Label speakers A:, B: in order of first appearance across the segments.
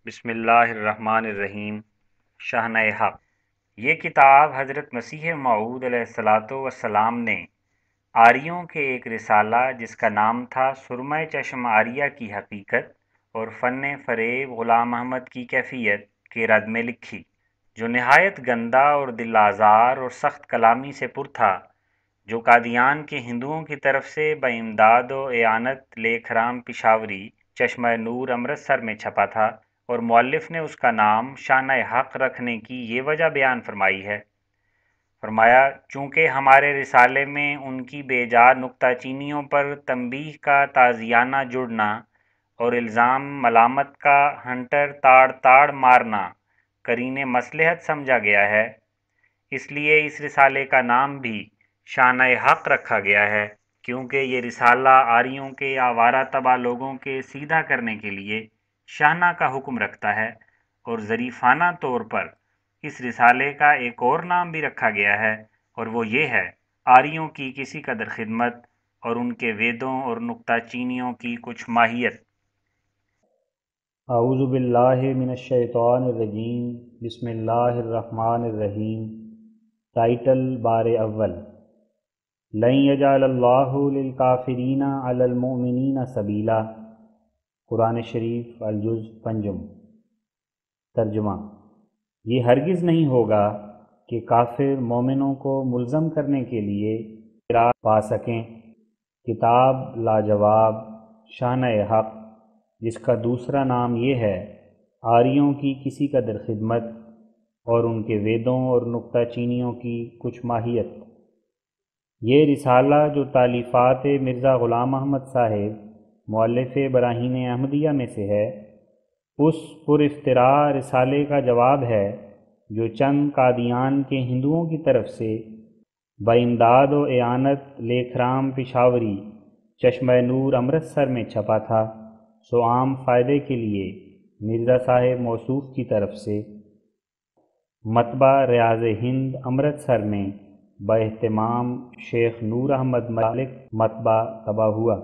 A: بسم اللہ الرحمن الرحیم۔ شاہنہ حق۔ یہ کتاب حضرت مسیح موعود علیہ الصلاۃ والسلام نے آریوں کے ایک رسالہ جس کا نام تھا سرمہ چشم آریہ کی حقیقت اور فن فریب غلام احمد کی کیفیت کے رد میں لکھی، جو نہایت گندا اور دل آزار اور سخت کلامی سے پر تھا، جو قادیان کے ہندوؤں کی طرف سے بامداد و اعانت لیک رام پشاوری چشمہ نور امرتسر میں چھپا تھا، اور مؤلف نے اس کا نام شانہ حق رکھنے کی یہ وجہ بیان فرمائی ہے۔ فرمایا، چونکہ ہمارے رسالے میں ان کی بے جا نکتہ چینیوں پر تنبیہ کا تازیانہ جڑنا اور الزام ملامت کا ہنٹر تاڑ تاڑ مارنا قرین مصلحت سمجھا گیا ہے، اس لیے اس رسالے کا نام بھی شانہ حق رکھا گیا ہے، کیونکہ یہ رسالہ آریوں کے آوارہ تباہ لوگوں کے سیدھا کرنے کے لیے شاہنہ کا حکم رکھتا ہے، اور ظریفانہ طور پر اس رسالے کا ایک اور نام بھی رکھا گیا ہے، اور وہ یہ ہے: آریوں کی کسی قدر خدمت اور ان کے ویدوں اور نکتہ چینیوں کی کچھ ماہیت۔
B: اعوذ باللہ من الشیطان الرجیم، بسم اللہ الرحمن الرحیم۔ ٹائٹل بار اول، لن یجعل اللہ للکافرین علی المؤمنین سبیلا، قرآن شریف الجزء پنجم۔ ترجمہ: یہ ہرگز نہیں ہوگا کہ کافر مومنوں کو ملزم کرنے کے لیے اعتراض پا سکیں۔ کتاب لاجواب شانہ حق، جس کا دوسرا نام یہ ہے آریوں کی کسی قدر خدمت اور ان کے ویدوں اور نکتہ چینیوں کی کچھ ماہیت۔ یہ رسالہ جو تالیفات مرزا غلام احمد صاحب مؤلف براہین احمدیہ میں سے ہے، اس پر افتراء رسالے کا جواب ہے جو چند قادیان کے ہندوؤں کی طرف سے بامداد و اعانت لیک رام پشاوری چشمہ نور امرتسر میں چھپا تھا، سو عام فائدے کے لیے مرزا صاحب موصوف کی طرف سے مطبع ریاض ہند امرتسر میں باہتمام شیخ نور احمد مالک مطبع طبع ہوا۔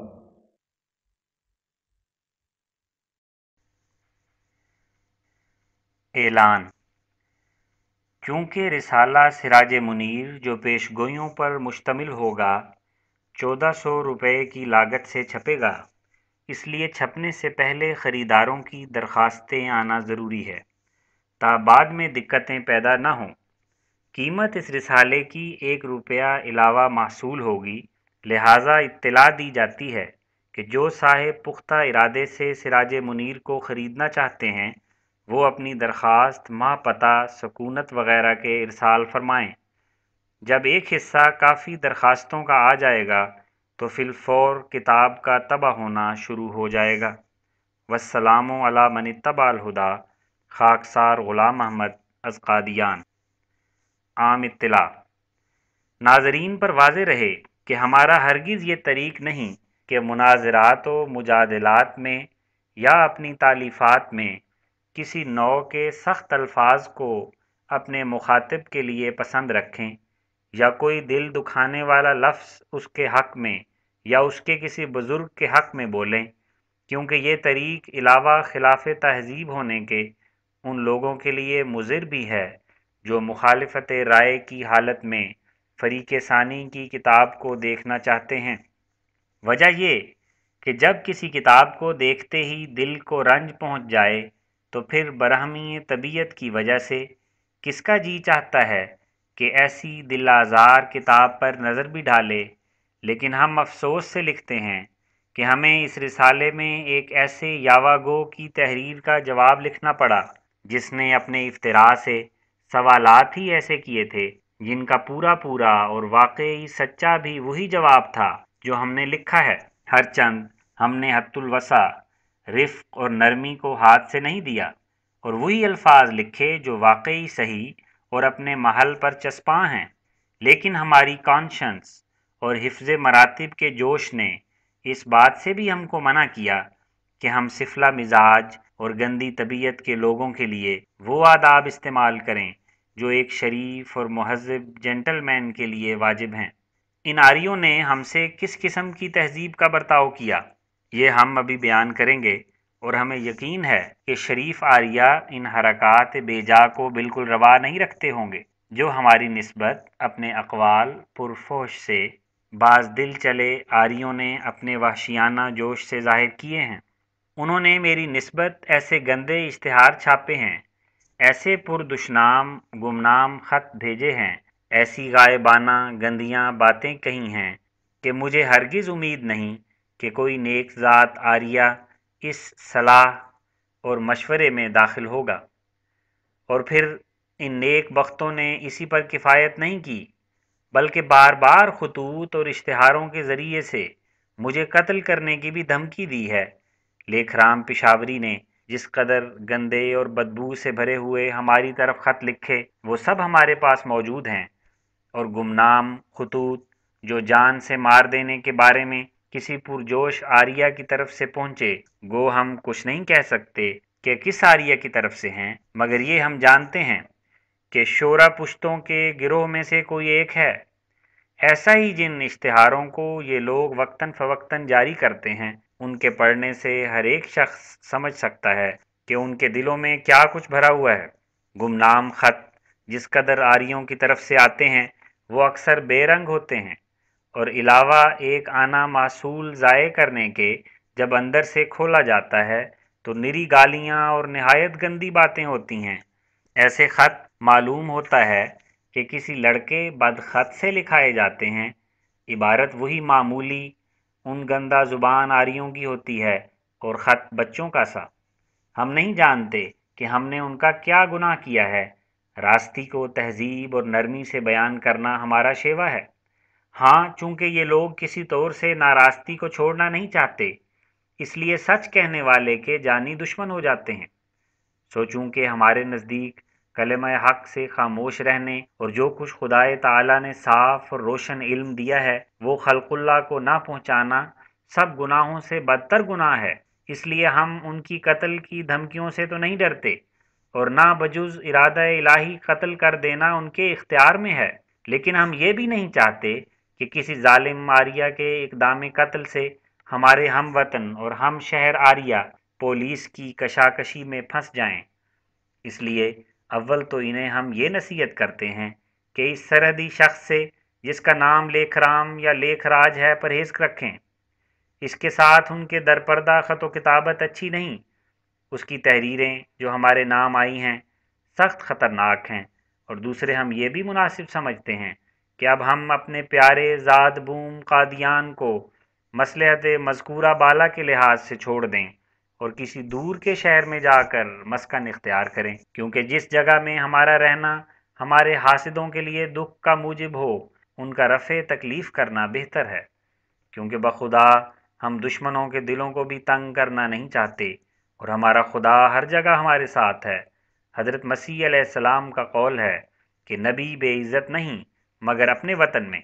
A: اعلان: چونکہ رسالہ سراج منیر جو پیش گوئیوں پر مشتمل ہوگا 1400 روپے کی لاگت سے چھپے گا، اس لیے چھپنے سے پہلے خریداروں کی درخواستیں آنا ضروری ہے، تا بعد میں دقتیں پیدا نہ ہوں۔ قیمت اس رسالے کی 1 روپیہ علاوہ محصول ہوگی، لہٰذا اطلاع دی جاتی ہے کہ جو صاحب پختہ ارادے سے سراج منیر کو خریدنا چاہتے ہیں، وہ اپنی درخواست ماہ پتہ، سکونت وغیرہ کے ارسال فرمائیں۔ جب ایک حصہ کافی درخواستوں کا آ جائے گا تو فی الفور کتاب کا طبع ہونا شروع ہو جائے گا۔ والسلام علی من اتبع الہدی، خاکسار غلام احمد از قادیان۔ عام اطلاع: ناظرین پر واضح رہے کہ ہمارا ہرگز یہ طریق نہیں کہ مناظرات و مجادلات میں یا اپنی تالیفات میں کسی نوع کے سخت الفاظ کو اپنے مخاطب کے لیے پسند رکھیں، یا کوئی دل دکھانے والا لفظ اس کے حق میں یا اس کے کسی بزرگ کے حق میں بولیں، کیونکہ یہ طریق علاوہ خلاف تہذیب ہونے کے ان لوگوں کے لیے مضر بھی ہے جو مخالفت رائے کی حالت میں فریق ثانی کی کتاب کو دیکھنا چاہتے ہیں۔ وجہ یہ کہ جب کسی کتاب کو دیکھتے ہی دل کو رنج پہنچ جائے تو پھر برہمی طبیعت کی وجہ سے کس کا جی چاہتا ہے کہ ایسی دل آزار کتاب پر نظر بھی ڈالے، لیکن ہم افسوس سے لکھتے ہیں کہ ہمیں اس رسالے میں ایک ایسے یاوہ گو کی تحریر کا جواب لکھنا پڑا جس نے اپنے افتراء سے سوالات ہی ایسے کیے تھے جن کا پورا پورا اور واقعی سچا بھی وہی جواب تھا جو ہم نے لکھا ہے، ہر چند ہم نے حت الوسع، رفق اور نرمی کو ہاتھ سے نہیں دیا، اور وہی الفاظ لکھے جو واقعی صحیح اور اپنے محل پر چسپاں ہیں، لیکن ہماری کانشنس اور حفظ مراتب کے جوش نے اس بات سے بھی ہم کو منع کیا کہ ہم سفلہ مزاج اور گندی طبیعت کے لوگوں کے لیے وہ آداب استعمال کریں جو ایک شریف اور مہذب جینٹل مین کے لیے واجب ہیں۔ ان آریوں نے ہم سے کس قسم کی تہذیب کا برتاؤ کیا، یہ ہم ابھی بیان کریں گے، اور ہمیں یقین ہے کہ شریف آریہ ان حرکات بیجا کو بالکل روا نہیں رکھتے ہوں گے جو ہماری نسبت اپنے اقوال پرفحش سے بعض دل چلے آریوں نے اپنے وحشیانہ جوش سے ظاہر کیے ہیں۔ انہوں نے میری نسبت ایسے گندے اشتہار چھاپے ہیں، ایسے پردشنام گمنام خط بھیجے ہیں، ایسی غائبانہ گندیاں باتیں کہی ہیں کہ مجھے ہرگز امید نہیں کہ کوئی نیک ذات آریہ اس صلاح اور مشورے میں داخل ہوگا۔ اور پھر ان نیک بختوں نے اسی پر کفایت نہیں کی بلکہ بار بار خطوط اور اشتہاروں کے ذریعے سے مجھے قتل کرنے کی بھی دھمکی دی ہے۔ لیکھرام پشاوری نے جس قدر گندے اور بدبو سے بھرے ہوئے ہماری طرف خط لکھے وہ سب ہمارے پاس موجود ہیں، اور گمنام خطوط جو جان سے مار دینے کے بارے میں کسی پرجوش آریہ کی طرف سے پہنچے، گو ہم کچھ نہیں کہہ سکتے کہ کس آریہ کی طرف سے ہیں، مگر یہ ہم جانتے ہیں کہ شورا پشتوں کے گروہ میں سے کوئی ایک ہے۔ ایسا ہی جن اشتہاروں کو یہ لوگ وقتاً فوقتاً جاری کرتے ہیں، ان کے پڑھنے سے ہر ایک شخص سمجھ سکتا ہے کہ ان کے دلوں میں کیا کچھ بھرا ہوا ہے۔ گمنام خط جس قدر آریوں کی طرف سے آتے ہیں وہ اکثر بے رنگ ہوتے ہیں، اور علاوہ ایک آنا معصول ضائع کرنے کے جب اندر سے کھولا جاتا ہے تو نری گالیاں اور نہایت گندی باتیں ہوتی ہیں۔ ایسے خط معلوم ہوتا ہے کہ کسی لڑکے بدخط سے لکھائے جاتے ہیں، عبارت وہی معمولی ان گندہ زبان آریوں کی ہوتی ہے، اور خط بچوں کا سا۔ ہم نہیں جانتے کہ ہم نے ان کا کیا گناہ کیا ہے۔ راستی کو تہذیب اور نرمی سے بیان کرنا ہمارا شیوا ہے۔ ہاں، چونکہ یہ لوگ کسی طور سے ناراستی کو چھوڑنا نہیں چاہتے، اس لیے سچ کہنے والے کے جانی دشمن ہو جاتے ہیں۔ سو چونکہ ہمارے نزدیک کلمہ حق سے خاموش رہنے اور جو کچھ خدائے تعالیٰ نے صاف اور روشن علم دیا ہے وہ خلق اللہ کو نہ پہنچانا سب گناہوں سے بدتر گناہ ہے، اس لیے ہم ان کی قتل کی دھمکیوں سے تو نہیں ڈرتے، اور نہ بجز ارادہ الہی قتل کر دینا ان کے اختیار میں ہے، لیکن ہم یہ بھی نہیں چاہتے کہ کسی ظالم آریہ کے اقدام قتل سے ہمارے ہم وطن اور ہم شہر آریہ پولیس کی کشاکشی میں پھنس جائیں۔ اس لیے اول تو انہیں ہم یہ نصیحت کرتے ہیں کہ اس سرحدی شخص سے جس کا نام لیکھ رام یا لیکھ راج ہے پرہیز رکھیں۔ اس کے ساتھ ان کے درپردہ خط و کتابت اچھی نہیں، اس کی تحریریں جو ہمارے نام آئی ہیں سخت خطرناک ہیں، اور دوسرے ہم یہ بھی مناسب سمجھتے ہیں کہ اب ہم اپنے پیارے زاد بوم قادیان کو مصلحت مذکورہ بالا کے لحاظ سے چھوڑ دیں اور کسی دور کے شہر میں جا کر مسکن اختیار کریں، کیونکہ جس جگہ میں ہمارا رہنا ہمارے حاسدوں کے لیے دکھ کا موجب ہو ان کا رفع تکلیف کرنا بہتر ہے، کیونکہ بخدا ہم دشمنوں کے دلوں کو بھی تنگ کرنا نہیں چاہتے، اور ہمارا خدا ہر جگہ ہمارے ساتھ ہے۔ حضرت مسیح علیہ السلام کا قول ہے کہ نبی بے عزت نہیں مگر اپنے وطن میں،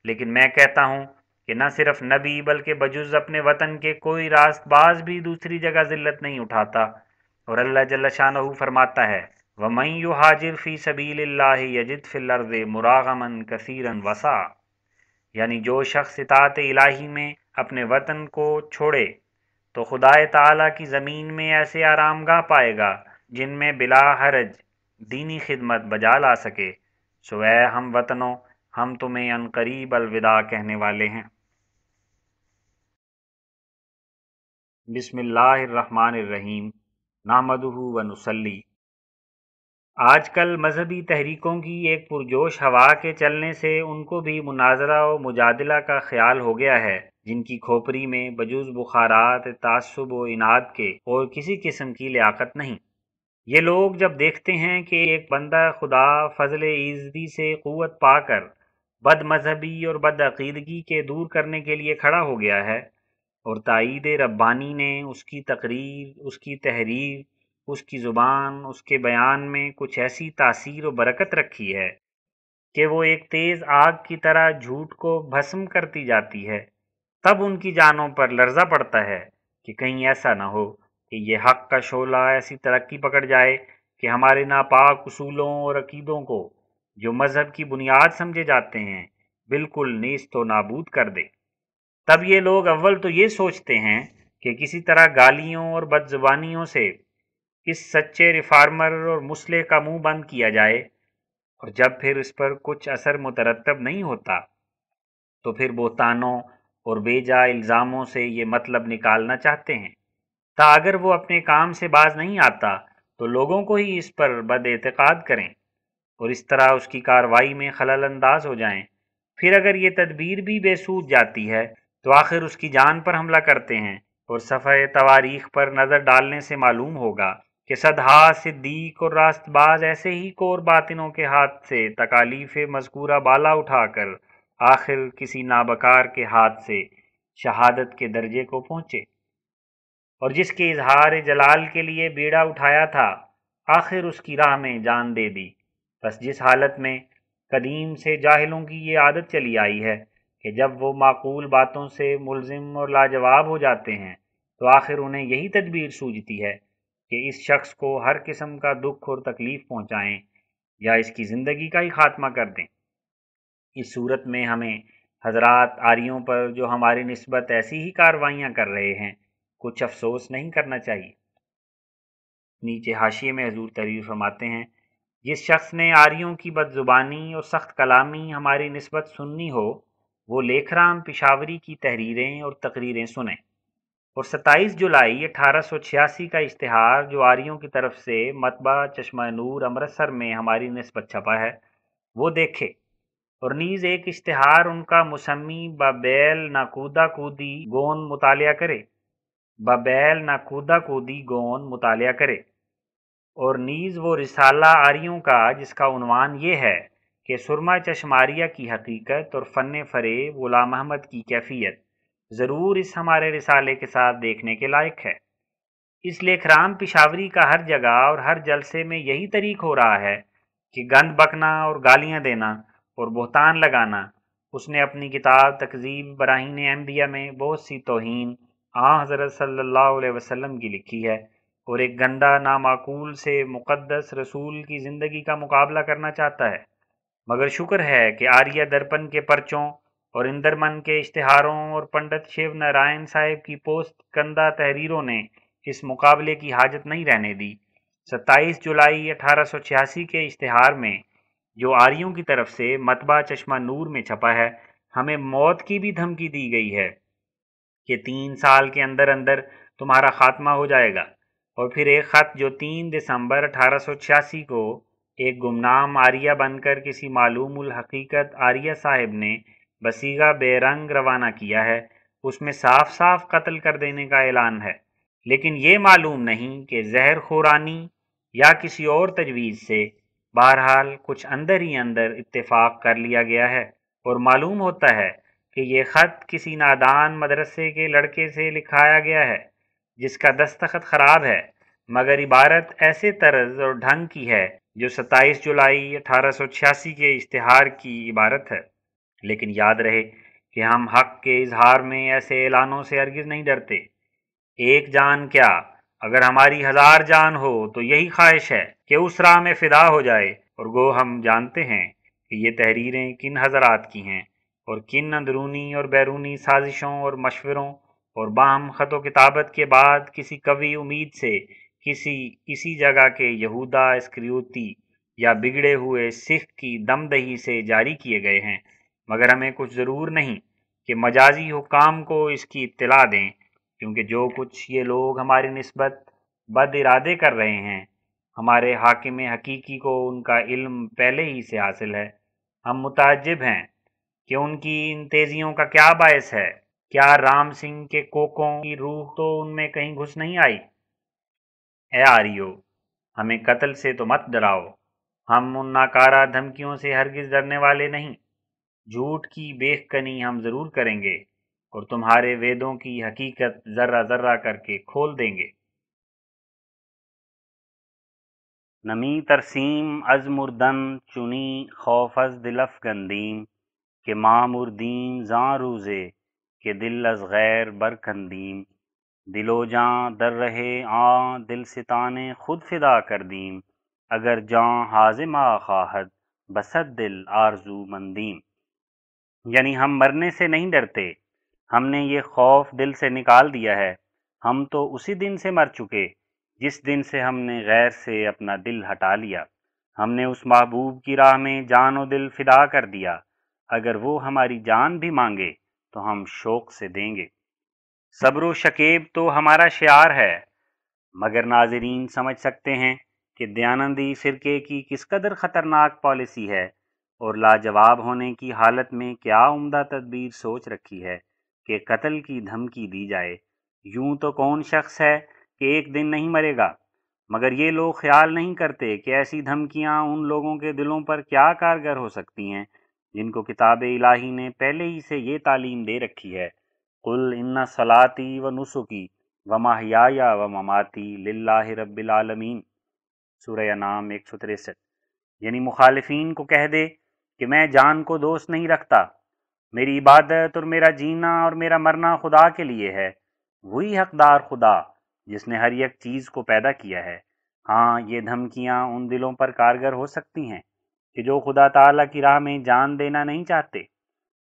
A: لیکن میں کہتا ہوں کہ نہ صرف نبی بلکہ بجز اپنے وطن کے کوئی راست باز بھی دوسری جگہ ذلت نہیں اٹھاتا، اور اللہ جل شانہ فرماتا ہے وَمَن يُهَاجِرْ فِي سَبِيلِ اللَّهِ يَجِدْ فِي الْأَرْضِ مُرَاغَمًا كَثِيرًا وَسَعًا، یعنی جو شخص اطاعت الہی میں اپنے وطن کو چھوڑے تو خدائے تعالیٰ کی زمین میں ایسے آرام گاہ پائے گا جن میں بلا حرج دینی خدمت بجا لا سکے۔ سو اے ہم وطنوں، ہم تمہیں عنقریب الوداع کہنے والے ہیں۔ بسم اللہ الرحمن الرحیم، نحمدہ و نصلی۔ آج کل مذہبی تحریکوں کی ایک پرجوش ہوا کے چلنے سے ان کو بھی مناظرہ و مجادلہ کا خیال ہو گیا ہے، جن کی کھوپڑی میں بجز بخارات تعصب و عناد کے اور کسی قسم کی لیاقت نہیں۔ یہ لوگ جب دیکھتے ہیں کہ ایک بندہ خدا فضل ایزدی سے قوت پا کر بد مذہبی اور بد عقیدگی کے دور کرنے کے لیے کھڑا ہو گیا ہے، اور تائید ربانی نے اس کی تقریر، اس کی تحریر، اس کی زبان، اس کے بیان میں کچھ ایسی تاثیر و برکت رکھی ہے کہ وہ ایک تیز آگ کی طرح جھوٹ کو بھسم کرتی جاتی ہے، تب ان کی جانوں پر لرزہ پڑتا ہے کہ کہیں ایسا نہ ہو کہ یہ حق کا شعلہ ایسی ترقی پکڑ جائے کہ ہمارے ناپاک اصولوں اور عقیدوں کو جو مذہب کی بنیاد سمجھے جاتے ہیں بالکل نیست و نابود کر دے۔ تب یہ لوگ اول تو یہ سوچتے ہیں کہ کسی طرح گالیوں اور بد زبانیوں سے اس سچے ریفارمر اور مسلح کا منہ بند کیا جائے، اور جب پھر اس پر کچھ اثر مترتب نہیں ہوتا تو پھر بہتانوں اور بے جا الزاموں سے یہ مطلب نکالنا چاہتے ہیں تا اگر وہ اپنے کام سے باز نہیں آتا تو لوگوں کو ہی اس پر بد اعتقاد کریں اور اس طرح اس کی کارروائی میں خلل انداز ہو جائیں۔ پھر اگر یہ تدبیر بھی بے سود جاتی ہے تو آخر اس کی جان پر حملہ کرتے ہیں، اور صفحہ تواریخ پر نظر ڈالنے سے معلوم ہوگا کہ صدہا صدیق اور راست باز ایسے ہی کور باطنوں کے ہاتھ سے تکالیف مذکورہ بالا اٹھا کر آخر کسی نابکار کے ہاتھ سے شہادت کے درجے کو پہنچے، اور جس کے اظہار جلال کے لیے بیڑا اٹھایا تھا آخر اس کی راہ میں جان دے دی۔ بس جس حالت میں قدیم سے جاہلوں کی یہ عادت چلی آئی ہے کہ جب وہ معقول باتوں سے ملزم اور لاجواب ہو جاتے ہیں تو آخر انہیں یہی تدبیر سوجتی ہے کہ اس شخص کو ہر قسم کا دکھ اور تکلیف پہنچائیں یا اس کی زندگی کا ہی خاتمہ کر دیں۔ اس صورت میں ہمیں حضرات آریوں پر جو ہماری نسبت ایسی ہی کارروائیاں کر رہے ہیں کچھ افسوس نہیں کرنا چاہیے۔ نیچے حاشیے میں حضور تحریر فرماتے ہیں، جس شخص نے آریوں کی بد زبانی اور سخت کلامی ہماری نسبت سننی ہو وہ لیکھرام پشاوری کی تحریریں اور تقریریں سنیں، اور 27 جولائی 1886 کا اشتہار جو آریوں کی طرف سے مطبع چشمہ نور امرتسر میں ہماری نسبت چھپا ہے وہ دیکھے، اور نیز ایک اشتہار ان کا مسمی بابیل ناکودہ کودی گون مطالعہ کرے، بابیل ناکودہ کودی گون مطالعہ کرے، اور نیز وہ رسالہ آریوں کا جس کا عنوان یہ ہے کہ سرما چشماریہ کی حقیقت اور فن فریب غلام احمد کی کیفیت ضرور اس ہمارے رسالے کے ساتھ دیکھنے کے لائق ہے۔ اس لیکھرام پشاوری کا ہر جگہ اور ہر جلسے میں یہی طریق ہو رہا ہے کہ گند بکنا اور گالیاں دینا اور بہتان لگانا۔ اس نے اپنی کتاب تکذیب براہین احمدیہ میں بہت سی توہین حضرت صلی اللہ علیہ وسلم کی لکھی ہے، اور ایک گندا نامعقول سے مقدس رسول کی زندگی کا مقابلہ کرنا چاہتا ہے۔ مگر شکر ہے کہ آریہ درپن کے پرچوں اور اندرمن کے اشتہاروں اور پنڈت شیو نارائن صاحب کی پوست کندہ تحریروں نے اس مقابلے کی حاجت نہیں رہنے دی۔ 27 جولائی 1886 کے اشتہار میں جو آریوں کی طرف سے مطبع چشمہ نور میں چھپا ہے ہمیں موت کی بھی دھمکی دی گئی ہے کہ 3 سال کے اندر اندر تمہارا خاتمہ ہو جائے گا، اور پھر ایک خط جو 3 دسمبر 1886 کو ایک گمنام آریہ بن کر کسی معلوم الحقیقت آریہ صاحب نے بصیغہ بے رنگ روانہ کیا ہے اس میں صاف صاف قتل کر دینے کا اعلان ہے، لیکن یہ معلوم نہیں کہ زہر خورانی یا کسی اور تجویز سے، بہرحال کچھ اندر ہی اندر اتفاق کر لیا گیا ہے، اور معلوم ہوتا ہے کہ یہ خط کسی نادان مدرسے کے لڑکے سے لکھایا گیا ہے جس کا دستخط خراب ہے، مگر عبارت ایسے طرز اور ڈھنگ کی ہے جو 27 جولائی 1886 کے اشتہار کی عبارت ہے۔ لیکن یاد رہے کہ ہم حق کے اظہار میں ایسے اعلانوں سے ہرگز نہیں ڈرتے۔ ایک جان کیا اگر ہماری 1000 جان ہو تو یہی خواہش ہے کہ اس راہ میں فدا ہو جائے، اور گو ہم جانتے ہیں کہ یہ تحریریں کن حضرات کی ہیں اور کن اندرونی اور بیرونی سازشوں اور مشوروں اور باہم خط و کتابت کے بعد کسی قوی امید سے کسی جگہ کے یہودا اسکریوتی یا بگڑے ہوئے سکھ کی دم دہی سے جاری کیے گئے ہیں، مگر ہمیں کچھ ضرور نہیں کہ مجازی حکام کو اس کی اطلاع دیں، کیونکہ جو کچھ یہ لوگ ہماری نسبت بد ارادے کر رہے ہیں ہمارے حاکم حقیقی کو ان کا علم پہلے ہی سے حاصل ہے۔ ہم متعجب ہیں کہ ان کی ان تیزیوں کا کیا باعث ہے، کیا رام سنگھ کے کوکوں کی روح تو ان میں کہیں گھس نہیں آئی؟ اے آریو، ہمیں قتل سے تو مت ڈراؤ، ہم ان ناکارہ دھمکیوں سے ہرگز ڈرنے والے نہیں۔ جھوٹ کی بیخ کنی ہم ضرور کریں گے اور تمہارے ویدوں کی حقیقت ذرہ ذرہ کر کے کھول دیں گے۔ نمی ترسیم از مردن چنی خوف از دل افگندیم کہ ما مردیم زاں روزے کہ دل از غیر برکندیم، دل و جاں در رہے آں دل ستانے خود فدا کردیم، اگر جاں حازم خواہد بسد دل آرزو مندیم۔ یعنی ہم مرنے سے نہیں ڈرتے، ہم نے یہ خوف دل سے نکال دیا ہے، ہم تو اسی دن سے مر چکے جس دن سے ہم نے غیر سے اپنا دل ہٹا لیا۔ ہم نے اس محبوب کی راہ میں جان و دل فدا کر دیا، اگر وہ ہماری جان بھی مانگے تو ہم شوق سے دیں گے۔ صبر و شکیب تو ہمارا شعار ہے، مگر ناظرین سمجھ سکتے ہیں کہ دیانندی فرقے کی کس قدر خطرناک پالیسی ہے اور لاجواب ہونے کی حالت میں کیا عمدہ تدبیر سوچ رکھی ہے کہ قتل کی دھمکی دی جائے۔ یوں تو کون شخص ہے کہ ایک دن نہیں مرے گا، مگر یہ لوگ خیال نہیں کرتے کہ ایسی دھمکیاں ان لوگوں کے دلوں پر کیا کارگر ہو سکتی ہیں جن کو کتاب الہی نے پہلے ہی سے یہ تعلیم دے رکھی ہے، قل ان صلاتی و نسکی و محیای و مماتی للہ رب العالمین، سورہ انعام 163۔ یعنی مخالفین کو کہہ دے کہ میں جان کو دوست نہیں رکھتا، میری عبادت اور میرا جینا اور میرا مرنا خدا کے لیے ہے، وہی حقدار خدا جس نے ہر ایک چیز کو پیدا کیا ہے۔ ہاں، یہ دھمکیاں ان دلوں پر کارگر ہو سکتی ہیں کہ جو خدا تعالیٰ کی راہ میں جان دینا نہیں چاہتے،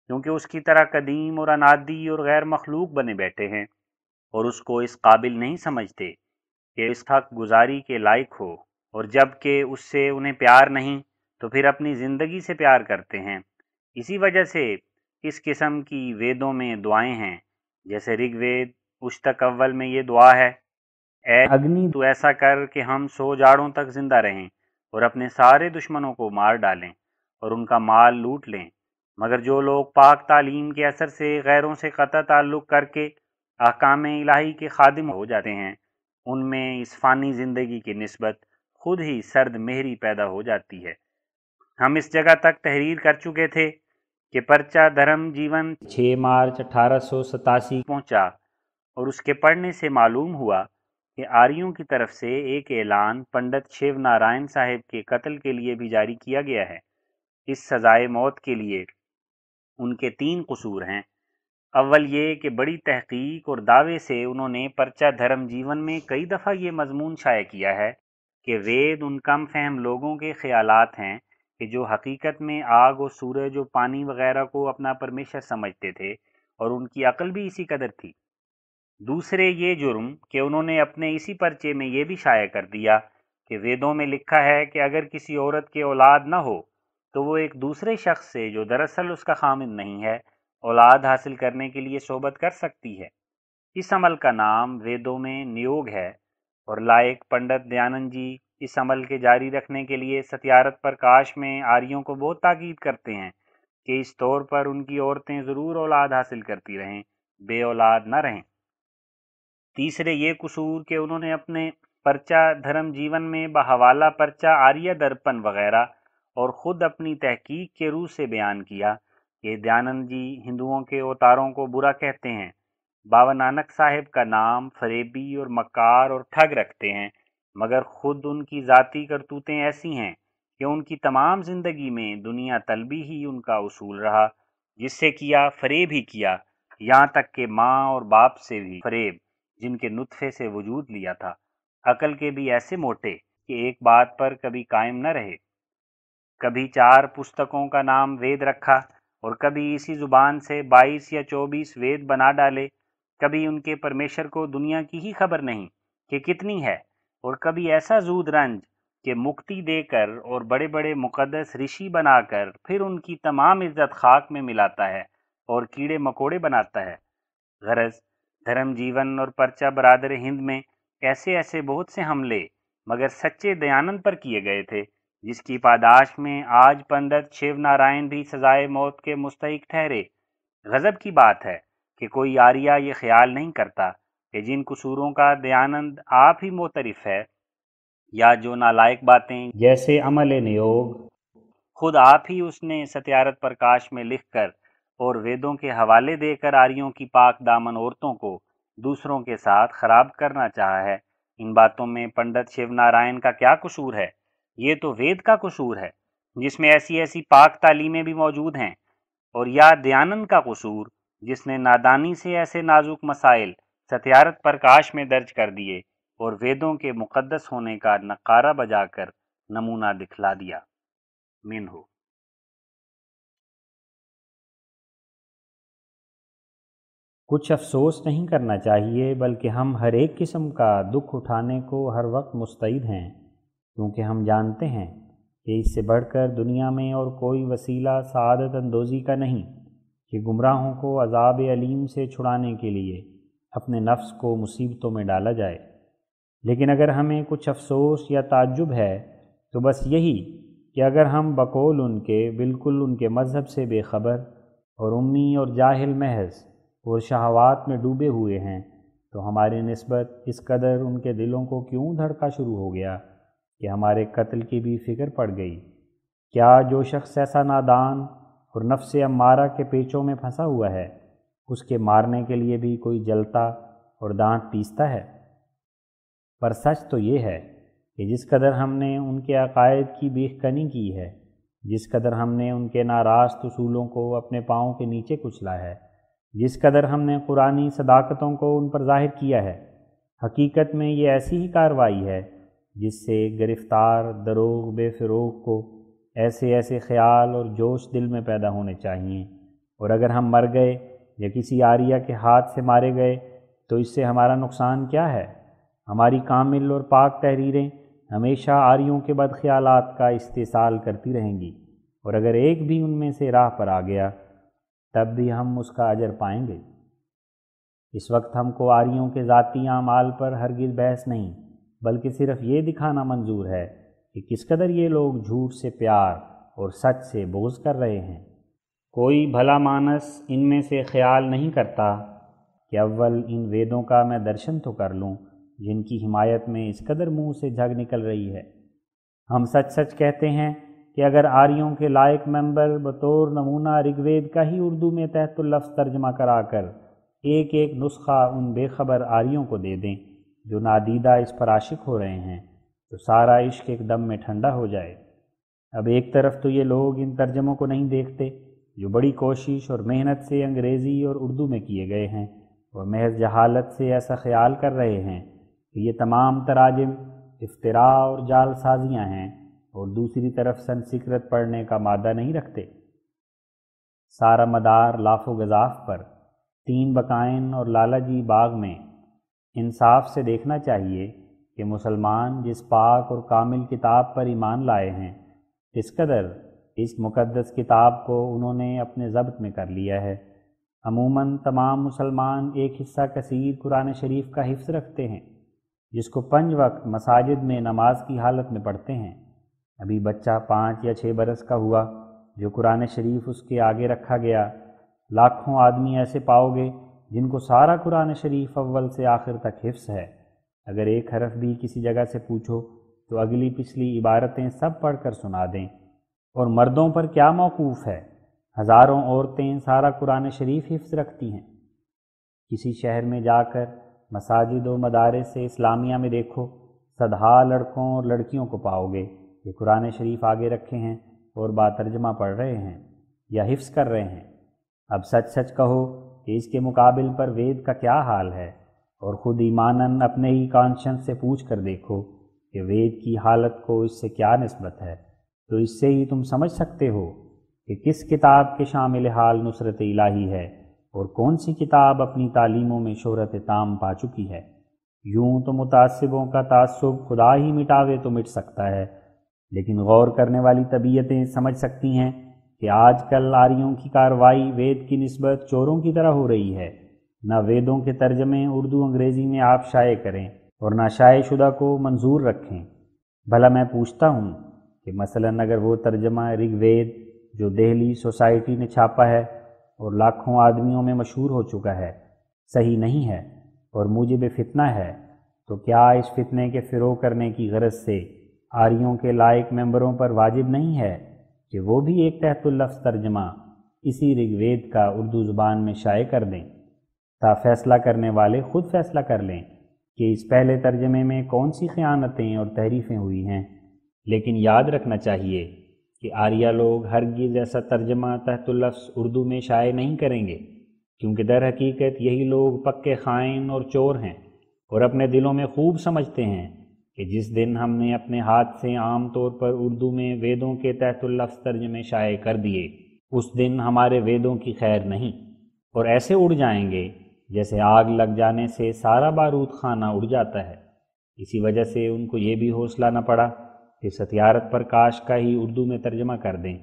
A: کیونکہ اس کی طرح قدیم اور انادی اور غیر مخلوق بنے بیٹھے ہیں اور اس کو اس قابل نہیں سمجھتے کہ اس حق گزاری کے لائق ہو، اور جب کہ اس سے انہیں پیار نہیں تو پھر اپنی زندگی سے پیار کرتے ہیں۔ اسی وجہ سے اس قسم کی ویدوں میں دعائیں ہیں، جیسے رگ وید اشتک اول میں یہ دعا ہے، اے اگنی تو ایسا کر کہ ہم 100 جاڑوں تک زندہ رہیں اور اپنے سارے دشمنوں کو مار ڈالیں اور ان کا مال لوٹ لیں۔ مگر جو لوگ پاک تعلیم کے اثر سے غیروں سے قطع تعلق کر کے احکام الہی کے خادم ہو جاتے ہیں، ان میں اس فانی زندگی کی نسبت خود ہی سرد مہری پیدا ہو جاتی ہے۔ ہم اس جگہ تک تحریر کر چکے تھے کہ پرچہ دھرم جیون
B: 6 مارچ 1887
A: پہنچا اور اس کے پڑھنے سے معلوم ہوا کہ آریوں کی طرف سے ایک اعلان پنڈت شیو نارائن صاحب کے قتل کے لیے بھی جاری کیا گیا ہے۔ اس سزائے موت کے لیے ان کے 3 قصور ہیں۔ اول یہ کہ بڑی تحقیق اور دعوے سے انہوں نے پرچہ دھرم جیون میں کئی دفعہ یہ مضمون شائع کیا ہے کہ وید ان کم فہم لوگوں کے خیالات ہیں کہ جو حقیقت میں آگ و سورج و پانی وغیرہ کو اپنا پرمیشر سمجھتے تھے، اور ان کی عقل بھی اسی قدر تھی۔ دوسرے یہ جرم کہ انہوں نے اپنے اسی پرچے میں یہ بھی شائع کر دیا کہ ویدوں میں لکھا ہے کہ اگر کسی عورت کے اولاد نہ ہو تو وہ ایک دوسرے شخص سے جو دراصل اس کا خامند نہیں ہے اولاد حاصل کرنے کے لیے صحبت کر سکتی ہے۔ اس عمل کا نام ویدوں میں نیوگ ہے، اور لائق پنڈت دیانند جی اس عمل کے جاری رکھنے کے لیے ستیارت پرکاش میں آریوں کو بہت تاکید کرتے ہیں کہ اس طور پر ان کی عورتیں ضرور اولاد حاصل کرتی رہیں، بے اولاد نہ رہیں۔ تیسرے یہ قصور کہ انہوں نے اپنے پرچہ دھرم جیون میں بحوالہ پرچہ آریہ درپن وغیرہ اور خود اپنی تحقیق کے روح سے بیان کیا کہ دیانند جی ہندوؤں کے اوتاروں کو برا کہتے ہیں، بابا نانک صاحب کا نام فریبی اور مکار اور ٹھگ رکھتے ہیں، مگر خود ان کی ذاتی کرتوتیں ایسی ہیں کہ ان کی تمام زندگی میں دنیا طلبی ہی ان کا اصول رہا، جس سے کیا فریب ہی کیا، یہاں تک کہ ماں اور باپ سے بھی فریب جن کے نطفے سے وجود لیا تھا، عقل کے بھی ایسے موٹے کہ ایک بات پر کبھی قائم نہ رہے، کبھی 4 پستکوں کا نام وید رکھا اور کبھی اسی زبان سے 22 یا 24 وید بنا ڈالے، کبھی ان کے پرمیشر کو دنیا کی ہی خبر نہیں کہ کتنی ہے، اور کبھی ایسا زود رنج کہ مکتی دے کر اور بڑے بڑے مقدس رشی بنا کر پھر ان کی تمام عزت خاک میں ملاتا ہے اور کیڑے مکوڑے بناتا ہے۔ غرض دھرم جیون اور پرچہ برادر ہند میں ایسے ایسے بہت سے حملے مگر سچے دیانند پر کیے گئے تھے، جس کی پاداش میں آج پنڈت شیو نارائن بھی سزائے موت کے مستحق ٹھہرے۔ غضب کی بات ہے کہ کوئی آریہ یہ خیال نہیں کرتا کہ جن قصوروں کا دیانند آپ ہی معترف ہے، یا جو نالائق باتیں
B: جیسے عمل نیوگ
A: خود آپ ہی اس نے ستیارت پرکاش میں لکھ کر اور ویدوں کے حوالے دے کر آریوں کی پاک دامن عورتوں کو دوسروں کے ساتھ خراب کرنا چاہا ہے، ان باتوں میں پنڈت شیو نارائن کا کیا قصور ہے؟ یہ تو وید کا قصور ہے جس میں ایسی ایسی پاک تعلیمیں بھی موجود ہیں، اور یا دیانند کا قصور جس نے نادانی سے ایسے نازک مسائل ستیارت پرکاش میں درج کر دیے اور ویدوں کے مقدس ہونے کا نقارہ بجا کر نمونہ دکھلا دیا۔ من ہو
B: کچھ افسوس نہیں کرنا چاہیے، بلکہ ہم ہر ایک قسم کا دکھ اٹھانے کو ہر وقت مستعد ہیں، کیونکہ ہم جانتے ہیں کہ اس سے بڑھ کر دنیا میں اور کوئی وسیلہ سعادت اندوزی کا نہیں کہ گمراہوں کو عذاب علیم سے چھڑانے کے لیے اپنے نفس کو مصیبتوں میں ڈالا جائے۔ لیکن اگر ہمیں کچھ افسوس یا تعجب ہے تو بس یہی کہ اگر ہم بقول ان کے بالکل ان کے مذہب سے بے خبر اور امی اور جاہل محض اور شہوات میں ڈوبے ہوئے ہیں تو ہماری نسبت اس قدر ان کے دلوں کو کیوں دھڑکا شروع ہو گیا کہ ہمارے قتل کی بھی فکر پڑ گئی؟ کیا جو شخص ایسا نادان اور نفس امارہ کے پیچوں میں پھنسا ہوا ہے اس کے مارنے کے لیے بھی کوئی جلتا اور دانت پیستا ہے؟ پر سچ تو یہ ہے کہ جس قدر ہم نے ان کے عقائد کی بیخ کنی کی ہے، جس قدر ہم نے ان کے ناراست اصولوں کو اپنے پاؤں کے نیچے کچلا ہے، جس قدر ہم نے قرآنی صداقتوں کو ان پر ظاہر کیا ہے، حقیقت میں یہ ایسی ہی کارروائی ہے جس سے گرفتار دروغ بے فروغ کو ایسے خیال اور جوش دل میں پیدا ہونے چاہیے، اور اگر ہم مر گئے یا کسی عاریہ کے ہاتھ سے مارے گئے تو اس سے ہمارا نقصان کیا ہے؟ ہماری کامل اور پاک تحریریں ہمیشہ عاریوں کے بد خیالات کا استحصال کرتی رہیں گی، اور اگر ایک بھی ان میں سے راہ پر آ گیا تب بھی ہم اس کا اجر پائیں گے۔ اس وقت ہم کو عاریوں کے ذاتی اعمال پر ہرگز بحث نہیں، بلکہ صرف یہ دکھانا منظور ہے کہ کس قدر یہ لوگ جھوٹ سے پیار اور سچ سے بغض کر رہے ہیں۔ کوئی بھلا مانس ان میں سے خیال نہیں کرتا کہ اول ان ویدوں کا میں درشن تو کر لوں جن کی حمایت میں اس قدر منہ سے جھگ نکل رہی ہے۔ ہم سچ سچ کہتے ہیں کہ اگر آریوں کے لائق ممبر بطور نمونہ رگ وید کا ہی اردو میں تحت اللفظ ترجمہ کرا کر ایک ایک نسخہ ان بے خبر آریوں کو دے دیں جو نادیدہ اس پر عاشق ہو رہے ہیں تو سارا عشق ایک دم میں ٹھنڈا ہو جائے۔ اب ایک طرف تو یہ لوگ ان ترجموں کو نہیں دیکھتے جو بڑی کوشش اور محنت سے انگریزی اور اردو میں کیے گئے ہیں، اور محض جہالت سے ایسا خیال کر رہے ہیں کہ یہ تمام تراجم افتراء اور جال سازیاں ہیں، اور دوسری طرف سنسکرت پڑھنے کا مادہ نہیں رکھتے۔ سارا مدار لاف و گزاف پر، تین بقائن اور لالا جی باغ میں انصاف سے دیکھنا چاہیے کہ مسلمان جس پاک اور کامل کتاب پر ایمان لائے ہیں کس قدر اس مقدس کتاب کو انہوں نے اپنے ضبط میں کر لیا ہے۔ عموماً تمام مسلمان ایک حصہ کثیر قرآن شریف کا حفظ رکھتے ہیں جس کو 5 وقت مساجد میں نماز کی حالت میں پڑھتے ہیں۔ ابھی بچہ 5 یا 6 برس کا ہوا جو قرآن شریف اس کے آگے رکھا گیا، لاکھوں آدمی ایسے پاؤ گے جن کو سارا قرآن شریف اول سے آخر تک حفظ ہے۔ اگر ایک حرف بھی کسی جگہ سے پوچھو تو اگلی پچھلی عبارتیں سب پڑھ کر سنا دیں۔ اور مردوں پر کیا موقوف ہے؟ ہزاروں عورتیں سارا قرآن شریف حفظ رکھتی ہیں۔ کسی شہر میں جا کر مساجد و مدارس اسلامیہ میں دیکھو، صدہا لڑکوں اور لڑکیوں کو پاؤ گے کہ قرآن شریف آگے رکھے ہیں اور باترجمہ پڑھ رہے ہیں یا حفظ کر رہے ہیں۔ اب سچ سچ کہو کہ اس کے مقابل پر وید کا کیا حال ہے، اور خود ایماناً اپنے ہی کانشنس سے پوچھ کر دیکھو کہ وید کی حالت کو اس سے کیا نسبت ہے، تو اس سے ہی تم سمجھ سکتے ہو کہ کس کتاب کے شامل حال نصرت الہی ہے اور کون سی کتاب اپنی تعلیموں میں شہرت تام پا چکی ہے۔ یوں تو متعصبوں کا تعصب خدا ہی مٹاوے تو مٹ سکتا ہے، لیکن غور کرنے والی طبیعتیں سمجھ سکتی ہیں کہ آج کل آریوں کی کارروائی وید کی نسبت چوروں کی طرح ہو رہی ہے۔ نہ ویدوں کے ترجمے اردو انگریزی میں آپ شائع کریں اور نہ شائع شدہ کو منظور رکھیں۔ بھلا میں پوچھتا ہوں کہ مثلاً اگر وہ ترجمہ رگ وید جو دہلی سوسائٹی نے چھاپا ہے اور لاکھوں آدمیوں میں مشہور ہو چکا ہے صحیح نہیں ہے اور موجب فتنہ ہے، تو کیا اس فتنے کے فروغ کرنے کی غرض سے آریوں کے لائق ممبروں پر واجب نہیں ہے کہ وہ بھی ایک تحت اللفظ ترجمہ اسی رگ وید کا اردو زبان میں شائع کر دیں، تا فیصلہ کرنے والے خود فیصلہ کر لیں کہ اس پہلے ترجمے میں کون سی خیانتیں اور تحریفیں ہوئی ہیں۔ لیکن یاد رکھنا چاہیے کہ آریہ لوگ ہرگز ایسا ترجمہ تحت اللفظ اردو میں شائع نہیں کریں گے، کیونکہ در حقیقت یہی لوگ پکے خائن اور چور ہیں، اور اپنے دلوں میں خوب سمجھتے ہیں کہ جس دن ہم نے اپنے ہاتھ سے عام طور پر اردو میں ویدوں کے تحت اللفظ ترجمے شائع کر دیے، اس دن ہمارے ویدوں کی خیر نہیں، اور ایسے اڑ جائیں گے جیسے آگ لگ جانے سے سارا بارود خانہ اڑ جاتا ہے۔ اسی وجہ سے ان کو یہ بھی حوصلہ نہ پڑا کہ ستیارت پرکاش کا ہی اردو میں ترجمہ کر دیں۔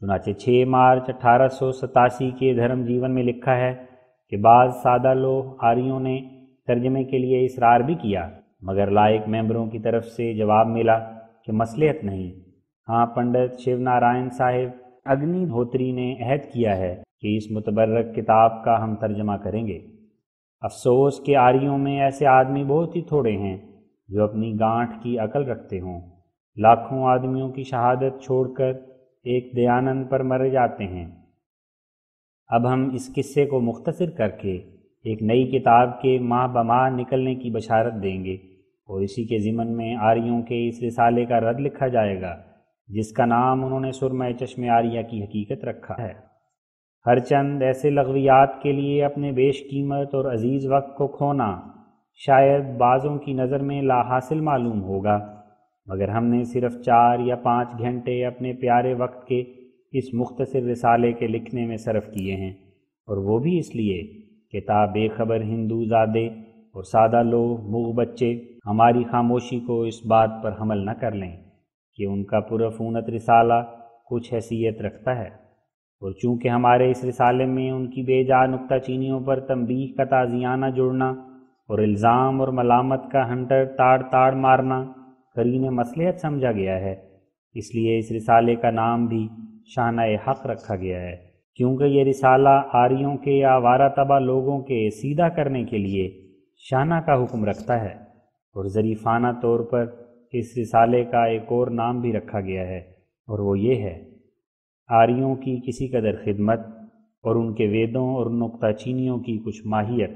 B: چنانچہ 6 مارچ 1887 کے دھرم جیون میں لکھا ہے کہ بعض سادہ لوگ آریوں نے ترجمے کے لیے اصرار بھی کیا، مگر لائق ممبروں کی طرف سے جواب ملا کہ مصلحت نہیں۔ ہاں، پنڈت شیو نارائن صاحب اگنی دھوتری نے عہد کیا ہے کہ اس متبرک کتاب کا ہم ترجمہ کریں گے۔ افسوس کہ آریوں میں ایسے آدمی بہت ہی تھوڑے ہیں جو اپنی گانٹھ کی عقل رکھتے ہوں۔ لاکھوں آدمیوں کی شہادت چھوڑ کر ایک دیانند پر مر جاتے ہیں۔ اب ہم اس قصے کو مختصر کر کے ایک نئی کتاب کے ماہ بماہ نکلنے کی بشارت دیں گے، اور اسی کے ضمن میں آریوں کے اس رسالے کا رد لکھا جائے گا جس کا نام انہوں نے سرمہ چشم آریہ کی حقیقت رکھا ہے۔ ہر چند ایسے لغویات کے لیے اپنے بیش قیمت اور عزیز وقت کو کھونا شاید بعضوں کی نظر میں لا حاصل معلوم ہوگا، مگر ہم نے صرف 4 یا 5 گھنٹے اپنے پیارے وقت کے اس مختصر رسالے کے لکھنے میں صرف کیے ہیں، اور وہ بھی اس لیے کہ تا بے خبر ہندو زادے اور سادہ لوگ موغ بچے ہماری خاموشی کو اس بات پر حمل نہ کر لیں کہ ان کا پرعفونت رسالہ کچھ حیثیت رکھتا ہے، اور چونکہ ہمارے اس رسالے میں ان کی بے جا نکتہ چینیوں پر تنبیہ کا تازیانہ جڑنا اور الزام اور ملامت کا ہنٹر تاڑ مارنا قرین مصلحت سمجھا گیا ہے، اس لیے اس رسالے کا نام بھی شانہ حق رکھا گیا ہے، کیونکہ یہ رسالہ آریوں کے یا آوارہ طبع لوگوں کے سیدھا کرنے کے لیے شانہ کا حکم رکھتا ہے، اور ظریفانہ طور پر اس رسالے کا ایک اور نام بھی رکھا گیا ہے، اور وہ یہ ہے: آریوں کی کسی قدر خدمت اور ان کے ویدوں اور نکتہ چینیوں کی کچھ ماہیت۔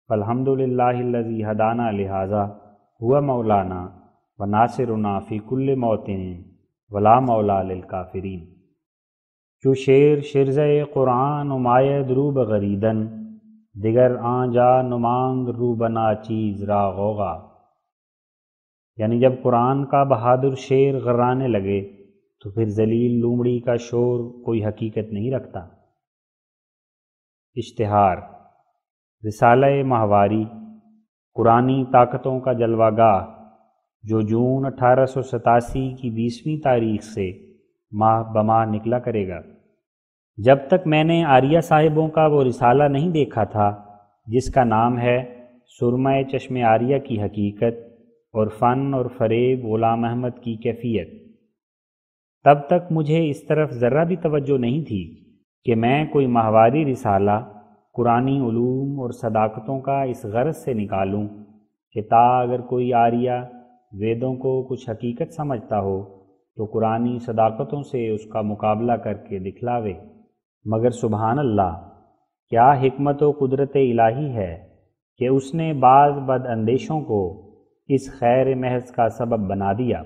B: فالحمدللہ الذی ہدانا لہذا ہوا مولانا و ناصرنا فی کل موطن ولا مولا للکافرین۔ چو شیر شرزہ قرآن نمائے دروب غریدن، دیگر آن جا نمانگ روبنا چیز را غوغا۔ یعنی جب قرآن کا بہادر شیر غرانے لگے تو پھر ذلیل لومڑی کا شور کوئی حقیقت نہیں رکھتا۔ اشتہار: رسالہ ماہواری قرآنی طاقتوں کا جلوہ گاہ، جو جون 1887 کی 20ویں تاریخ سے ماہ بماہ نکلا کرے گا۔ جب تک میں نے آریہ صاحبوں کا وہ رسالہ نہیں دیکھا تھا جس کا نام ہے سرمہ چشم آریہ کی حقیقت اور فن اور فریب غلام احمد کی کیفیت، تب تک مجھے اس طرف ذرہ بھی توجہ نہیں تھی کہ میں کوئی ماہواری رسالہ قرآنی علوم اور صداقتوں کا اس غرض سے نکالوں کہ تا اگر کوئی آریہ ویدوں کو کچھ حقیقت سمجھتا ہو تو قرآنی صداقتوں سے اس کا مقابلہ کر کے دکھلاوے۔ مگر سبحان اللہ، کیا حکمت و قدرت الہی ہے کہ اس نے بعض بد اندیشوں کو اس خیر محض کا سبب بنا دیا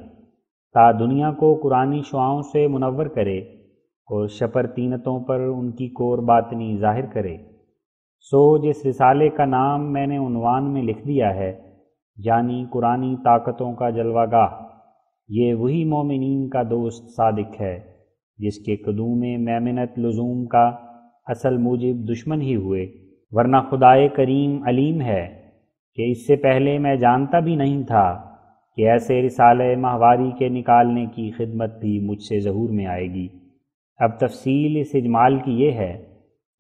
B: تا دنیا کو قرآنی شعاؤں سے منور کرے اور شپرتینتوں پر ان کی کور باطنی ظاہر کرے۔ سو جس رسالے کا نام میں نے عنوان میں لکھ دیا ہے، یعنی قرآنی طاقتوں کا جلوہ گاہ، یہ وہی مومنین کا دوست صادق ہے جس کے قدوم میمنت لزوم کا اصل موجب دشمن ہی ہوئے، ورنہ خدائے کریم علیم ہے کہ اس سے پہلے میں جانتا بھی نہیں تھا کہ ایسے رسالے ماہواری کے نکالنے کی خدمت بھی مجھ سے ظہور میں آئے گی۔ اب تفصیل اس اجمال کی یہ ہے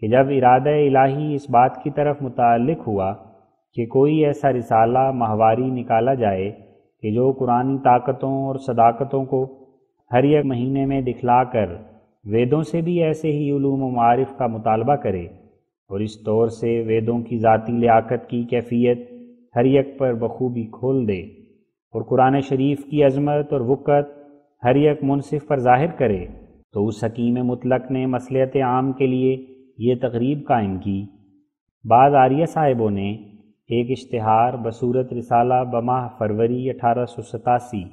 B: کہ جب ارادہ الہی اس بات کی طرف متعلق ہوا کہ کوئی ایسا رسالہ ماہواری نکالا جائے کہ جو قرآنی طاقتوں اور صداقتوں کو ہر ایک مہینے میں دکھلا کر ویدوں سے بھی ایسے ہی علوم و معارف کا مطالبہ کرے، اور اس طور سے ویدوں کی ذاتی لیاقت کی کیفیت ہر ایک پر بخوبی کھول دے، اور قرآن شریف کی عظمت اور وقت ہر ایک منصف پر ظاہر کرے، تو اس حکیم مطلق نے مصلحت عام کے لیے یہ تقریب قائم کی۔ بعض آریہ صاحبوں نے ایک اشتہار بصورت رسالہ بماہ فروری 1887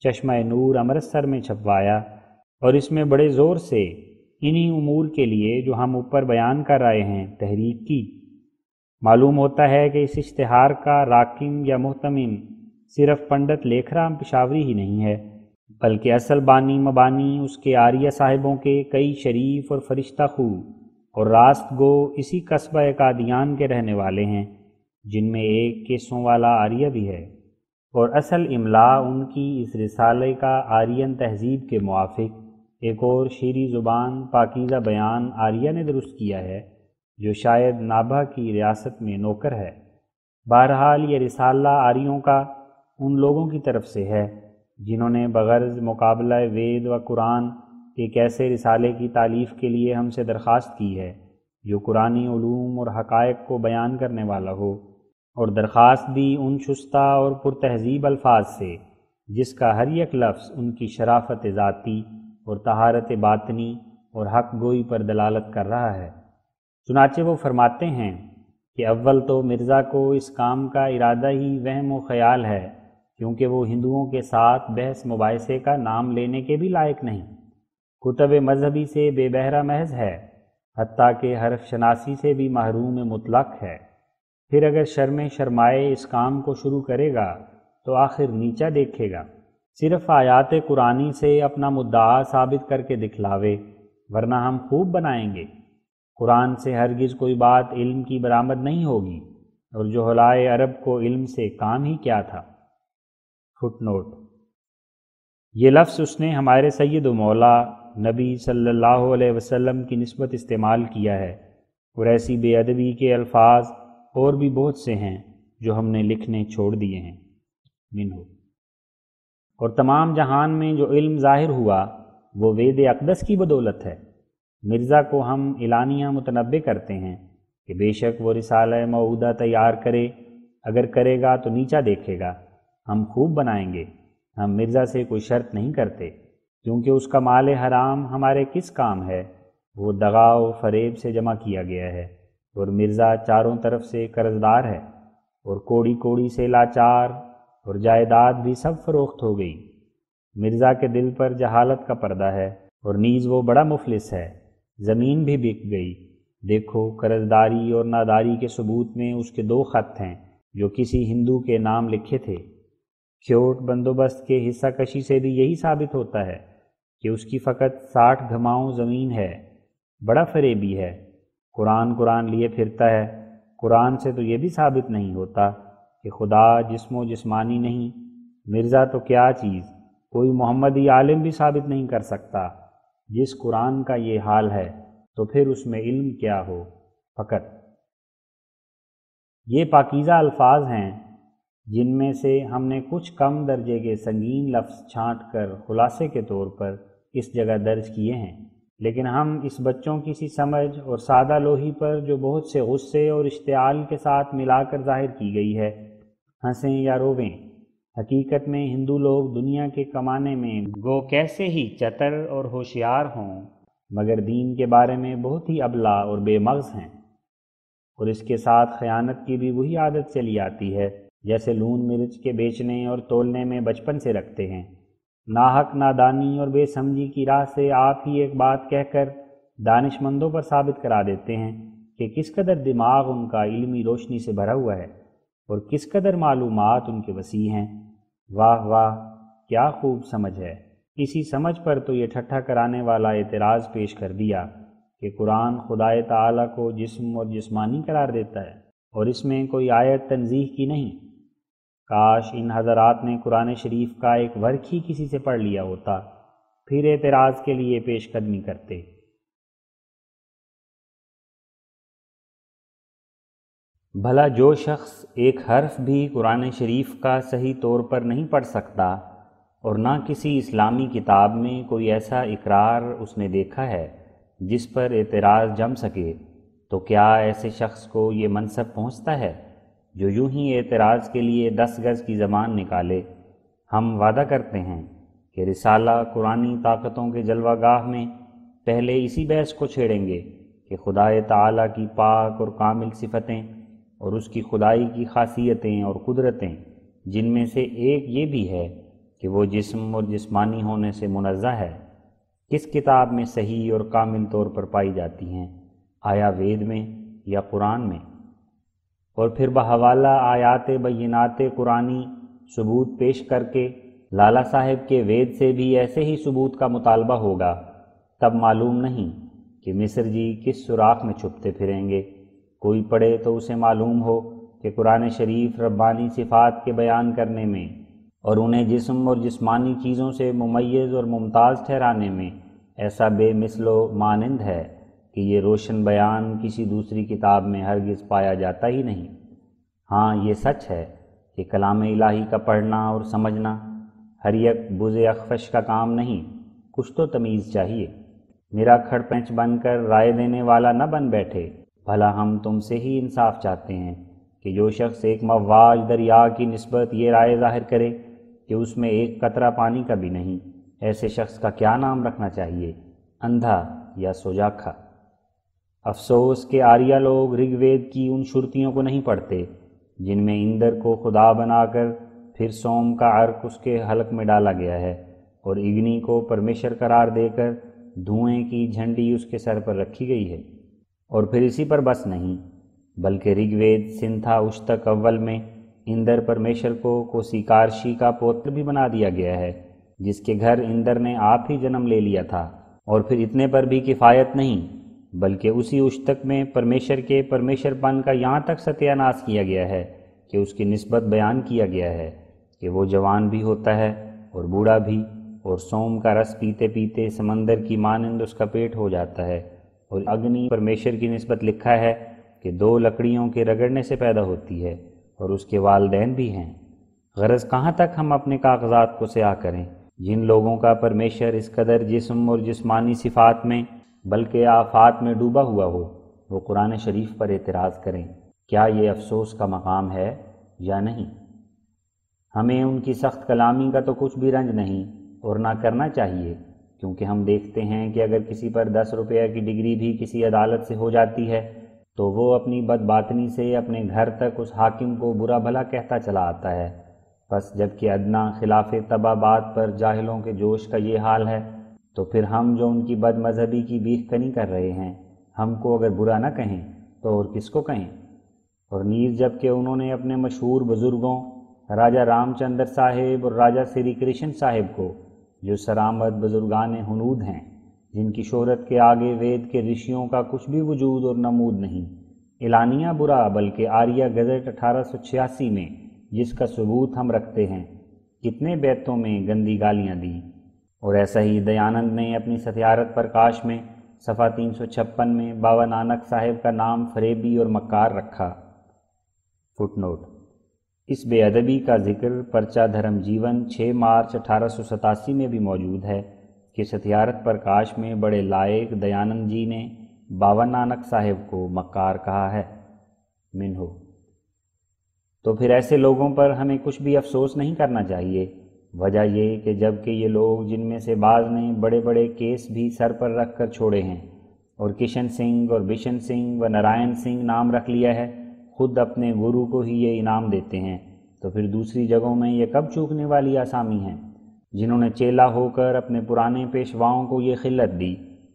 B: چشمہ نور امرتسر میں چھپوایا، اور اس میں بڑے زور سے انہی امور کے لیے جو ہم اوپر بیان کر رہے ہیں تحریک کی۔ معلوم ہوتا ہے کہ اس اشتہار کا راکم یا محتمم صرف پنڈت لیکھ رام پشاوری ہی نہیں ہے، بلکہ اصل بانی مبانی اس کے آریہ صاحبوں کے کئی شریف اور فرشتہ خو اور راست گو اسی قصبہ قادیان کے رہنے والے ہیں، جن میں ایک کیسوں والا آریہ بھی ہے، اور اصل املا ان کی اس رسالے کا آرین تہذیب کے موافق ایک اور شیریں زبان پاکیزہ بیان آریہ نے درست کیا ہے، جو شاید نابھا کی ریاست میں نوکر ہے۔ بہرحال یہ رسالہ آریوں کا ان لوگوں کی طرف سے ہے جنہوں نے بغرض مقابلہ وید و قرآن ایک ایسے رسالے کی تالیف کے لیے ہم سے درخواست کی ہے جو قرآنی علوم اور حقائق کو بیان کرنے والا ہو، اور درخواست بھی ان شستہ اور پرتہذیب الفاظ سے جس کا ہر ایک لفظ ان کی شرافت ذاتی اور طہارت باطنی اور حق گوئی پر دلالت کر رہا ہے۔ چنانچہ وہ فرماتے ہیں کہ اول تو مرزا کو اس کام کا ارادہ ہی وہم و خیال ہے، کیونکہ وہ ہندوؤں کے ساتھ بحث مباحثے کا نام لینے کے بھی لائق نہیں، کتب مذہبی سے بے بہرہ محض ہے، حتیٰ کہ حرف شناسی سے بھی محروم مطلق ہے۔ پھر اگر شرم شرمائے اس کام کو شروع کرے گا تو آخر نیچا دیکھے گا، صرف آیات قرآنی سے اپنا مدعا ثابت کر کے دکھلاوے، ورنہ ہم خوب بنائیں گے۔ قرآن سے ہرگز کوئی بات علم کی برآمد نہیں ہوگی، اور جہلائے عرب کو علم سے کام ہی کیا تھا۔ فٹ نوٹ: یہ لفظ اس نے ہمارے سید و مولا نبی صلی اللہ علیہ وسلم کی نسبت استعمال کیا ہے، اور ایسی بے ادبی کے الفاظ اور بھی بہت سے ہیں جو ہم نے لکھنے چھوڑ دیے ہیں۔ منہ: اور تمام جہان میں جو علم ظاہر ہوا وہ وید اقدس کی بدولت ہے۔ مرزا کو ہم اعلانیہ متنبع کرتے ہیں کہ بے شک وہ رسالہ موعودہ تیار کرے، اگر کرے گا تو نیچا دیکھے گا، ہم خوب بنائیں گے۔ ہم مرزا سے کوئی شرط نہیں کرتے، کیونکہ اس کا مال حرام ہمارے کس کام ہے، وہ دغا و فریب سے جمع کیا گیا ہے، اور مرزا چاروں طرف سے قرض دار ہے، اور کوڑی کوڑی سے لاچار، اور جائیداد بھی سب فروخت ہو گئی۔ مرزا کے دل پر جہالت کا پردہ ہے، اور نیز وہ بڑا مفلس ہے، زمین بھی بک گئی۔ دیکھو قرض داری اور ناداری کے ثبوت میں اس کے 2 خط ہیں جو کسی ہندو کے نام لکھے تھے۔ کھیوٹ بندوبست کے حصہ کشی سے بھی یہی ثابت ہوتا ہے کہ اس کی فقط 60 گھماؤں زمین ہے۔ بڑا فریبی ہے، قرآن لیے پھرتا ہے۔ قرآن سے تو یہ بھی ثابت نہیں ہوتا کہ خدا جسم و جسمانی نہیں۔ مرزا تو کیا چیز، کوئی محمدی عالم بھی ثابت نہیں کر سکتا۔ جس قرآن کا یہ حال ہے تو پھر اس میں علم کیا ہو فقط۔ یہ پاکیزہ الفاظ ہیں جن میں سے ہم نے کچھ کم درجے کے سنگین لفظ چھانٹ کر خلاصے کے طور پر اس جگہ درج کیے ہیں، لیکن ہم اس بچوں کی سی سمجھ اور سادہ لوہی پر جو بہت سے غصے اور اشتعال کے ساتھ ملا کر ظاہر کی گئی ہے، ہنسیں یا رویں، حقیقت میں ہندو لوگ دنیا کے کمانے میں گو کیسے ہی چتر اور ہوشیار ہوں، مگر دین کے بارے میں بہت ہی ابلا اور بے مغز ہیں، اور اس کے ساتھ خیانت کی بھی وہی عادت چلی آتی ہے جیسے لون مرچ کے بیچنے اور تولنے میں بچپن سے رکھتے ہیں۔ ناحق نادانی اور بے سمجھی کی راہ سے آپ ہی ایک بات کہہ کر دانش مندوں پر ثابت کرا دیتے ہیں کہ کس قدر دماغ ان کا علمی روشنی سے بھرا ہوا ہے اور کس قدر معلومات ان کے وسیع ہیں۔ واہ واہ، کیا خوب سمجھ ہے۔ اسی سمجھ پر تو یہ ٹھٹھا کرانے والا اعتراض پیش کر دیا کہ قرآن خدائے تعالیٰ کو جسم اور جسمانی قرار دیتا ہے اور اس میں کوئی آیت تنزیہ کی نہیں۔ کاش ان حضرات نے قرآن شریف کا ایک ورق ہی کسی سے پڑھ لیا ہوتا، پھر اعتراض کے لیے پیش قدمی کرتے۔ بھلا جو شخص ایک حرف بھی قرآن شریف کا صحیح طور پر نہیں پڑھ سکتا اور نہ کسی اسلامی کتاب میں کوئی ایسا اقرار اس نے دیکھا ہے جس پر اعتراض جم سکے، تو کیا ایسے شخص کو یہ منصب پہنچتا ہے جو یوں ہی اعتراض کے لیے 10 گز کی زبان نکالے؟ ہم وعدہ کرتے ہیں کہ رسالہ قرآنی طاقتوں کے جلوہ گاہ میں پہلے اسی بحث کو چھیڑیں گے کہ خدائے تعالیٰ کی پاک اور کامل صفتیں اور اس کی خدائی کی خاصیتیں اور قدرتیں، جن میں سے ایک یہ بھی ہے کہ وہ جسم اور جسمانی ہونے سے منزہ ہے، کس کتاب میں صحیح اور کامل طور پر پائی جاتی ہیں، آیا وید میں یا قرآن میں؟ اور پھر بحوالہ آیات بینات قرآنی ثبوت پیش کر کے لالا صاحب کے وید سے بھی ایسے ہی ثبوت کا مطالبہ ہوگا، تب معلوم نہیں کہ مصر جی کس سوراخ میں چھپتے پھریں گے۔ کوئی پڑھے تو اسے معلوم ہو کہ قرآن شریف ربانی صفات کے بیان کرنے میں اور انہیں جسم اور جسمانی چیزوں سے ممیز اور ممتاز ٹھہرانے میں ایسا بے مثل و مانند ہے کہ یہ روشن بیان کسی دوسری کتاب میں ہرگز پایا جاتا ہی نہیں۔ ہاں یہ سچ ہے کہ کلام الہی کا پڑھنا اور سمجھنا ہر یک بز اخفش کا کام نہیں، کچھ تو تمیز چاہیے۔ میرا کھڑ پینچ بن کر رائے دینے والا نہ بن بیٹھے، بھلا ہم تم سے ہی انصاف چاہتے ہیں کہ جو شخص ایک مواج دریا کی نسبت یہ رائے ظاہر کرے کہ اس میں ایک قطرہ پانی کا بھی نہیں، ایسے شخص کا کیا نام رکھنا چاہیے، اندھا یا سوجاکھا؟ افسوس کہ آریہ لوگ رگ وید کی ان شرطیوں کو نہیں پڑھتے جن میں اندر کو خدا بنا کر پھر سوم کا عرق اس کے حلق میں ڈالا گیا ہے اور اگنی کو پرمیشر قرار دے کر دھوئیں کی جھنڈی اس کے سر پر رکھی گئی ہے۔ اور پھر اسی پر بس نہیں، بلکہ رگ وید سنتھا اشتک اول میں اندر پرمیشر کو کوسیکارشی کا پوتر بھی بنا دیا گیا ہے، جس کے گھر اندر نے آپ ہی جنم لے لیا تھا۔ اور پھر اتنے پر بھی کفایت نہیں، بلکہ اسی اشتک میں پرمیشر کے پرمیشر پن کا یہاں تک ستیہ ناش کیا گیا ہے کہ اس کی نسبت بیان کیا گیا ہے کہ وہ جوان بھی ہوتا ہے اور بوڑھا بھی، اور سوم کا رس پیتے پیتے سمندر کی مانند اس کا پیٹ ہو جاتا ہے۔ اور اگنی پرمیشر کی نسبت لکھا ہے کہ 2 لکڑیوں کے رگڑنے سے پیدا ہوتی ہے اور اس کے والدین بھی ہیں۔ غرض کہاں تک ہم اپنے کاغذات کو سیاہ کریں؟ جن لوگوں کا پرمیشر اس قدر جسم اور جسمانی صفات میں بلکہ آفات میں ڈوبا ہوا ہو، وہ قرآن شریف پر اعتراض کریں، کیا یہ افسوس کا مقام ہے یا نہیں؟ ہمیں ان کی سخت کلامی کا تو کچھ بھی رنج نہیں اور نہ کرنا چاہیے، کیونکہ ہم دیکھتے ہیں کہ اگر کسی پر 10 روپے کی ڈگری بھی کسی عدالت سے ہو جاتی ہے تو وہ اپنی بدباطنی سے اپنے گھر تک اس حاکم کو برا بھلا کہتا چلا آتا ہے۔ بس جب کہ ادنا خلاف طبع بات پر جاہلوں کے جوش کا یہ حال ہے تو پھر ہم جو ان کی بد مذہبی کی بیخ کنی کر رہے ہیں، ہم کو اگر برا نہ کہیں تو اور کس کو کہیں؟ اور نیز جب کہ انہوں نے اپنے مشہور بزرگوں راجہ رام چندر صاحب اور راجہ سری کرشن صاحب کو، جو سرآمد بزرگان ہنود ہیں، جن کی شہرت کے آگے وید کے رشیوں کا کچھ بھی وجود اور نمود نہیں، اعلانیہ برا بلکہ آریہ گزٹ 1886 میں جس کا ثبوت ہم رکھتے ہیں، کتنے بیتوں میں گندی گالیاں دیں۔ اور ایسا ہی دیانند نے اپنی ستیارت پرکاش میں صفحہ 356 میں بابا نانک صاحب کا نام فریبی اور مکار رکھا۔ فٹ نوٹ: اس بے ادبی کا ذکر پرچہ دھرم جیون 6 مارچ 1887 میں بھی موجود ہے کہ ستیارت پرکاش میں بڑے لائق دیانند جی نے بابا نانک صاحب کو مکار کہا ہے۔ منہو: تو پھر ایسے لوگوں پر ہمیں کچھ بھی افسوس نہیں کرنا چاہیے، وجہ یہ کہ جب کہ یہ لوگ جن میں سے بعض نے بڑے بڑے کیس بھی سر پر رکھ کر چھوڑے ہیں اور کشن سنگھ اور بشن سنگھ و نارائن سنگھ نام رکھ لیا ہے، خود اپنے گرو کو ہی یہ انعام دیتے ہیں، تو پھر دوسری جگہوں میں یہ کب چوکنے والی آسامی ہیں؟ جنہوں نے چیلا ہو کر اپنے پرانے پیشواؤں کو یہ خلت دی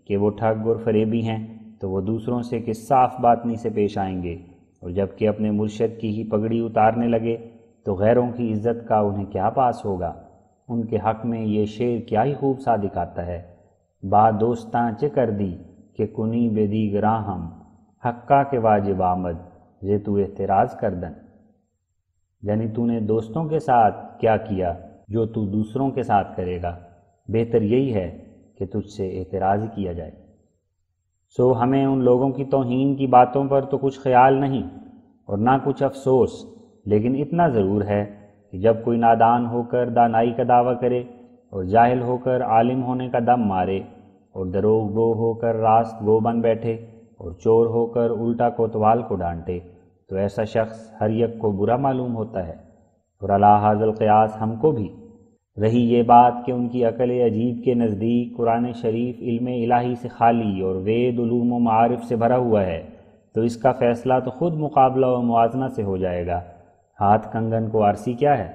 B: کہ وہ ٹھگ اور فریبی ہیں، تو وہ دوسروں سے کس صاف باطنی سے پیش آئیں گے؟ اور جب کہ اپنے مرشد کی ہی پگڑی اتارنے لگے تو غیروں کی عزت کا انہیں کیا پاس ہوگا؟ ان کے حق میں یہ شعر کیا ہی خوب صادق آتا ہے: با دوستاں چہ کر دی کہ کنی بے دیگراں ہم، حقا کے واجب آمد زے تو اعتراض کردن۔ یعنی تو نے دوستوں کے ساتھ کیا کیا جو تو دوسروں کے ساتھ کرے گا، بہتر یہی ہے کہ تجھ سے اعتراض ہی کیا جائے۔ سو ہمیں ان لوگوں کی توہین کی باتوں پر تو کچھ خیال نہیں اور نہ کچھ افسوس، لیکن اتنا ضرور ہے کہ جب کوئی نادان ہو کر دانائی کا دعویٰ کرے اور جاہل ہو کر عالم ہونے کا دم مارے اور دروغ گو ہو کر راست گو بن بیٹھے اور چور ہو کر الٹا کوتوال کو ڈانٹے، تو ایسا شخص ہر یک کو برا معلوم ہوتا ہے۔ اور علی ھذا القیاس ہم کو بھی۔ رہی یہ بات کہ ان کی عقل عجیب کے نزدیک قرآن شریف علم الہی سے خالی اور وید علوم و معارف سے بھرا ہوا ہے، تو اس کا فیصلہ تو خود مقابلہ و موازنہ سے ہو جائے گا۔ ہاتھ کنگن کو عرصی کیا ہے؟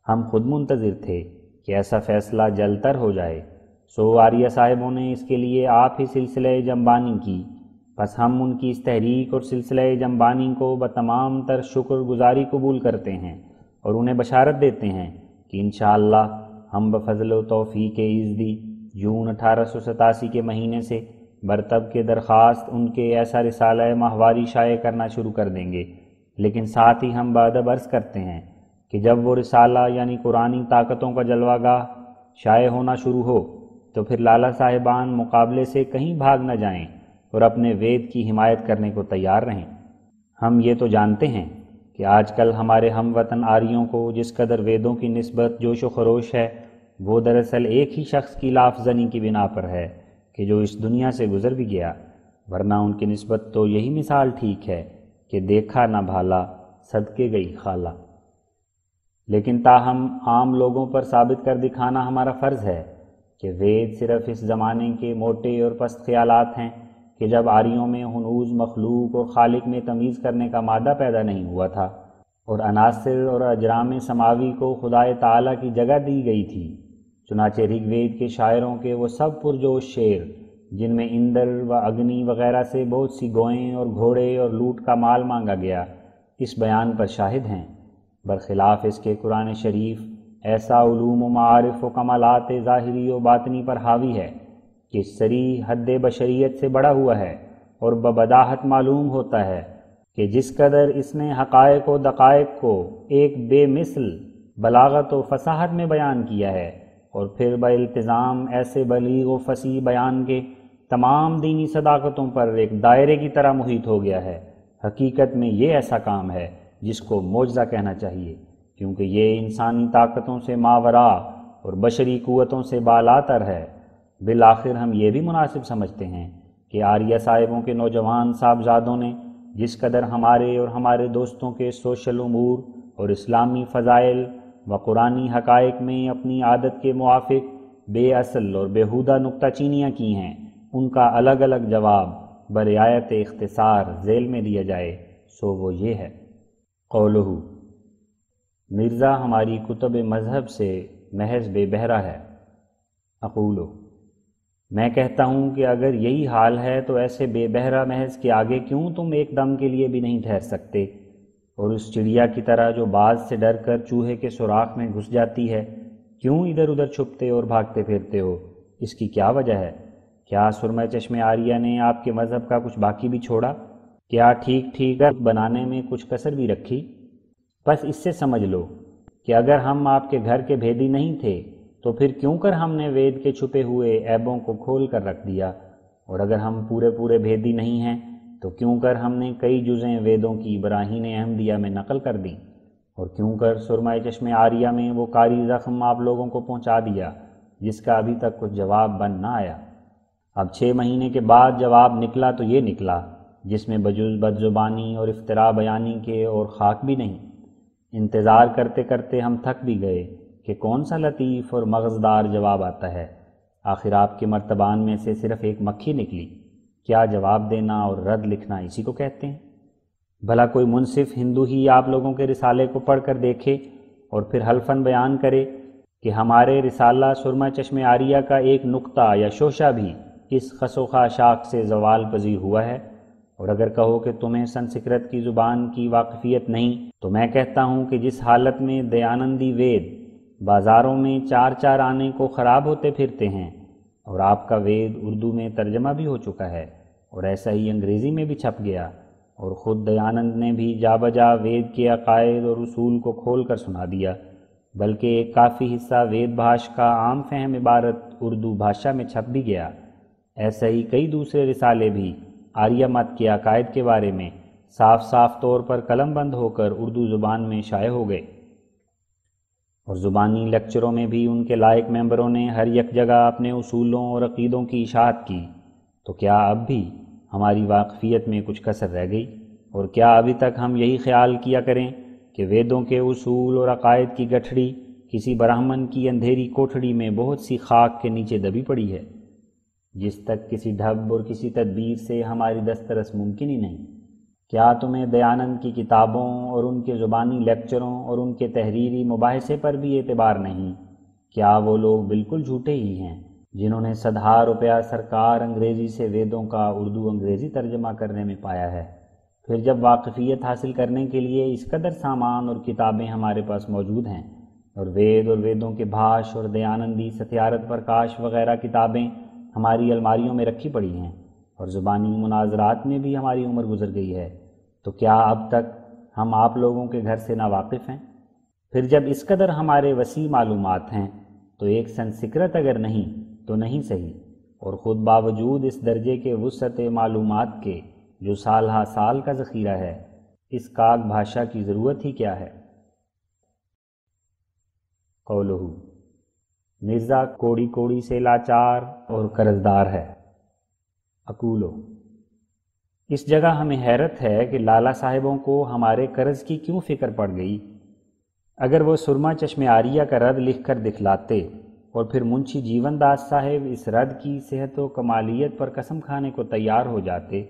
B: ہم خود منتظر تھے کہ ایسا فیصلہ جلد تر ہو جائے، سو آریہ صاحبوں نے اس کے لیے آپ ہی سلسلہ جنبانی کی، بس ہم ان کی اس تحریک اور سلسلہ جنبانی کو بتمام تر شکر گزاری قبول کرتے ہیں اور انہیں بشارت دیتے ہیں کہ انشاءاللہ ہم بفضل و توفیق ایزدی جون 1887 کے مہینے سے برتب کے درخواست ان کے ایسا رسالہ ماہواری شائع کرنا شروع کر دیں گے، لیکن ساتھ ہی ہم بادب عرض کرتے ہیں کہ جب وہ رسالہ یعنی قرآنی طاقتوں کا جلوہ گاہ شائع ہونا شروع ہو تو پھر لالا صاحبان مقابلے سے کہیں بھاگ نہ جائیں اور اپنے وید کی حمایت کرنے کو تیار رہیں۔ ہم یہ تو جانتے ہیں کہ آج کل ہمارے ہم وطن آریوں کو جس قدر ویدوں کی نسبت جوش و خروش ہے، وہ دراصل ایک ہی شخص کی لاف زنی کی بنا پر ہے کہ جو اس دنیا سے گزر بھی گیا، ورنہ ان کی نسبت تو یہی مثال ٹھیک ہے کہ دیکھا نہ بھالا صدقے گئی خالہ۔ لیکن تاہم عام لوگوں پر ثابت کر دکھانا ہمارا فرض ہے کہ وید صرف اس زمانے کے موٹے اور پست خیالات ہیں کہ جب آریوں میں ہنوز مخلوق اور خالق میں تمیز کرنے کا مادہ پیدا نہیں ہوا تھا اور عناصر اور اجرام سماوی کو خدائے تعالیٰ کی جگہ دی گئی تھی۔ چنانچہ رگ وید کے شاعروں کے وہ سب پرجوش شعر جن میں اندر و اگنی وغیرہ سے بہت سی گوئیں اور گھوڑے اور لوٹ کا مال مانگا گیا، اس بیان پر شاہد ہیں۔ برخلاف اس کے قرآن شریف ایسا علوم و معارف و کمالات ظاہری و باطنی پر حاوی ہے کہ سری حد بشریت سے بڑا ہوا ہے، اور ببداہت معلوم ہوتا ہے کہ جس قدر اس نے حقائق و دقائق کو ایک بے مثل بلاغت و فصاحت میں بیان کیا ہے، اور پھر بالتزام ایسے بلیغ و فصیح بیان کے تمام دینی صداقتوں پر ایک دائرے کی طرح محیط ہو گیا ہے۔ حقیقت میں یہ ایسا کام ہے جس کو معجزہ کہنا چاہیے، کیونکہ یہ انسانی طاقتوں سے ماورا اور بشری قوتوں سے بالاتر ہے۔ بالآخر ہم یہ بھی مناسب سمجھتے ہیں کہ آریہ صاحبوں کے نوجوان صاحبزادوں نے جس قدر ہمارے اور ہمارے دوستوں کے سوشل امور اور اسلامی فضائل و قرآنی حقائق میں اپنی عادت کے موافق بے اصل اور بیہودہ نکتہ چینیاں کی ہیں، ان کا الگ الگ جواب برعایت اختصار ذیل میں دیا جائے، سو وہ یہ ہے۔ قولہ مرزا ہماری کتب مذہب سے محض بے بہرہ ہے۔ اقولو میں کہتا ہوں کہ اگر یہی حال ہے تو ایسے بے بہرہ محض کے آگے کیوں تم ایک دم کے لیے بھی نہیں ٹھہر سکتے، اور اس چڑیا کی طرح جو باز سے ڈر کر چوہے کے سوراخ میں گھس جاتی ہے کیوں ادھر ادھر چھپتے اور بھاگتے پھرتے ہو؟ اس کی کیا وجہ ہے؟ کیا سرمہ چشم آریہ نے آپ کے مذہب کا کچھ باقی بھی چھوڑا؟ کیا ٹھیک ٹھیک بنانے میں کچھ کسر بھی رکھی؟ بس اس سے سمجھ لو کہ اگر ہم آپ کے گھر کے بھیدی نہیں تھے تو پھر کیوں کر ہم نے وید کے چھپے ہوئے عیبوں کو کھول کر رکھ دیا، اور اگر ہم پورے بھیدی نہیں ہیں تو کیوں کر ہم نے کئی جزیں ویدوں کی براہین احمدیہ میں نقل کر دیں، اور کیوں کر سرمہ چشم آریہ میں وہ کاری زخم آپ لوگوں کو پہنچا دیا جس کا ابھی تک کچھ جواب بن نہ آیا۔ اب 6 مہینے کے بعد جواب نکلا تو یہ نکلا جس میں بجز بد زبانی اور افتراء بیانی کے اور خاک بھی نہیں۔ انتظار کرتے کرتے ہم تھک بھی گئے کہ کون سا لطیف اور مغزدار جواب آتا ہے۔ آخر آپ کے مرتبان میں سے صرف ایک مکھی نکلی۔ کیا جواب دینا اور رد لکھنا اسی کو کہتے ہیں؟ بھلا کوئی منصف ہندو ہی آپ لوگوں کے رسالے کو پڑھ کر دیکھے اور پھر حلفاً بیان کرے کہ ہمارے رسالہ سرمہ چشم آریہ کا ایک نقطہ یا شوشہ بھی اس خسوخا شاخ سے زوال پذیر ہوا ہے۔ اور اگر کہو کہ تمہیں سنسکرت کی زبان کی واقفیت نہیں تو میں کہتا ہوں کہ جس حالت میں دیانندی وید بازاروں میں 4 آنے کو خراب ہوتے پھرتے ہیں، اور آپ کا وید اردو میں ترجمہ بھی ہو چکا ہے اور ایسا ہی انگریزی میں بھی چھپ گیا، اور خود دیانند نے بھی جا بجا وید کے عقائد اور اصول کو کھول کر سنا دیا، بلکہ ایک کافی حصہ وید بھاش کا عام فہم عبارت اردو بھاشا میں چھپ بھی گیا۔ ایسا ہی کئی دوسرے رسالے بھی آریہ مت کے عقائد کے بارے میں صاف طور پر قلم بند ہو کر اردو زبان میں شائع ہو گئے، اور زبانی لیکچروں میں بھی ان کے لائق ممبروں نے ہر یک جگہ اپنے اصولوں اور عقیدوں کی اشاعت کی۔ تو کیا اب بھی ہماری واقفیت میں کچھ کسر رہ گئی؟ اور کیا ابھی تک ہم یہی خیال کیا کریں کہ ویدوں کے اصول اور عقائد کی گٹھڑی کسی برہمن کی اندھیری کوٹھڑی میں بہت سی خاک کے نیچے دبی پڑی ہے، جس تک کسی ڈھب اور کسی تدبیر سے ہماری دسترس ممکن ہی نہیں؟ کیا تمہیں دیانند کی کتابوں اور ان کے زبانی لیکچروں اور ان کے تحریری مباحثے پر بھی اعتبار نہیں؟ کیا وہ لوگ بالکل جھوٹے ہی ہیں جنہوں نے 100,000 روپیہ سرکار انگریزی سے ویدوں کا اردو انگریزی ترجمہ کرنے میں پایا ہے؟ پھر جب واقفیت حاصل کرنے کے لیے اس قدر سامان اور کتابیں ہمارے پاس موجود ہیں، اور ویدوں کے بھاش اور دیانندی ستیارت پرکاش وغیرہ کتابیں ہماری الماریوں میں رکھی پڑی ہیں، اور زبانی مناظرات میں بھی ہماری عمر گزر گئی ہے، تو کیا اب تک ہم آپ لوگوں کے گھر سے ناواقف ہیں؟ پھر جب اس قدر ہمارے وسیع معلومات ہیں تو ایک سنسکرت اگر نہیں تو نہیں صحیح، اور خود باوجود اس درجے کے وسعت معلومات کے جو سال ہا سال کا ذخیرہ ہے، اس کاک بھاشا کی ضرورت ہی کیا ہے؟ قولہ، مرزا کوڑی کوڑی سے لاچار اور قرضدار ہے۔ اقولو، اس جگہ ہمیں حیرت ہے کہ لالا صاحبوں کو ہمارے قرض کی کیوں فکر پڑ گئی؟ اگر وہ سرما چشم آریہ کا رد لکھ کر دکھلاتے اور پھر منشی جیون داس صاحب اس رد کی صحت و کمالیت پر قسم کھانے کو تیار ہو جاتے،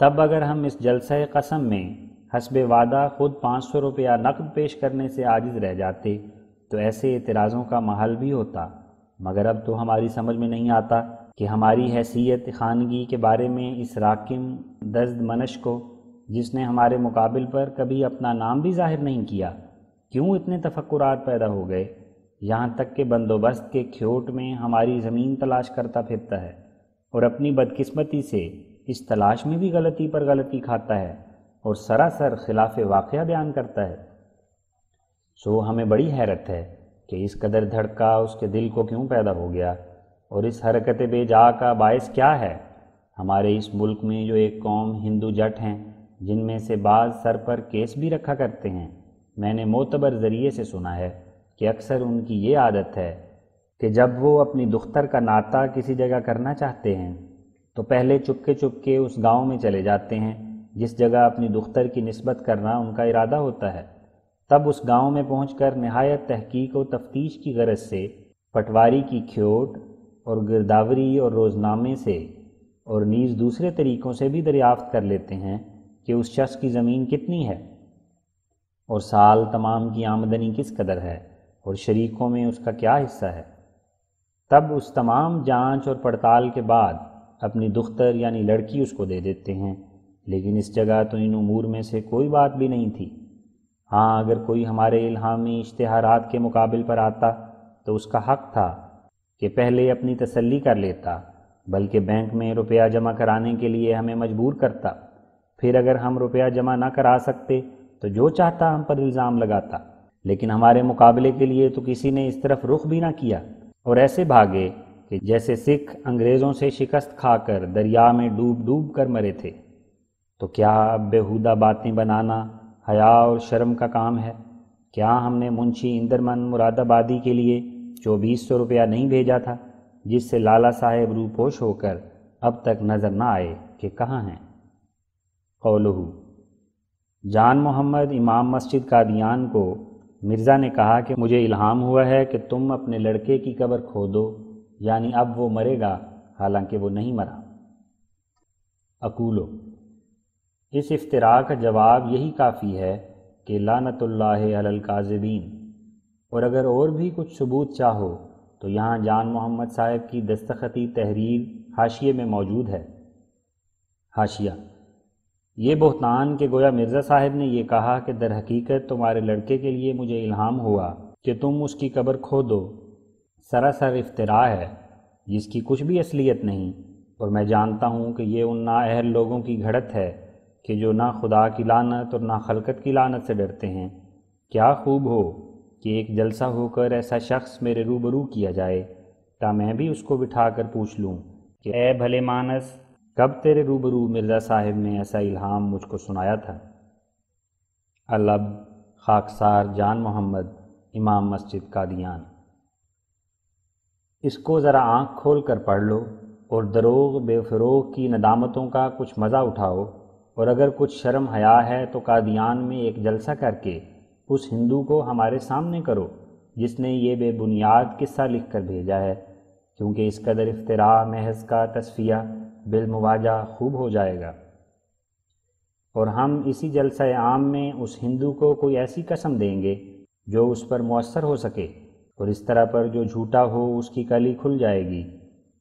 B: تب اگر ہم اس جلسہ قسم میں حسب وعدہ خود 500 روپیہ نقد پیش کرنے سے عاجز رہ جاتے تو ایسے اعتراضوں کا محل بھی ہوتا، مگر اب تو ہماری سمجھ میں نہیں آتا کہ ہماری حیثیت خانگی کے بارے میں اس راکم دزد منش کو، جس نے ہمارے مقابل پر کبھی اپنا نام بھی ظاہر نہیں کیا، کیوں اتنے تفکرات پیدا ہو گئے، یہاں تک کہ بندوبست کے کھیوٹ میں ہماری زمین تلاش کرتا پھرتا ہے اور اپنی بدقسمتی سے اس تلاش میں بھی غلطی پر غلطی کھاتا ہے اور سراسر خلاف واقعہ بیان کرتا ہے۔ سو ہمیں بڑی حیرت ہے کہ اس قدر دھڑکا اس کے دل کو کیوں پیدا ہو گیا، اور اس حرکت بے جا کا باعث کیا ہے؟ ہمارے اس ملک میں جو ایک قوم ہندو جٹ ہیں، جن میں سے بعض سر پر کیس بھی رکھا کرتے ہیں، میں نے معتبر ذریعے سے سنا ہے کہ اکثر ان کی یہ عادت ہے کہ جب وہ اپنی دختر کا ناطہ کسی جگہ کرنا چاہتے ہیں تو پہلے چپکے اس گاؤں میں چلے جاتے ہیں جس جگہ اپنی دختر کی نسبت کرنا ان کا ارادہ ہوتا ہے۔ تب اس گاؤں میں پہنچ کر نہایت تحقیق و تفتیش کی غرض سے پٹواری کی کھیوٹ اور گرداوری اور روزنامے سے اور نیز دوسرے طریقوں سے بھی دریافت کر لیتے ہیں کہ اس شخص کی زمین کتنی ہے اور سال تمام کی آمدنی کس قدر ہے اور شریکوں میں اس کا کیا حصہ ہے۔ تب اس تمام جانچ اور پڑتال کے بعد اپنی دختر یعنی لڑکی اس کو دے دیتے ہیں، لیکن اس جگہ تو ان امور میں سے کوئی بات بھی نہیں تھی۔ ہاں، اگر کوئی ہمارے الہامی اشتہارات کے مقابل پر آتا تو اس کا حق تھا کہ پہلے اپنی تسلی کر لیتا، بلکہ بینک میں روپیہ جمع کرانے کے لیے ہمیں مجبور کرتا، پھر اگر ہم روپیہ جمع نہ کرا سکتے تو جو چاہتا ہم پر الزام لگاتا، لیکن ہمارے مقابلے کے لیے تو کسی نے اس طرف رخ بھی نہ کیا، اور ایسے بھاگے کہ جیسے سکھ انگریزوں سے شکست کھا کر دریا میں ڈوب ڈوب کر مرے تھے۔ تو کیا اب بیہودہ باتیں بنانا حیا اور شرم کا کام ہے؟ کیا ہم نے منشی اندرمن مراد آبادی کے لیے 2400 روپیہ نہیں بھیجا تھا، جس سے لالا صاحب روپوش ہو کر اب تک نظر نہ آئے کہ کہاں ہیں؟ قولہ، جان محمد امام مسجد قادیان کو مرزا نے کہا کہ مجھے الہام ہوا ہے کہ تم اپنے لڑکے کی قبر کھودو، یعنی اب وہ مرے گا حالانکہ وہ نہیں مرا۔ اقولو، اس افتراء کا جواب یہی کافی ہے کہ لعنت اللہ علی الکاذبین، اور اگر اور بھی کچھ ثبوت چاہو تو یہاں جان محمد صاحب کی دستخطی تحریر حاشیے میں موجود ہے۔ حاشیہ: یہ بہتان کہ گویا مرزا صاحب نے یہ کہا کہ در حقیقت تمہارے لڑکے کے لیے مجھے الہام ہوا کہ تم اس کی قبر کھودو، سراسر افتراء ہے جس کی کچھ بھی اصلیت نہیں، اور میں جانتا ہوں کہ یہ ان نااہل لوگوں کی گھڑت ہے کہ جو نہ خدا کی لعنت اور نہ خلقت کی لعنت سے ڈرتے ہیں۔ کیا خوب ہو کہ ایک جلسہ ہو کر ایسا شخص میرے روبرو کیا جائے تا میں بھی اس کو بٹھا کر پوچھ لوں کہ اے بھلے مانس، کب تیرے روبرو مرزا صاحب نے ایسا الہام مجھ کو سنایا تھا؟ الب خاکسار جان محمد امام مسجد قادیان۔ اس کو ذرا آنکھ کھول کر پڑھ لو اور دروغ بے فروغ کی ندامتوں کا کچھ مزہ اٹھاؤ، اور اگر کچھ شرم حیا ہے تو قادیان میں ایک جلسہ کر کے اس ہندو کو ہمارے سامنے کرو جس نے یہ بے بنیاد قصہ لکھ کر بھیجا ہے، کیونکہ اس قدر افتراء محض کا تصفیہ بالمواجہ خوب ہو جائے گا، اور ہم اسی جلسہ عام میں اس ہندو کو کوئی ایسی قسم دیں گے جو اس پر مؤثر ہو سکے، اور اس طرح پر جو جھوٹا ہو اس کی کلی کھل جائے گی،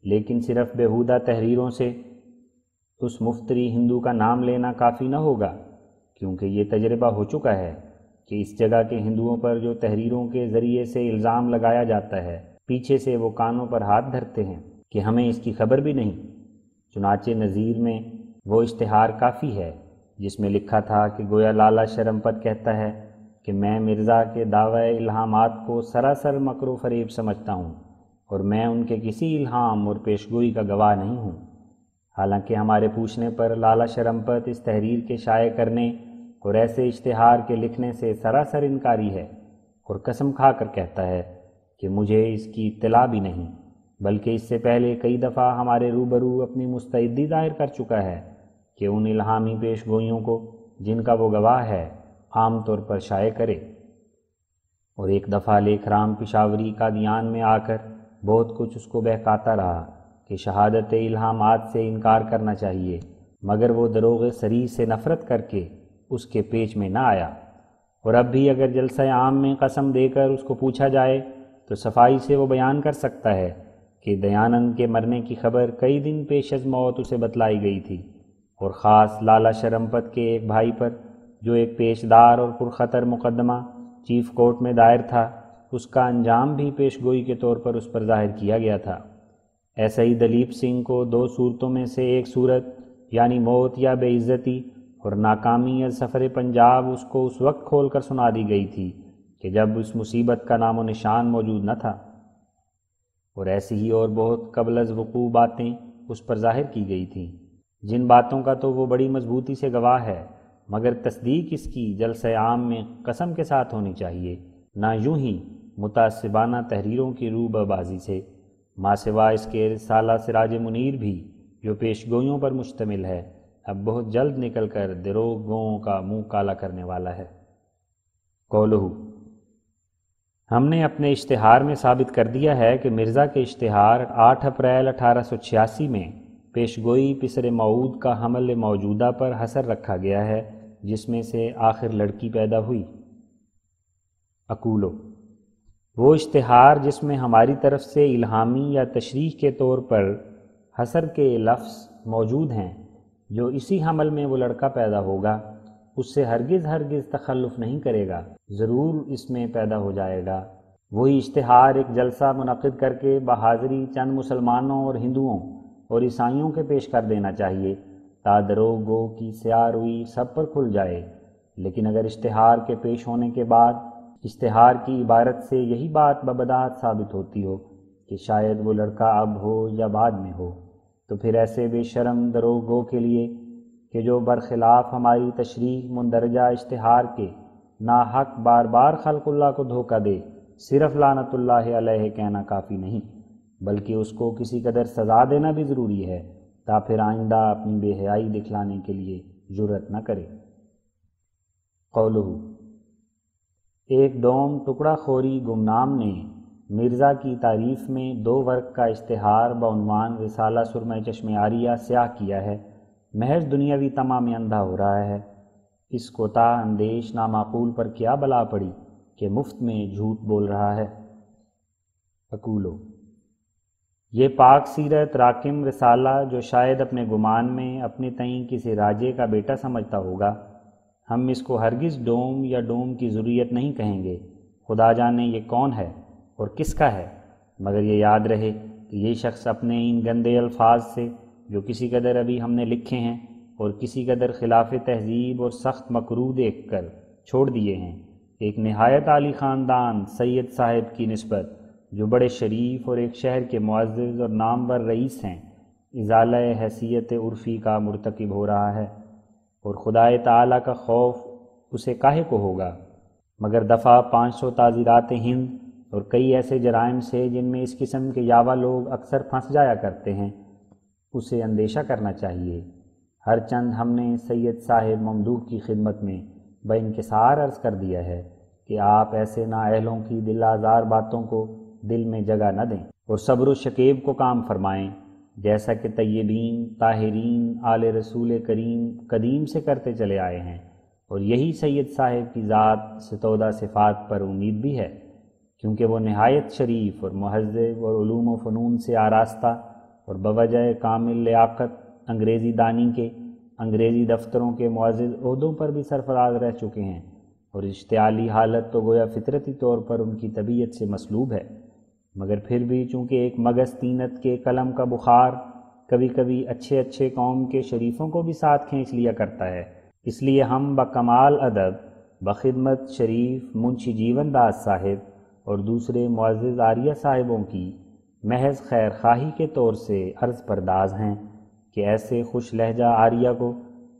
B: لیکن صرف بیہودہ تحریروں سے اس مفتری ہندو کا نام لینا کافی نہ ہوگا، کیونکہ یہ تجربہ ہو چکا ہے کہ اس جگہ کے ہندوؤں پر جو تحریروں کے ذریعے سے الزام لگایا جاتا ہے، پیچھے سے وہ کانوں پر ہاتھ دھرتے ہیں کہ ہمیں اس کی خبر بھی نہیں۔ چنانچہ نظیر میں وہ اشتہار کافی ہے جس میں لکھا تھا کہ گویا لالا شرمپت کہتا ہے کہ میں مرزا کے دعوی الہامات کو سراسر مکر و فریب سمجھتا ہوں اور میں ان کے کسی الہام اور پیشگوئی کا گواہ نہیں ہوں۔ حالانکہ ہمارے پوچھنے پر لالا شرمپت اس تحریر کے شائع کرنے اور ایسے اشتہار کے لکھنے سے سراسر انکاری ہے اور قسم کھا کر کہتا ہے کہ مجھے اس کی اطلاع بھی نہیں، بلکہ اس سے پہلے کئی دفعہ ہمارے روبرو اپنی مستعدی ظاہر کر چکا ہے کہ ان الہامی پیش گوئیوں کو جن کا وہ گواہ ہے عام طور پر شائع کرے۔ اور ایک دفعہ لیکھ رام پشاوری قادیان میں آ کر بہت کچھ اس کو بہکاتا رہا کہ شہادت الہامات سے انکار کرنا چاہیے، مگر وہ دروغ صریح سے نفرت کر کے اس کے پیچ میں نہ آیا۔ اور اب بھی اگر جلسہ عام میں قسم دے کر اس کو پوچھا جائے تو صفائی سے وہ بیان کر سکتا ہے کہ دیانند کے مرنے کی خبر کئی دن پیش از موت اسے بتلائی گئی تھی، اور خاص لالا شرمپت کے ایک بھائی پر جو ایک پیشدار اور پرخطر مقدمہ چیف کورٹ میں دائر تھا، اس کا انجام بھی پیش گوئی کے طور پر اس پر ظاہر کیا گیا تھا۔ ایسا ہی دلیپ سنگھ کو 2 صورتوں میں سے ایک صورت یعنی موت یا بے عزتی اور ناکامی از سفر پنجاب اس کو اس وقت کھول کر سنا دی گئی تھی کہ جب اس مصیبت کا نام و نشان موجود نہ تھا، اور ایسی ہی اور بہت قبل از وقوع باتیں اس پر ظاہر کی گئی تھیں جن باتوں کا تو وہ بڑی مضبوطی سے گواہ ہے، مگر تصدیق اس کی جلسہ عام میں قسم کے ساتھ ہونی چاہیے، نہ یوں ہی متعصبانہ تحریروں کی روبہ بازی سے۔ ماں سوا اس کے رسالہ سراج منیر بھی جو پیش گوئیوں پر مشتمل ہے اب بہت جلد نکل کر دروغ گوؤں کا منہ کالا کرنے والا ہے۔ قولہ، ہم نے اپنے اشتہار میں ثابت کر دیا ہے کہ مرزا کے اشتہار 8 اپریل 1886 میں پیش گوئی پسر موعود کا حمل موجودہ پر حصر رکھا گیا ہے، جس میں سے آخر لڑکی پیدا ہوئی۔ اقولو، وہ اشتہار جس میں ہماری طرف سے الہامی یا تشریح کے طور پر حصر کے لفظ موجود ہیں، جو اسی حمل میں وہ لڑکا پیدا ہوگا اس سے ہرگز تخلف نہیں کرے گا، ضرور اس میں پیدا ہو جائے گا۔ وہی اشتہار ایک جلسہ منعقد کر کے بحاضری چند مسلمانوں اور ہندوؤں اور عیسائیوں کے پیش کر دینا چاہیے تا دروغ گو کی سیاہ روئی سب پر کھل جائے۔ لیکن اگر اشتہار کے پیش ہونے کے بعد اشتہار کی عبارت سے یہی بات ببداہت ثابت ہوتی ہو کہ شاید وہ لڑکا اب ہو یا بعد میں ہو، تو پھر ایسے بے شرم دروغ گو کے لیے کہ جو برخلاف ہماری تشریح مندرجہ اشتہار کے ناحق بار بار خلق اللہ کو دھوکہ دے، صرف لعنت اللہ علیہ کہنا کافی نہیں، بلکہ اس کو کسی قدر سزا دینا بھی ضروری ہے تا پھر آئندہ اپنی بے حیائی دکھلانے کے لیے جرأت نہ کرے۔ قولہ، ایک ڈوم ٹکڑا خوری گمنام نے مرزا کی تعریف میں 2 ورق کا اشتہار بعنوان رسالہ سرمہ چشم عاریہ سیاہ کیا ہے، محض دنیاوی طمع میں اندھا ہو رہا ہے۔ اس کوتاہ اندیش نامعقول پر کیا بلا پڑی کہ مفت میں جھوٹ بول رہا ہے۔ اقولو، یہ پاک سیرت راکم رسالہ جو شاید اپنے گمان میں اپنے تئیں کسی راجے کا بیٹا سمجھتا ہوگا، ہم اس کو ہرگز ڈوم یا ڈوم کی ضروریت نہیں کہیں گے، خدا جانے یہ کون ہے اور کس کا ہے، مگر یہ یاد رہے کہ یہ شخص اپنے ان گندے الفاظ سے جو کسی قدر ابھی ہم نے لکھے ہیں اور کسی قدر خلاف تہذیب اور سخت مکروہ دیکھ کر چھوڑ دیے ہیں، ایک نہایت عالی خاندان سید صاحب کی نسبت جو بڑے شریف اور ایک شہر کے معزز اور نامور رئیس ہیں، ازالہ حیثیت عرفی کا مرتکب ہو رہا ہے، اور خدائے تعالیٰ کا خوف اسے کاہے کو ہوگا مگر دفعہ 500 تعزیرات ہند اور کئی ایسے جرائم سے جن میں اس قسم کے یاوہ لوگ اکثر پھنس جایا کرتے ہیں، اسے اندیشہ کرنا چاہیے۔ ہر چند ہم نے سید صاحب ممدوح کی خدمت میں بانکسار عرض کر دیا ہے کہ آپ ایسے نااہلوں کی دل آزار باتوں کو دل میں جگہ نہ دیں اور صبر و شکیب کو کام فرمائیں، جیسا کہ طیبین طاہرین آل رسول کریم قدیم سے کرتے چلے آئے ہیں، اور یہی سید صاحب کی ذات ستودہ صفات پر امید بھی ہے، کیونکہ وہ نہایت شریف اور مہذب اور علوم و فنون سے آراستہ اور بوجہ کامل لیاقت انگریزی دانی کے انگریزی دفتروں کے معزز عہدوں پر بھی سرفراز رہ چکے ہیں، اور اشتعالی حالت تو گویا فطرتی طور پر ان کی طبیعت سے مسلوب ہے، مگر پھر بھی چونکہ ایک مگس طینت کے قلم کا بخار کبھی کبھی اچھے اچھے قوم کے شریفوں کو بھی ساتھ کھینچ لیا کرتا ہے۔ اس لیے ہم بکمال ادب بخدمت شریف منشی جیون داس صاحب اور دوسرے معزز عاریہ صاحبوں کی محض خیر خواہی کے طور سے عرض پرداز ہیں کہ ایسے خوش لہجہ عاریہ کو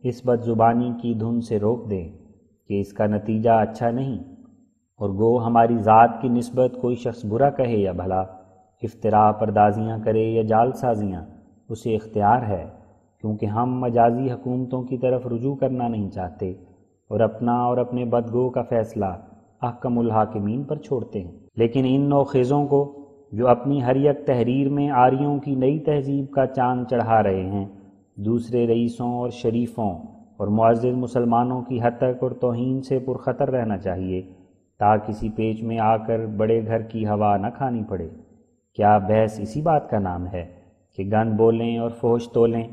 B: اس بد زبانی کی دھن سے روک دیں کہ اس کا نتیجہ اچھا نہیں، اور گو ہماری ذات کی نسبت کوئی شخص برا کہے یا بھلا، افتراء پردازیاں کرے یا جال سازیاں، اسے اختیار ہے، کیونکہ ہم مجازی حکومتوں کی طرف رجوع کرنا نہیں چاہتے اور اپنا اور اپنے بدگو کا فیصلہ احکم الحاکمین پر چھوڑتے ہیں۔ لیکن ان نوخیزوں کو جو اپنی ہر یک تحریر میں آریوں کی نئی تہذیب کا چاند چڑھا رہے ہیں، دوسرے رئیسوں اور شریفوں اور معزز مسلمانوں کی ہتک اور توہین سے پرخطر رہنا چاہیے، تا کسی پیچ میں آ کر بڑے گھر کی ہوا نہ کھانی پڑے۔ کیا بحث اسی بات کا نام ہے کہ گند بولیں اور فحش تولیں؟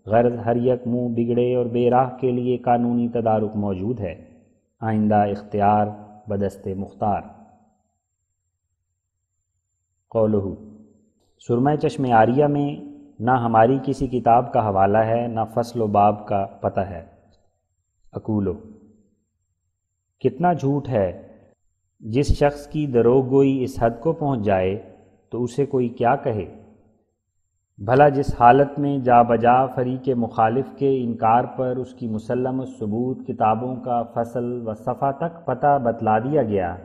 B: غرض ہر یک منہ بگڑے اور بے راہ کے لیے قانونی تدارک موجود ہے، آئندہ اختیار بدست مختار۔ قولہ، سرمہ چشم عاریہ میں نہ ہماری کسی کتاب کا حوالہ ہے، نہ فصل و باب کا پتہ ہے۔ اقولو، کتنا جھوٹ ہے! جس شخص کی دروغ گوئی اس حد کو پہنچ جائے تو اسے کوئی کیا کہے؟ بھلا جس حالت میں جا بجا فریق مخالف کے انکار پر اس کی مسلم الثبوت کتابوں کا فصل و صفحہ تک پتہ بتلا دیا گیا،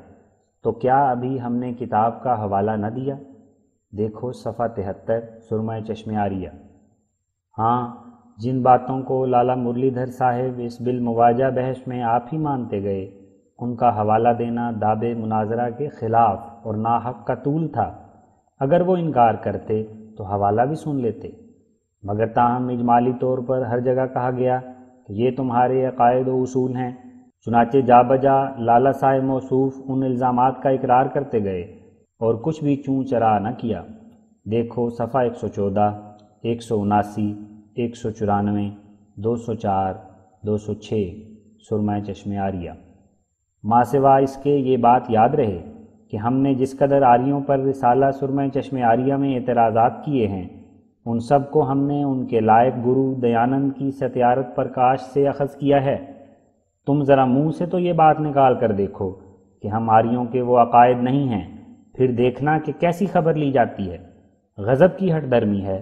B: تو کیا ابھی ہم نے کتاب کا حوالہ نہ دیا؟ دیکھو صفحہ 73 سرمہ چشم عاریہ۔ ہاں، جن باتوں کو لالہ مرلی دھر صاحب اس بالمواجہ بحث میں آپ ہی مانتے گئے، ان کا حوالہ دینا داب مناظرہ کے خلاف اور ناحق کا طول تھا۔ اگر وہ انکار کرتے تو حوالہ بھی سن لیتے، مگر تاہم اجمالی طور پر ہر جگہ کہا گیا کہ یہ تمہارے عقائد و اصول ہیں، چنانچہ جا بجا لالہ صاحب موصوف ان الزامات کا اقرار کرتے گئے اور کچھ بھی چوں چرا نہ کیا۔ دیکھو صفحہ 114، 179، 194، 204، 206 سرمہ چشم عاریہ۔ ماں سوا اس کے یہ بات یاد رہے کہ ہم نے جس قدر آریوں پر رسالہ سرمہ چشم عاریہ میں اعتراضات کیے ہیں، ان سب کو ہم نے ان کے لائق گرو دیانند کی ستیارت پرکاش سے اخذ کیا ہے۔ تم ذرا منہ سے تو یہ بات نکال کر دیکھو کہ ہم آریوں کے وہ عقائد نہیں ہیں، پھر دیکھنا کہ کیسی خبر لی جاتی ہے۔ غضب کی ہٹ درمی ہے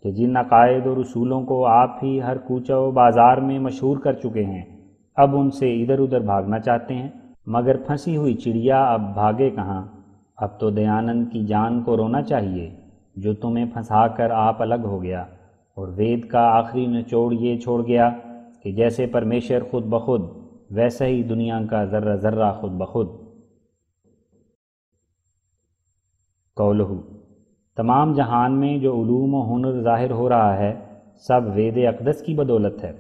B: کہ جن عقائد اور اصولوں کو آپ ہی ہر کوچہ و بازار میں مشہور کر چکے ہیں، اب ان سے ادھر ادھر بھاگنا چاہتے ہیں، مگر پھنسی ہوئی چڑیا اب بھاگے کہاں؟ اب تو دیانند کی جان کو رونا چاہیے جو تمہیں پھنسا کر آپ الگ ہو گیا، اور وید کا آخری نچوڑ یہ چھوڑ گیا کہ جیسے پرمیشر خود بخود، ویسا ہی دنیا کا ذرہ ذرہ خود بخود۔ قولہ، تمام جہان میں جو علوم و ہنر ظاہر ہو رہا ہے سب وید اقدس کی بدولت ہے۔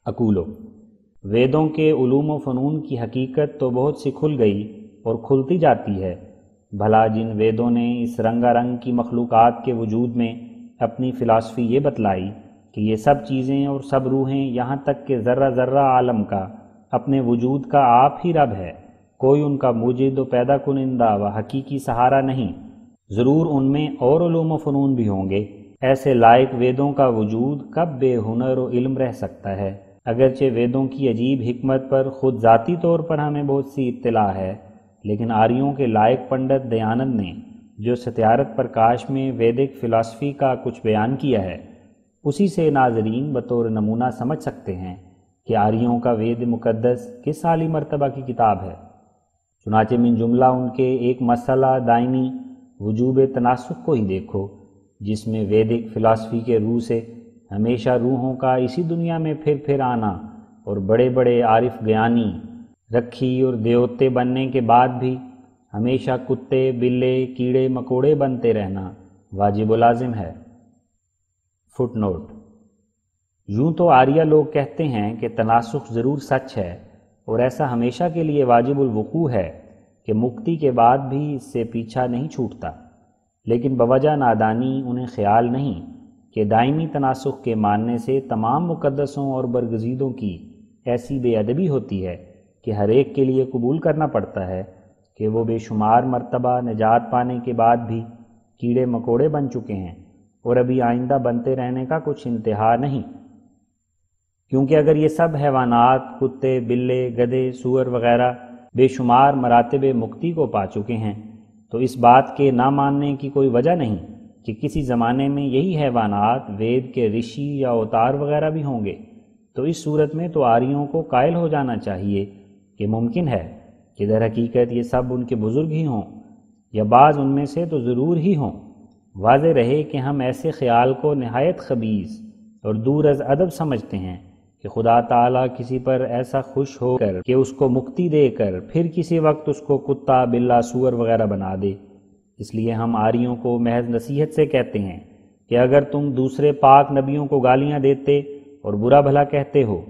B: اقولو، ویدوں کے علوم و فنون کی حقیقت تو بہت سی کھل گئی اور کھلتی جاتی ہے۔ بھلا جن ویدوں نے اس رنگا رنگ کی مخلوقات کے وجود میں اپنی فلاسفی یہ بتلائی کہ یہ سب چیزیں اور سب روحیں یہاں تک کہ ذرہ ذرہ عالم کا اپنے وجود کا آپ ہی رب ہے، کوئی ان کا موجد و پیدا کنندہ و حقیقی سہارا نہیں، ضرور ان میں اور علوم و فنون بھی ہوں گے۔ ایسے لائق ویدوں کا وجود کب بے ہنر و علم رہ سکتا ہے؟ اگرچہ ویدوں کی عجیب حکمت پر خود ذاتی طور پر ہمیں بہت سی اطلاع ہے، لیکن آریوں کے لائق پنڈت دیانند نے جو ستیارت پرکاش میں ویدک فلاسفی کا کچھ بیان کیا ہے، اسی سے ناظرین بطور نمونہ سمجھ سکتے ہیں کہ آریوں کا وید مقدس کس عالی مرتبہ کی کتاب ہے۔ چنانچہ من جملہ ان کے ایک مسئلہ دائمی وجوب تناسخ کو ہی دیکھو، جس میں ویدک فلاسفی کے روح سے ہمیشہ روحوں کا اسی دنیا میں پھر آنا اور بڑے بڑے عارف گیانی رکھی اور دیوتے بننے کے بعد بھی ہمیشہ کتے بلے کیڑے مکوڑے بنتے رہنا واجب و لازم ہے۔ فٹ نوٹ، یوں تو آریہ لوگ کہتے ہیں کہ تناسخ ضرور سچ ہے اور ایسا ہمیشہ کے لیے واجب الوقوع ہے کہ مکتی کے بعد بھی اس سے پیچھا نہیں چھوٹتا، لیکن بوجہ نادانی انہیں خیال نہیں کہ دائمی تناسخ کے ماننے سے تمام مقدسوں اور برگزیدوں کی ایسی بے ادبی ہوتی ہے کہ ہر ایک کے لیے قبول کرنا پڑتا ہے کہ وہ بے شمار مرتبہ نجات پانے کے بعد بھی کیڑے مکوڑے بن چکے ہیں اور ابھی آئندہ بنتے رہنے کا کچھ انتہا نہیں، کیونکہ اگر یہ سب حیوانات، کتے، بلے، گدھے، سور وغیرہ بے شمار مراتب مکتی کو پا چکے ہیں، تو اس بات کے نہ ماننے کی کوئی وجہ نہیں کہ کسی زمانے میں یہی حیوانات وید کے رشی یا اوتار وغیرہ بھی ہوں گے۔ تو اس صورت میں تو آریوں کو قائل ہو جانا چاہیے کہ ممکن ہے کہ در حقیقت یہ سب ان کے بزرگ ہی ہوں، یا بعض ان میں سے تو ضرور ہی ہوں۔ واضح رہے کہ ہم ایسے خیال کو نہایت خبیث اور دور از ادب سمجھتے ہیں کہ خدا تعالیٰ کسی پر ایسا خوش ہو کر کہ اس کو مکتی دے کر پھر کسی وقت اس کو کتا، بلا، سور وغیرہ بنا دے۔ اس لیے ہم آریوں کو محض نصیحت سے کہتے ہیں کہ اگر تم دوسرے پاک نبیوں کو گالیاں دیتے اور برا بھلا کہتے ہو،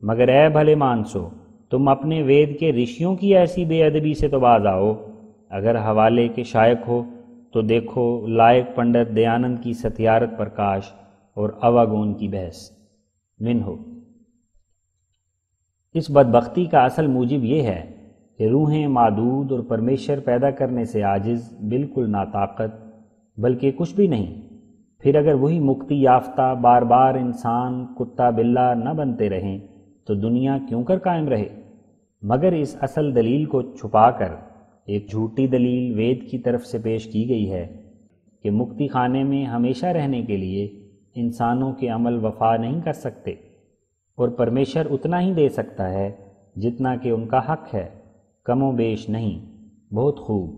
B: مگر اے بھلے مانسو تم اپنے وید کے رشیوں کی ایسی بے ادبی سے تو باز آؤ۔ اگر حوالے کے شائق ہو تو دیکھو لائق پنڈت دیانند کی ستیارت پرکاش اور اواگون کی بحث من ہو۔ اس بدبختی کا اصل موجب یہ ہے کہ روحیں معدود اور پرمیشر پیدا کرنے سے عاجز، بالکل ناطاقت، بلکہ کچھ بھی نہیں۔ پھر اگر وہی مکتی یافتہ بار بار انسان، کتا، بلا نہ بنتے رہیں تو دنیا کیوں کر قائم رہے؟ مگر اس اصل دلیل کو چھپا کر ایک جھوٹی دلیل وید کی طرف سے پیش کی گئی ہے کہ مکتی خانے میں ہمیشہ رہنے کے لیے انسانوں کے عمل وفا نہیں کر سکتے، اور پرمیشر اتنا ہی دے سکتا ہے جتنا کہ ان کا حق ہے، کم و بیش نہیں۔ بہت خوب،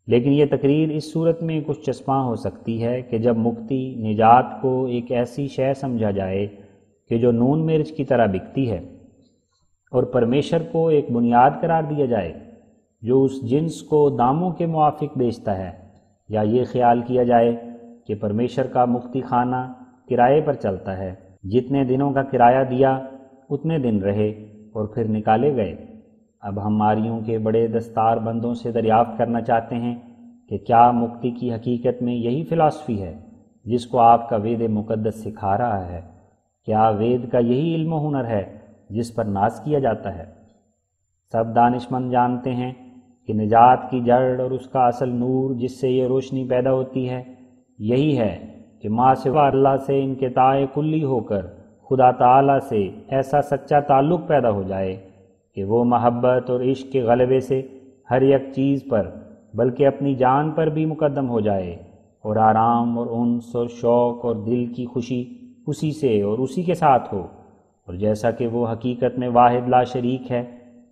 B: لیکن یہ تقریر اس صورت میں کچھ چسپاں ہو سکتی ہے کہ جب مکتی، نجات کو ایک ایسی شے سمجھا جائے کہ جو نون مرچ کی طرح بکتی ہے، اور پرمیشر کو ایک بنیاد قرار دیا جائے جو اس جنس کو داموں کے موافق بیچتا ہے، یا یہ خیال کیا جائے کہ پرمیشر کا مکتی خانہ کرائے پر چلتا ہے، جتنے دنوں کا کرایہ دیا اتنے دن رہے اور پھر نکالے گئے۔ اب ہم آریوں کے بڑے دستار بندوں سے دریافت کرنا چاہتے ہیں کہ کیا مکتی کی حقیقت میں یہی فلاسفی ہے جس کو آپ کا وید مقدس سکھا رہا ہے؟ کیا وید کا یہی علم و ہنر ہے جس پر ناز کیا جاتا ہے؟ سب دانشمند جانتے ہیں کہ نجات کی جڑ اور اس کا اصل نور جس سے یہ روشنی پیدا ہوتی ہے یہی ہے کہ ماں سوا اللہ سے انقطاع کلی ہو کر خدا تعالیٰ سے ایسا سچا تعلق پیدا ہو جائے کہ وہ محبت اور عشق کے غلبے سے ہر ایک چیز پر بلکہ اپنی جان پر بھی مقدم ہو جائے، اور آرام اور انس اور شوق اور دل کی خوشی اسی سے اور اسی کے ساتھ ہو۔ اور جیسا کہ وہ حقیقت میں واحد لا شریک ہے،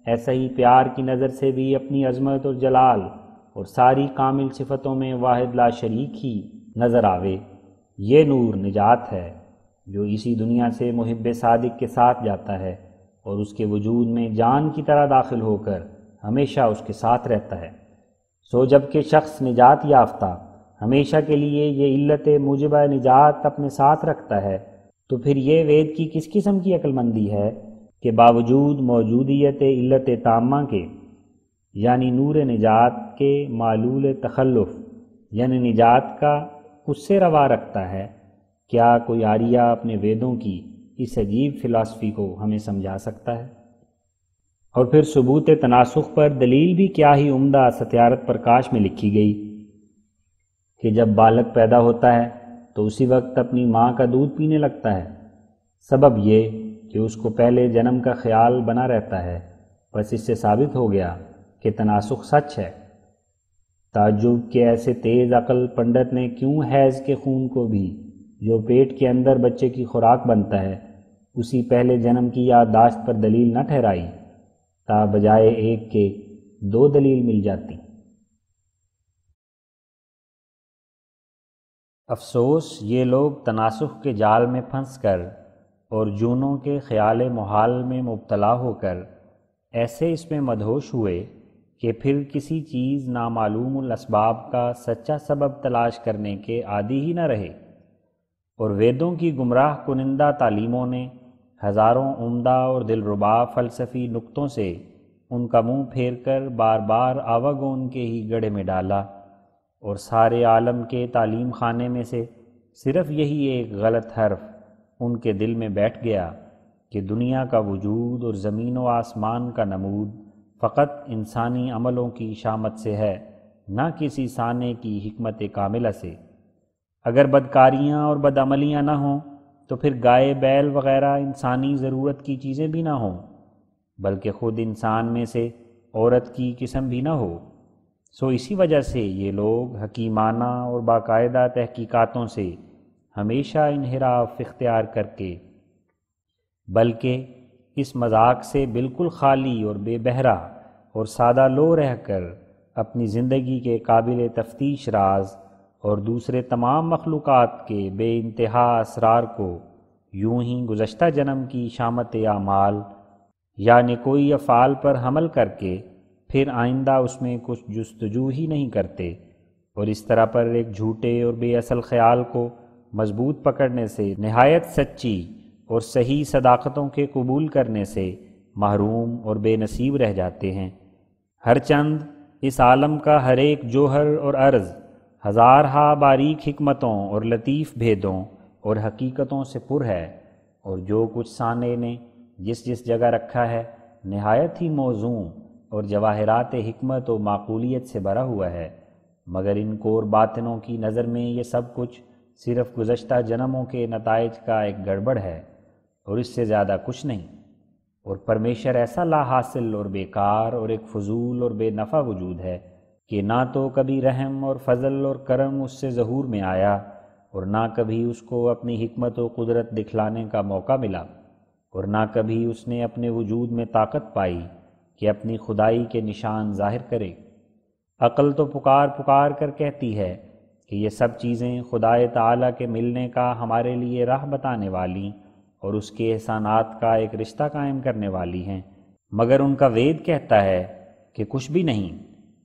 B: ایسا ہی پیار کی نظر سے بھی اپنی عظمت اور جلال اور ساری کامل صفتوں میں واحد لا شریک ہی نظر آوے۔ یہ نور نجات ہے جو اسی دنیا سے محب صادق کے ساتھ جاتا ہے اور اس کے وجود میں جان کی طرح داخل ہو کر ہمیشہ اس کے ساتھ رہتا ہے۔ سو جب کہ شخص نجات یافتہ ہمیشہ کے لیے یہ علت موجبہ نجات اپنے ساتھ رکھتا ہے، تو پھر یہ وید کی کس قسم کی عقل مندی ہے کہ باوجود موجودیت علت تامہ کے یعنی نور نجات کے معلول تخلف یعنی نجات کا اس سے روا رکھتا ہے۔ کیا کوئی آریہ اپنے ویدوں کی اس عجیب فلاسفی کو ہمیں سمجھا سکتا ہے؟ اور پھر ثبوت تناسخ پر دلیل بھی کیا ہی عمدہ ستیارت پرکاش میں لکھی گئی کہ جب بالغ پیدا ہوتا ہے تو اسی وقت اپنی ماں کا دودھ پینے لگتا ہے۔ سبب یہ کہ اس کو پہلے جنم کا خیال بنا رہتا ہے، بس اس سے ثابت ہو گیا کہ تناسخ سچ ہے۔ تعجب کہ ایسے تیز عقل پنڈت نے کیوں حیض کے خون کو بھی جو پیٹ کے اندر بچے کی خوراک بنتا ہے اسی پہلے جنم کی یادداشت پر دلیل نہ ٹھہرائی، تا بجائے ایک کے دو دلیل مل جاتی۔ افسوس یہ لوگ تناسخ کے جال میں پھنس کر اور جونوں کے خیال محال میں مبتلا ہو کر ایسے اس میں مدہوش ہوئے کہ پھر کسی چیز نامعلوم الاسباب کا سچا سبب تلاش کرنے کے عادی ہی نہ رہے، اور ویدوں کی گمراہ کنندہ تعلیموں نے ہزاروں عمدہ اور دلربا فلسفی نکتوں سے ان کا منہ پھیر کر بار بار آواگون کے ہی گڑھے میں ڈالا، اور سارے عالم کے تعلیم خانے میں سے صرف یہی ایک غلط حرف ان کے دل میں بیٹھ گیا کہ دنیا کا وجود اور زمین و آسمان کا نمود فقط انسانی عملوں کی شامت سے ہے، نہ کسی سانے کی حکمت کاملہ سے۔ اگر بدکاریاں اور بدعملیاں نہ ہوں تو پھر گائے بیل وغیرہ انسانی ضرورت کی چیزیں بھی نہ ہوں، بلکہ خود انسان میں سے عورت کی قسم بھی نہ ہو۔ سو اسی وجہ سے یہ لوگ حکیمانہ اور باقاعدہ تحقیقاتوں سے ہمیشہ انحراف اختیار کر کے، بلکہ اس مذاق سے بالکل خالی اور بے بہرہ اور سادہ لو رہ کر اپنی زندگی کے قابل تفتیش راز اور دوسرے تمام مخلوقات کے بے انتہا اسرار کو یوں ہی گزشتہ جنم کی شامت اعمال یعنی کوئی افعال پر حمل کر کے پھر آئندہ اس میں کچھ جستجو ہی نہیں کرتے، اور اس طرح پر ایک جھوٹے اور بے اصل خیال کو مضبوط پکڑنے سے نہایت سچی اور صحیح صداقتوں کے قبول کرنے سے محروم اور بے نصیب رہ جاتے ہیں۔ ہر چند اس عالم کا ہر ایک جوہر اور عرض ہزارہا باریک حکمتوں اور لطیف بھیدوں اور حقیقتوں سے پر ہے، اور جو کچھ صانع نے جس جس جگہ رکھا ہے نہایت ہی موزوں اور جواہرات حکمت و معقولیت سے بھرا ہوا ہے، مگر ان کور باطنوں کی نظر میں یہ سب کچھ صرف گزشتہ جنموں کے نتائج کا ایک گڑبڑ ہے اور اس سے زیادہ کچھ نہیں۔ اور پرمیشر ایسا لا حاصل اور بیکار اور ایک فضول اور بے نفع وجود ہے کہ نہ تو کبھی رحم اور فضل اور کرم اس سے ظہور میں آیا، اور نہ کبھی اس کو اپنی حکمت و قدرت دکھلانے کا موقع ملا، اور نہ کبھی اس نے اپنے وجود میں طاقت پائی کہ اپنی خدائی کے نشان ظاہر کرے۔ عقل تو پکار پکار کر کہتی ہے کہ یہ سب چیزیں خدائے تعالیٰ کے ملنے کا ہمارے لیے راہ بتانے والی اور اس کے احسانات کا ایک رشتہ قائم کرنے والی ہیں، مگر ان کا وید کہتا ہے کہ کچھ بھی نہیں،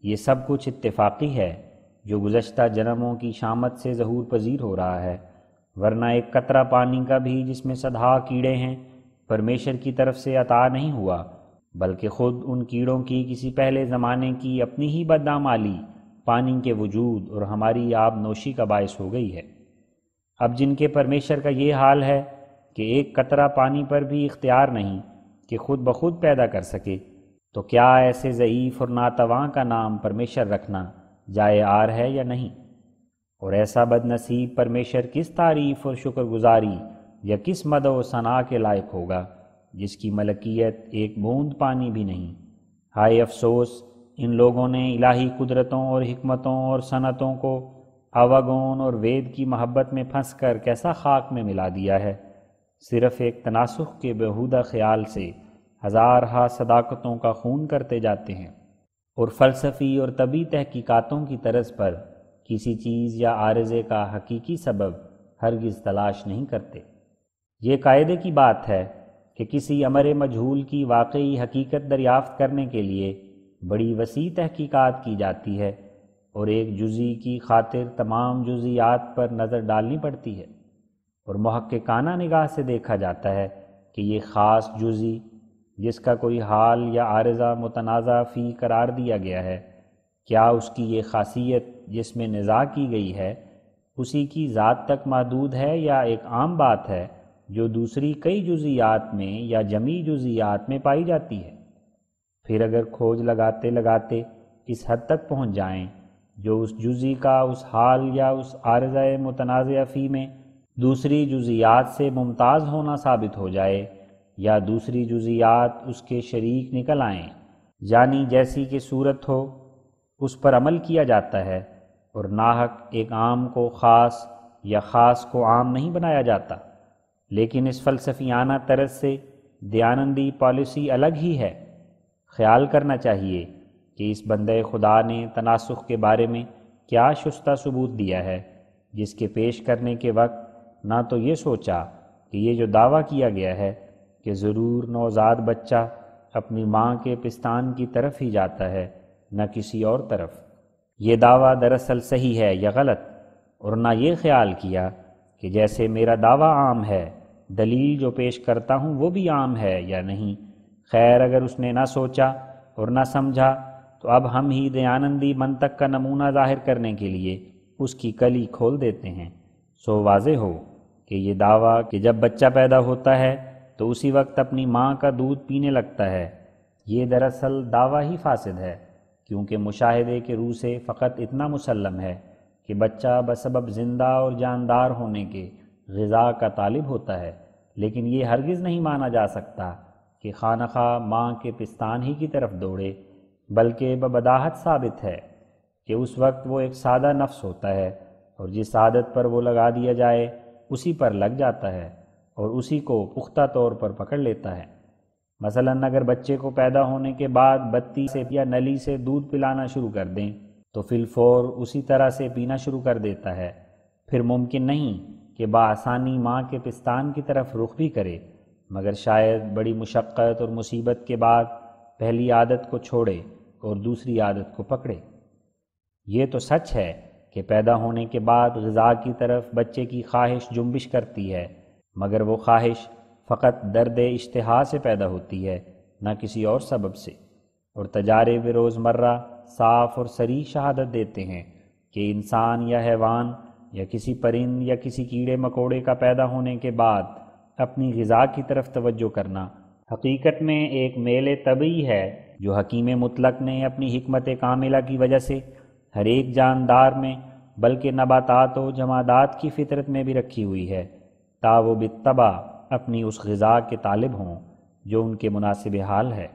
B: یہ سب کچھ اتفاقی ہے جو گزشتہ جنموں کی شامت سے ظہور پذیر ہو رہا ہے، ورنہ ایک قطرہ پانی کا بھی جس میں صدہا کیڑے ہیں پرمیشر کی طرف سے عطا نہیں ہوا، بلکہ خود ان کیڑوں کی کسی پہلے زمانے کی اپنی ہی بدعمالی پانی کے وجود اور ہماری آب نوشی کا باعث ہو گئی ہے۔ اب جن کے پرمیشر کا یہ حال ہے کہ ایک قطرہ پانی پر بھی اختیار نہیں کہ خود بخود پیدا کر سکے، تو کیا ایسے ضعیف اور ناتواں کا نام پرمیشر رکھنا جائے آر ہے یا نہیں؟ اور ایسا بد نصیب پرمیشر کس تعریف اور شکر گزاری یا کس مدح و ثناء کے لائق ہوگا جس کی ملکیت ایک بوند پانی بھی نہیں۔ ہائے افسوس ان لوگوں نے الہی قدرتوں اور حکمتوں اور صنعتوں کو آواگون اور وید کی محبت میں پھنس کر کیسا خاک میں ملا دیا ہے۔ صرف ایک تناسخ کے بیہودہ خیال سے ہزارہا صداقتوں کا خون کرتے جاتے ہیں، اور فلسفی اور طبی تحقیقاتوں کی طرز پر کسی چیز یا عارضے کا حقیقی سبب ہرگز تلاش نہیں کرتے۔ یہ قاعدے کی بات ہے کہ کسی امر مجہول کی واقعی حقیقت دریافت کرنے کے لیے بڑی وسیع تحقیقات کی جاتی ہے، اور ایک جزی کی خاطر تمام جزیات پر نظر ڈالنی پڑتی ہے، اور محققانہ نگاہ سے دیکھا جاتا ہے کہ یہ خاص جزی جس کا کوئی حال یا عارضہ متنازع فی قرار دیا گیا ہے، کیا اس کی یہ خاصیت جس میں نزاع کی گئی ہے اسی کی ذات تک محدود ہے یا ایک عام بات ہے جو دوسری کئی جزیات میں یا جمیع جزیات میں پائی جاتی ہے؟ پھر اگر کھوج لگاتے لگاتے اس حد تک پہنچ جائیں جو اس جزی کا اس حال یا اس عارضہ متنازع فی میں دوسری جزیات سے ممتاز ہونا ثابت ہو جائے، یا دوسری جزیات اس کے شریک نکل آئیں، یعنی جیسی کہ صورت ہو اس پر عمل کیا جاتا ہے، اور ناحق ایک عام کو خاص یا خاص کو عام نہیں بنایا جاتا۔ لیکن اس فلسفیانہ طرز سے دیانندی پالیسی الگ ہی ہے۔ خیال کرنا چاہیے کہ اس بندہ خدا نے تناسخ کے بارے میں کیا شستہ ثبوت دیا ہے، جس کے پیش کرنے کے وقت نہ تو یہ سوچا کہ یہ جو دعویٰ کیا گیا ہے کہ ضرور نوزاد بچہ اپنی ماں کے پستان کی طرف ہی جاتا ہے نہ کسی اور طرف، یہ دعویٰ دراصل صحیح ہے یا غلط، اور نہ یہ خیال کیا کہ جیسے میرا دعویٰ عام ہے دلیل جو پیش کرتا ہوں وہ بھی عام ہے یا نہیں۔ خیر اگر اس نے نہ سوچا اور نہ سمجھا تو اب ہم ہی دیانندی منطق کا نمونہ ظاہر کرنے کے لیے اس کی کلی کھول دیتے ہیں۔ سو واضح ہو کہ یہ دعویٰ کہ جب بچہ پیدا ہوتا ہے تو اسی وقت اپنی ماں کا دودھ پینے لگتا ہے، یہ دراصل دعویٰ ہی فاسد ہے، کیونکہ مشاہدے کے روح سے فقط اتنا مسلم ہے کہ بچہ بسبب زندہ اور جاندار ہونے کے غذا کا طالب ہوتا ہے، لیکن یہ ہرگز نہیں مانا جا سکتا کہ خواہ نخواہ ماں کے پستان ہی کی طرف دوڑے، بلکہ ببداہت ثابت ہے کہ اس وقت وہ ایک سادہ نفس ہوتا ہے، اور جس عادت پر وہ لگا دیا جائے اسی پر لگ جاتا ہے اور اسی کو پختہ طور پر پکڑ لیتا ہے۔ مثلاً اگر بچے کو پیدا ہونے کے بعد بتی سے یا نلی سے دودھ پلانا شروع کر دیں تو فی الفور اسی طرح سے پینا شروع کر دیتا ہے، پھر ممکن نہیں کہ بآسانی ماں کے پستان کی طرف رخ بھی کرے، مگر شاید بڑی مشقت اور مصیبت کے بعد پہلی عادت کو چھوڑے اور دوسری عادت کو پکڑے۔ یہ تو سچ ہے کہ پیدا ہونے کے بعد غذا کی طرف بچے کی خواہش جنبش کرتی ہے، مگر وہ خواہش فقط درد اشتہا سے پیدا ہوتی ہے، نہ کسی اور سبب سے، اور تجارب روزمرہ صاف اور صریح شہادت دیتے ہیں کہ انسان یا حیوان یا کسی پرند یا کسی کیڑے مکوڑے کا پیدا ہونے کے بعد اپنی غذا کی طرف توجہ کرنا حقیقت میں ایک میل طبعی ہے جو حکیم مطلق نے اپنی حکمت کاملہ کی وجہ سے ہر ایک جاندار میں بلکہ نباتات و جمادات کی فطرت میں بھی رکھی ہوئی ہے، تا وہ بالطبع اپنی اس غذا کے طالب ہوں جو ان کے مناسب حال ہے۔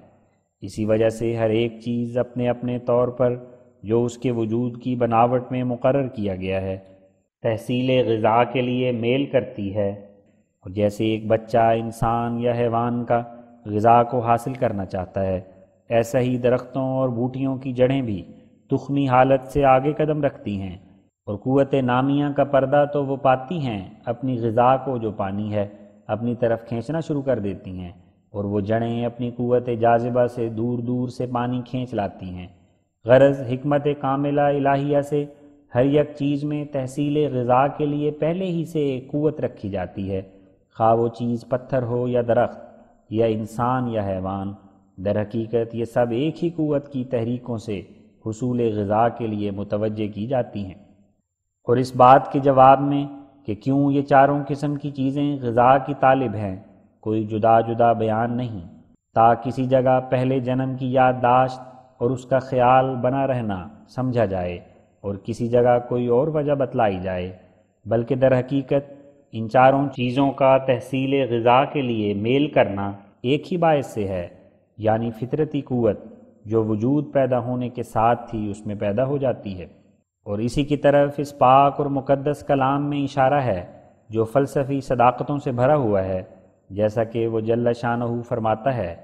B: اسی وجہ سے ہر ایک چیز اپنے اپنے طور پر جو اس کے وجود کی بناوٹ میں مقرر کیا گیا ہے تحصیل غذا کے لیے میل کرتی ہے، اور جیسے ایک بچہ انسان یا حیوان کا غذا کو حاصل کرنا چاہتا ہے، ایسا ہی درختوں اور بوٹیوں کی جڑیں بھی تخمی حالت سے آگے قدم رکھتی ہیں، اور قوت نامیہ کا پردہ تو وہ پاتی ہیں اپنی غذا کو جو پانی ہے اپنی طرف کھینچنا شروع کر دیتی ہیں، اور وہ جڑیں اپنی قوت جاذبہ سے دور دور سے پانی کھینچ لاتی ہیں۔ غرض حکمت کاملہ الہیہ سے ہر یک چیز میں تحصیل غذا کے لیے پہلے ہی سے ایک قوت رکھی جاتی ہے، خواہ وہ چیز پتھر ہو یا درخت یا انسان یا حیوان، در حقیقت یہ سب ایک ہی قوت کی تحریکوں سے حصول غذا کے لیے متوجہ کی جاتی ہیں۔ اور اس بات کے جواب میں کہ کیوں یہ چاروں قسم کی چیزیں غذا کی طالب ہیں کوئی جدا جدا بیان نہیں، تا کسی جگہ پہلے جنم کی یادداشت اور اس کا خیال بنا رہنا سمجھا جائے اور کسی جگہ کوئی اور وجہ بتلائی جائے، بلکہ در حقیقت ان چاروں چیزوں کا تحصیل غذا کے لیے میل کرنا ایک ہی باعث سے ہے، یعنی فطرتی قوت جو وجود پیدا ہونے کے ساتھ ہی اس میں پیدا ہو جاتی ہے۔ اور اسی کی طرف اس پاک اور مقدس کلام میں اشارہ ہے جو فلسفی صداقتوں سے بھرا ہوا ہے، جیسا کہ وہ جل شانہ فرماتا ہے،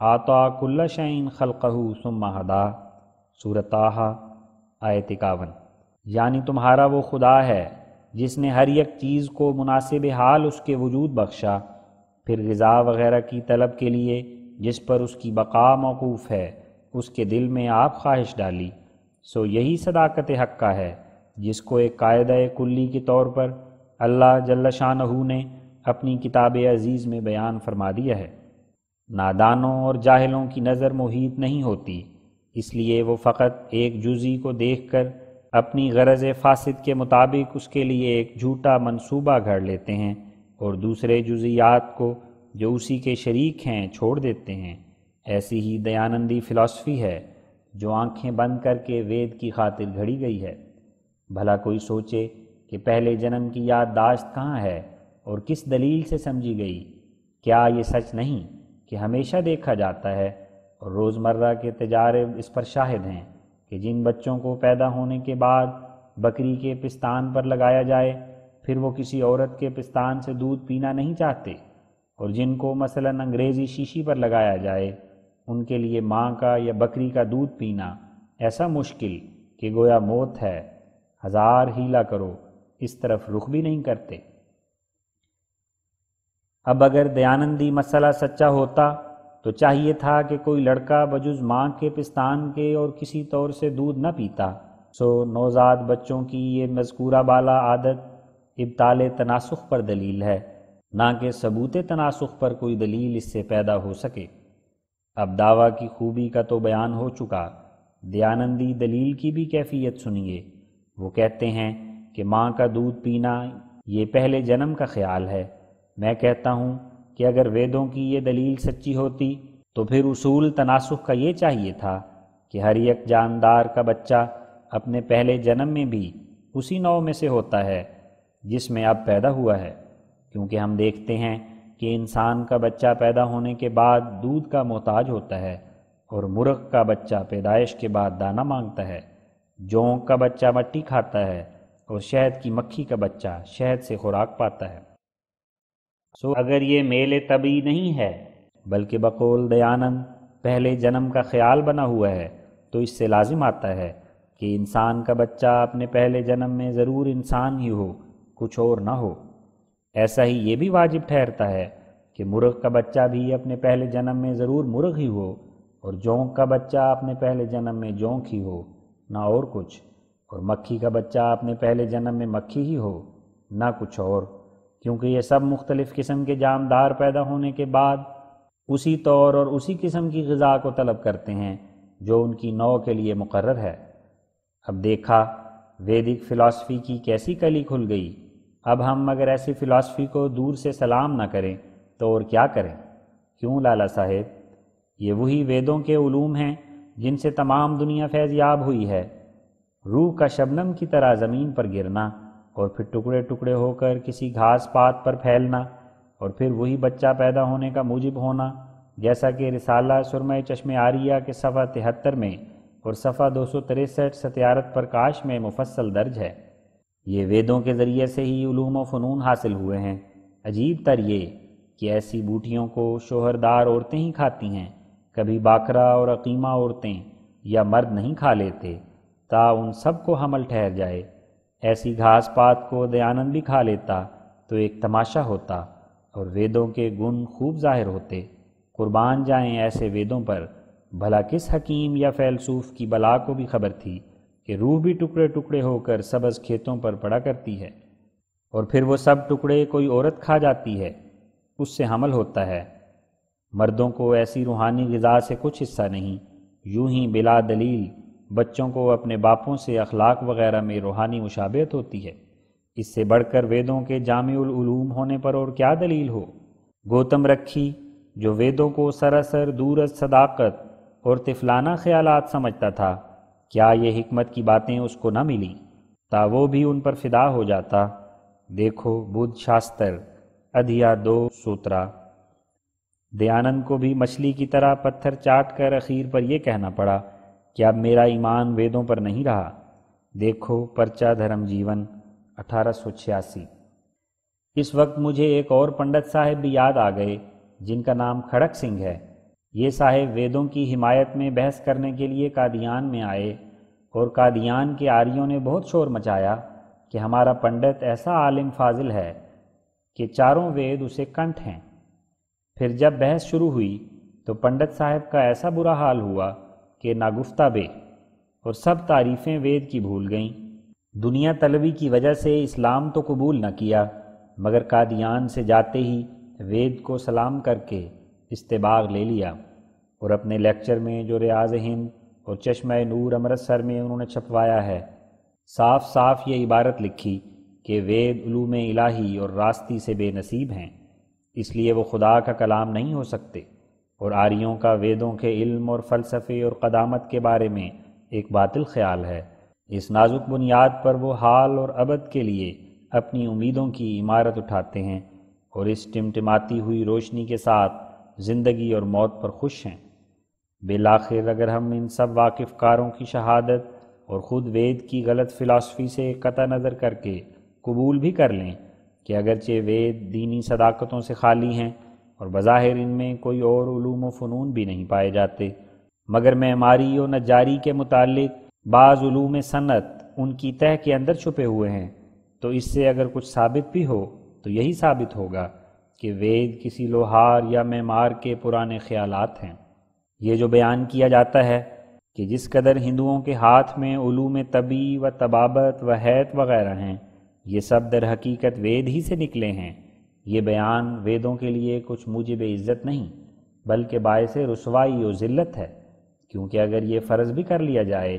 B: اعطیٰ کل شیء خلقہ ثم ہدیٰ، سورۃ طٰہٰ آیت 51، یعنی تمہارا وہ خدا ہے جس نے ہر یک چیز کو مناسب حال اس کے وجود بخشا، پھر غذا وغیرہ کی طلب کے لیے جس پر اس کی بقا موقوف ہے اس کے دل میں آپ خواہش ڈالی، سو یہی صداقت حق کا ہے جس کو ایک قاعدہ کلی کے طور پر اللہ جل شانہ نے اپنی کتاب عزیز میں بیان فرما دیا ہے۔ نادانوں اور جاہلوں کی نظر محیط نہیں ہوتی، اس لیے وہ فقط ایک جزئی کو دیکھ کر اپنی غرض فاسد کے مطابق اس کے لیے ایک جھوٹا منصوبہ گھڑ لیتے ہیں اور دوسرے جزئیات کو جو اسی کے شریک ہیں چھوڑ دیتے ہیں۔ ایسی ہی دیانندی فلسفی ہے جو آنکھیں بند کر کے وید کی خاطر گھڑی گئی ہے۔ بھلا کوئی سوچے کہ پہلے جنم کی یادداشت کہاں ہے اور کس دلیل سے سمجھی گئی؟ کیا یہ سچ نہیں کہ ہمیشہ دیکھا جاتا ہے اور روزمرہ کے تجارب اس پر شاہد ہیں کہ جن بچوں کو پیدا ہونے کے بعد بکری کے پستان پر لگایا جائے پھر وہ کسی عورت کے پستان سے دودھ پینا نہیں چاہتے، اور جن کو مثلاً انگریزی شیشی پر لگایا جائے ان کے لیے ماں کا یا بکری کا دودھ پینا ایسا مشکل کہ گویا موت ہے، ہزار ہیلا کرو اس طرف رخ بھی نہیں کرتے۔ اب اگر دیانندی مسئلہ سچا ہوتا تو چاہیے تھا کہ کوئی لڑکا بجز ماں کے پستان کے اور کسی طور سے دودھ نہ پیتا، سو نوزاد بچوں کی یہ مذکورہ بالا عادت ابطال تناسخ پر دلیل ہے، نہ کہ ثبوت تناسخ پر کوئی دلیل اس سے پیدا ہو سکے۔ اب دعویٰ کی خوبی کا تو بیان ہو چکا، دیانندی دلیل کی بھی کیفیت سنیے۔ وہ کہتے ہیں کہ ماں کا دودھ پینا یہ پہلے جنم کا خیال ہے۔ میں کہتا ہوں کہ اگر ویدوں کی یہ دلیل سچی ہوتی تو پھر اصول تناسخ کا یہ چاہیے تھا کہ ہر یک جاندار کا بچہ اپنے پہلے جنم میں بھی اسی نوع میں سے ہوتا ہے جس میں اب پیدا ہوا ہے، کیونکہ ہم دیکھتے ہیں کہ انسان کا بچہ پیدا ہونے کے بعد دودھ کا محتاج ہوتا ہے، اور مرغ کا بچہ پیدائش کے بعد دانہ مانگتا ہے، جونک کا بچہ مٹی کھاتا ہے، اور شہد کی مکھی کا بچہ شہد سے خوراک پاتا ہے۔ اگر یہ میل طبعی نہیں ہے بلکہ بقول دیانند پہلے جنم کا خیال بنا ہوا ہے، تو اس سے لازم آتا ہے کہ انسان کا بچہ اپنے پہلے جنم میں ضرور انسان ہی ہو، کچھ اور نہ ہو۔ ایسا ہی یہ بھی واجب ٹھہرتا ہے کہ مرغ کا بچہ بھی اپنے پہلے جنم میں ضرور مرغ ہی ہو، اور جونک کا بچہ اپنے پہلے جنم میں جونک ہی ہو، نہ اور کچھ، اور مکھی کا بچہ اپنے پہلے جنم میں مکھی ہی ہو، نہ کچھ اور، کیونکہ یہ سب مختلف قسم کے جاندار پیدا ہونے کے بعد اسی طور اور اسی قسم کی غذا کو طلب کرتے ہیں جو ان کی نوع کے لیے مقرر ہے۔ اب دیکھا ویدک فلسفی کی کیسی کلی کھل گئی۔ اب ہم اگر ایسی فلسفی کو دور سے سلام نہ کریں تو اور کیا کریں؟ کیوں لالا صاحب؟ یہ وہی ویدوں کے علوم ہیں جن سے تمام دنیا فیض یاب ہوئی ہے۔ روح کا شبنم کی طرح زمین پر گرنا، اور پھر ٹکڑے ٹکڑے ہو کر کسی گھاس پات پر پھیلنا، اور پھر وہی بچہ پیدا ہونے کا موجب ہونا، جیسا کہ رسالہ سرمہ چشم عاریہ کے صفحہ 73 میں اور صفحہ 263 ستیارت پرکاش میں مفصل درج ہے۔ یہ ویدوں کے ذریعے سے ہی علوم و فنون حاصل ہوئے ہیں۔ عجیب تر یہ کہ ایسی بوٹیوں کو شوہردار عورتیں ہی کھاتی ہیں، کبھی باکرا اور عقیمہ عورتیں یا مرد نہیں کھا لیتے، تا ان سب کو حمل ٹھہر جائے۔ ایسی گھاس پات کو دیانند بھی کھا لیتا تو ایک تماشا ہوتا، اور ویدوں کے گن خوب ظاہر ہوتے۔ قربان جائیں ایسے ویدوں پر، بھلا کس حکیم یا فیلسوف کی بلا کو بھی خبر تھی کہ روح بھی ٹکڑے ٹکڑے ہو کر سبز کھیتوں پر پڑا کرتی ہے، اور پھر وہ سب ٹکڑے کوئی عورت کھا جاتی ہے، اس سے حمل ہوتا ہے۔ مردوں کو ایسی روحانی غذا سے کچھ حصہ نہیں، یوں ہی بلا دلیل بچوں کو اپنے باپوں سے اخلاق وغیرہ میں روحانی مشابہت ہوتی ہے۔ اس سے بڑھ کر ویدوں کے جامع العلوم ہونے پر اور کیا دلیل ہو؟ گوتم رکھی جو ویدوں کو سراسر دور از صداقت اور طفلانہ خیالات سمجھتا تھا، کیا یہ حکمت کی باتیں اس کو نہ ملی تا وہ بھی ان پر فدا ہو جاتا؟ دیکھو بدھ شاستر ادھیا 2 سوترا۔ دیانند کو بھی مچھلی کی طرح پتھر چاٹ کر اخیر پر یہ کہنا پڑا کہ اب میرا ایمان ویدوں پر نہیں رہا۔ دیکھو پرچہ دھرم جیون 1886۔ اس وقت مجھے ایک اور پنڈت صاحب بھی یاد آ گئے جن کا نام کھڑک سنگھ ہے۔ یہ صاحب ویدوں کی حمایت میں بحث کرنے کے لیے قادیان میں آئے، اور قادیان کے آریوں نے بہت شور مچایا کہ ہمارا پنڈت ایسا عالم فاضل ہے کہ چاروں وید اسے کنٹھ ہیں۔ پھر جب بحث شروع ہوئی تو پنڈت صاحب کا ایسا برا حال ہوا کہ ناگفتہ بے، اور سب تعریفیں وید کی بھول گئیں۔ دنیا طلبی کی وجہ سے اسلام تو قبول نہ کیا، مگر قادیان سے جاتے ہی وید کو سلام کر کے استباغ لے لیا، اور اپنے لیکچر میں جو ریاض ہند اور چشمہ نور امرتسر میں انہوں نے چھپوایا ہے، صاف صاف یہ عبارت لکھی کہ وید علوم الہی اور راستی سے بے نصیب ہیں، اس لیے وہ خدا کا کلام نہیں ہو سکتے، اور آریوں کا ویدوں کے علم اور فلسفے اور قدامت کے بارے میں ایک باطل خیال ہے۔ اس نازک بنیاد پر وہ حال اور ابد کے لیے اپنی امیدوں کی عمارت اٹھاتے ہیں، اور اس ٹمٹماتی ہوئی روشنی کے ساتھ زندگی اور موت پر خوش ہیں۔ بالآخر اگر ہم ان سب واقف کاروں کی شہادت اور خود وید کی غلط فلسفی سے قطع نظر کر کے قبول بھی کر لیں کہ اگرچہ وید دینی صداقتوں سے خالی ہیں اور بظاہر ان میں کوئی اور علوم و فنون بھی نہیں پائے جاتے، مگر معماری و نجاری کے متعلق بعض علوم صنعت ان کی تہہ کے اندر چھپے ہوئے ہیں، تو اس سے اگر کچھ ثابت بھی ہو تو یہی ثابت ہوگا کہ وید کسی لوہار یا معمار کے پرانے خیالات ہیں۔ یہ جو بیان کیا جاتا ہے کہ جس قدر ہندوؤں کے ہاتھ میں علوم طبی و طبابت و حیت وغیرہ ہیں، یہ سب در حقیقت وید ہی سے نکلے ہیں، یہ بیان ویدوں کے لیے کچھ موجب عزت نہیں بلکہ باعث رسوائی و ذلت ہے، کیونکہ اگر یہ فرض بھی کر لیا جائے